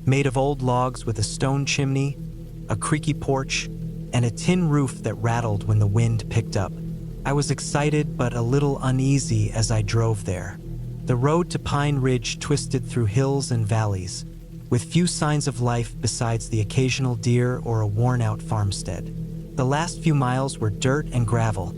made of old logs with a stone chimney, a creaky porch, and a tin roof that rattled when the wind picked up. I was excited but a little uneasy as I drove there. The road to Pine Ridge twisted through hills and valleys, with few signs of life besides the occasional deer or a worn-out farmstead. The last few miles were dirt and gravel,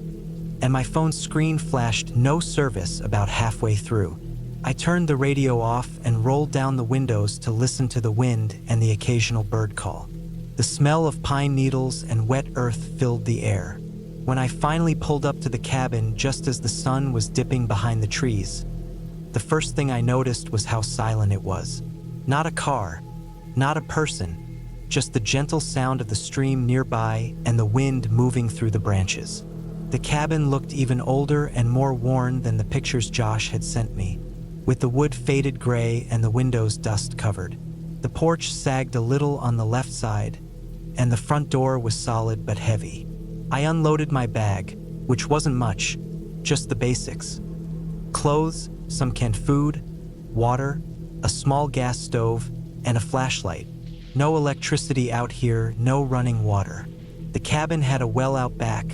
and my phone's screen flashed no service about halfway through. I turned the radio off and rolled down the windows to listen to the wind and the occasional bird call. The smell of pine needles and wet earth filled the air. When I finally pulled up to the cabin just as the sun was dipping behind the trees, the first thing I noticed was how silent it was. Not a car, not a person, just the gentle sound of the stream nearby and the wind moving through the branches. The cabin looked even older and more worn than the pictures Josh had sent me, with the wood faded gray and the windows dust-covered. The porch sagged a little on the left side, and the front door was solid but heavy. I unloaded my bag, which wasn't much, just the basics: clothes, some canned food, water, a small gas stove, and a flashlight. No electricity out here, no running water. The cabin had a well out back,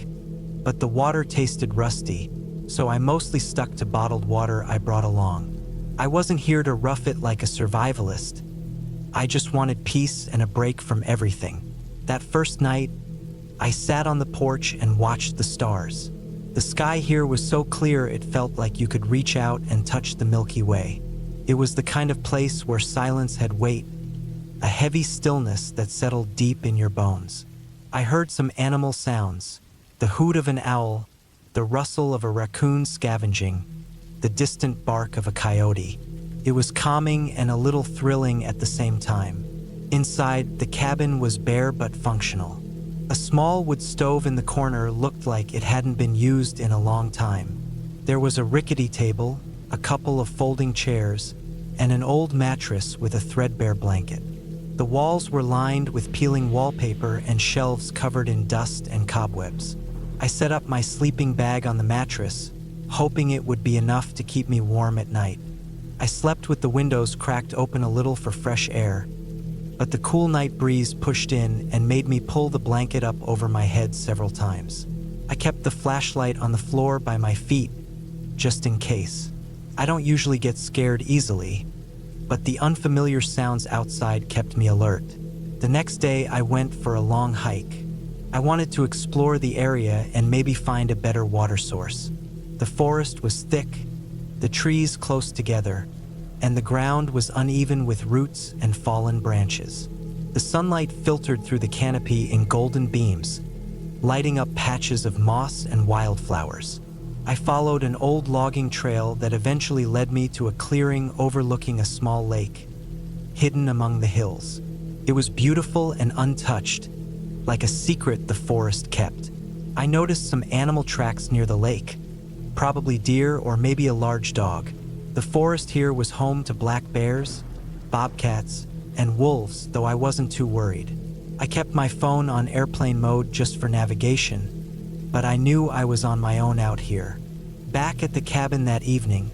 but the water tasted rusty, so I mostly stuck to bottled water I brought along. I wasn't here to rough it like a survivalist. I just wanted peace and a break from everything. That first night, I sat on the porch and watched the stars. The sky here was so clear it felt like you could reach out and touch the Milky Way. It was the kind of place where silence had weight, a heavy stillness that settled deep in your bones. I heard some animal sounds, the hoot of an owl, the rustle of a raccoon scavenging, the distant bark of a coyote. It was calming and a little thrilling at the same time. Inside, the cabin was bare but functional. A small wood stove in the corner looked like it hadn't been used in a long time. There was a rickety table, a couple of folding chairs, and an old mattress with a threadbare blanket. The walls were lined with peeling wallpaper and shelves covered in dust and cobwebs. I set up my sleeping bag on the mattress, hoping it would be enough to keep me warm at night. I slept with the windows cracked open a little for fresh air, but the cool night breeze pushed in and made me pull the blanket up over my head several times. I kept the flashlight on the floor by my feet, just in case. I don't usually get scared easily, but the unfamiliar sounds outside kept me alert. The next day, I went for a long hike. I wanted to explore the area and maybe find a better water source. The forest was thick, the trees close together, and the ground was uneven with roots and fallen branches. The sunlight filtered through the canopy in golden beams, lighting up patches of moss and wildflowers. I followed an old logging trail that eventually led me to a clearing overlooking a small lake, hidden among the hills. It was beautiful and untouched, like a secret the forest kept. I noticed some animal tracks near the lake, probably deer or maybe a large dog. The forest here was home to black bears, bobcats, and wolves, though I wasn't too worried. I kept my phone on airplane mode just for navigation, but I knew I was on my own out here. Back at the cabin that evening,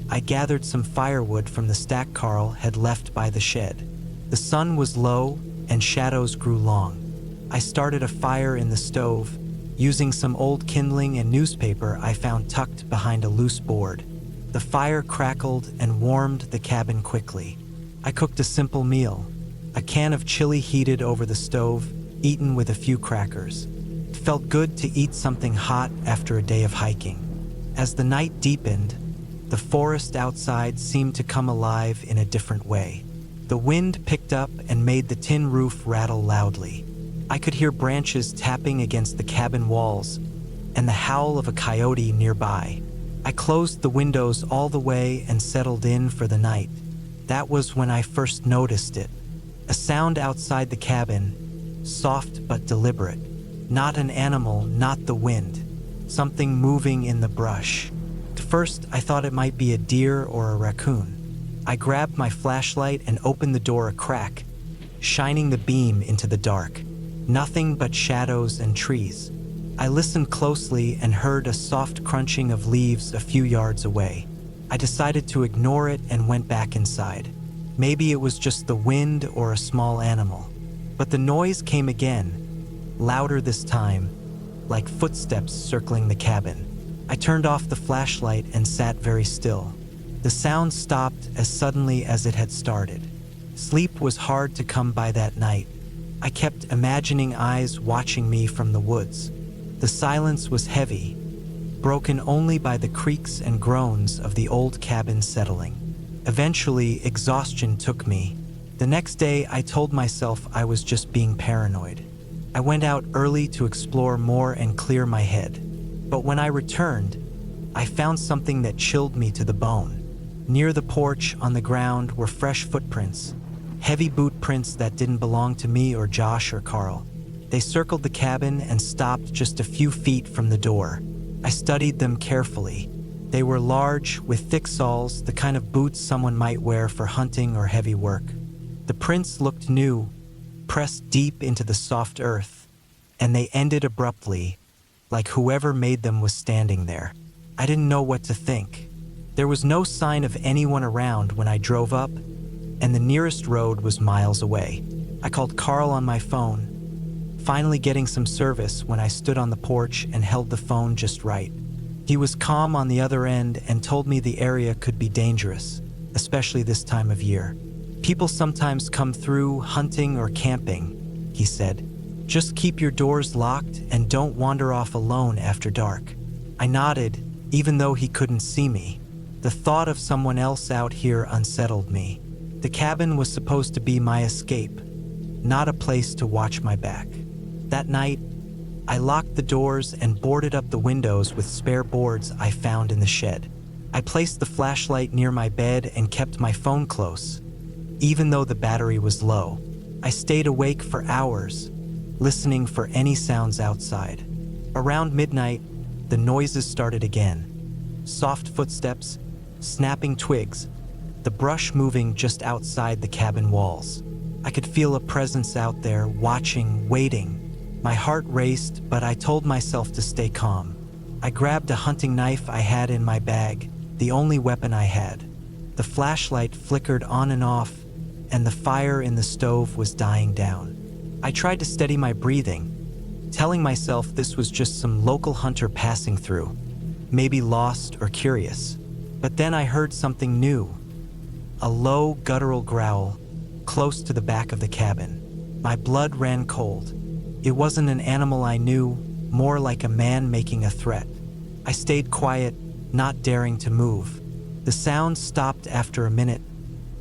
I gathered some firewood from the stack Carl had left by the shed. The sun was low and shadows grew long. I started a fire in the stove, using some old kindling and newspaper I found tucked behind a loose board. The fire crackled and warmed the cabin quickly. I cooked a simple meal, a can of chili heated over the stove, eaten with a few crackers. It felt good to eat something hot after a day of hiking. As the night deepened, the forest outside seemed to come alive in a different way. The wind picked up and made the tin roof rattle loudly. I could hear branches tapping against the cabin walls and the howl of a coyote nearby. I closed the windows all the way and settled in for the night. That was when I first noticed it. A sound outside the cabin, soft but deliberate. Not an animal, not the wind. Something moving in the brush. At first, I thought it might be a deer or a raccoon. I grabbed my flashlight and opened the door a crack, shining the beam into the dark. Nothing but shadows and trees. I listened closely and heard a soft crunching of leaves a few yards away. I decided to ignore it and went back inside. Maybe it was just the wind or a small animal. But the noise came again, louder this time, like footsteps circling the cabin. I turned off the flashlight and sat very still. The sound stopped as suddenly as it had started. Sleep was hard to come by that night. I kept imagining eyes watching me from the woods. The silence was heavy, broken only by the creaks and groans of the old cabin settling. Eventually, exhaustion took me. The next day, I told myself I was just being paranoid. I went out early to explore more and clear my head. But when I returned, I found something that chilled me to the bone. Near the porch, on the ground, were fresh footprints. Heavy boot prints that didn't belong to me or Josh or Carl. They circled the cabin and stopped just a few feet from the door. I studied them carefully. They were large, with thick soles, the kind of boots someone might wear for hunting or heavy work. The prints looked new, pressed deep into the soft earth, and they ended abruptly, like whoever made them was standing there. I didn't know what to think. There was no sign of anyone around when I drove up, and the nearest road was miles away. I called Carl on my phone, finally getting some service when I stood on the porch and held the phone just right. He was calm on the other end and told me the area could be dangerous, especially this time of year. People sometimes come through hunting or camping, he said. Just keep your doors locked and don't wander off alone after dark. I nodded, even though he couldn't see me. The thought of someone else out here unsettled me. The cabin was supposed to be my escape, not a place to watch my back. That night, I locked the doors and boarded up the windows with spare boards I found in the shed. I placed the flashlight near my bed and kept my phone close, even though the battery was low. I stayed awake for hours, listening for any sounds outside. Around midnight, the noises started again. Soft footsteps, snapping twigs, the brush moving just outside the cabin walls. I could feel a presence out there, watching, waiting. My heart raced, but I told myself to stay calm. I grabbed a hunting knife I had in my bag, the only weapon I had. The flashlight flickered on and off, and the fire in the stove was dying down. I tried to steady my breathing, telling myself this was just some local hunter passing through, maybe lost or curious. But then I heard something new, a low, guttural growl, close to the back of the cabin. My blood ran cold. It wasn't an animal I knew, more like a man making a threat. I stayed quiet, not daring to move. The sound stopped after a minute,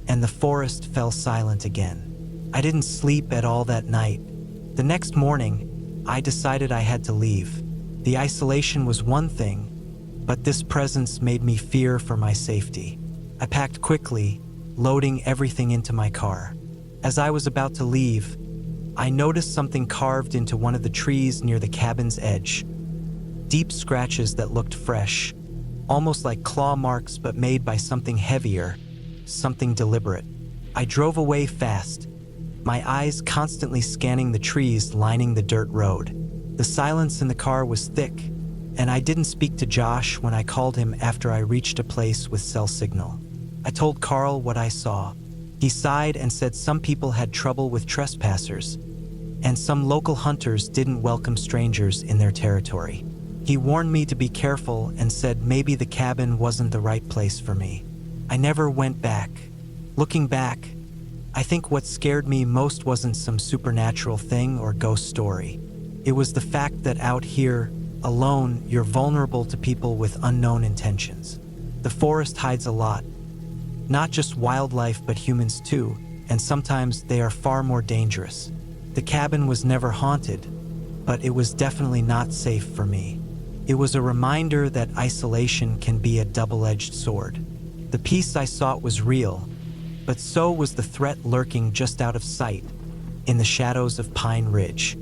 and the forest fell silent again. I didn't sleep at all that night. The next morning, I decided I had to leave. The isolation was one thing, but this presence made me fear for my safety. I packed quickly, loading everything into my car. As I was about to leave, I noticed something carved into one of the trees near the cabin's edge. Deep scratches that looked fresh, almost like claw marks but made by something heavier, something deliberate. I drove away fast, my eyes constantly scanning the trees lining the dirt road. The silence in the car was thick, and I didn't speak to Josh when I called him after I reached a place with cell signal. I told Carl what I saw. He sighed and said some people had trouble with trespassers, and some local hunters didn't welcome strangers in their territory. He warned me to be careful and said maybe the cabin wasn't the right place for me. I never went back. Looking back, I think what scared me most wasn't some supernatural thing or ghost story. It was the fact that out here, alone, you're vulnerable to people with unknown intentions. The forest hides a lot, not just wildlife but humans too, and sometimes they are far more dangerous. The cabin was never haunted, but it was definitely not safe for me. It was a reminder that isolation can be a double-edged sword. The peace I sought was real, but so was the threat lurking just out of sight, in the shadows of Pine Ridge.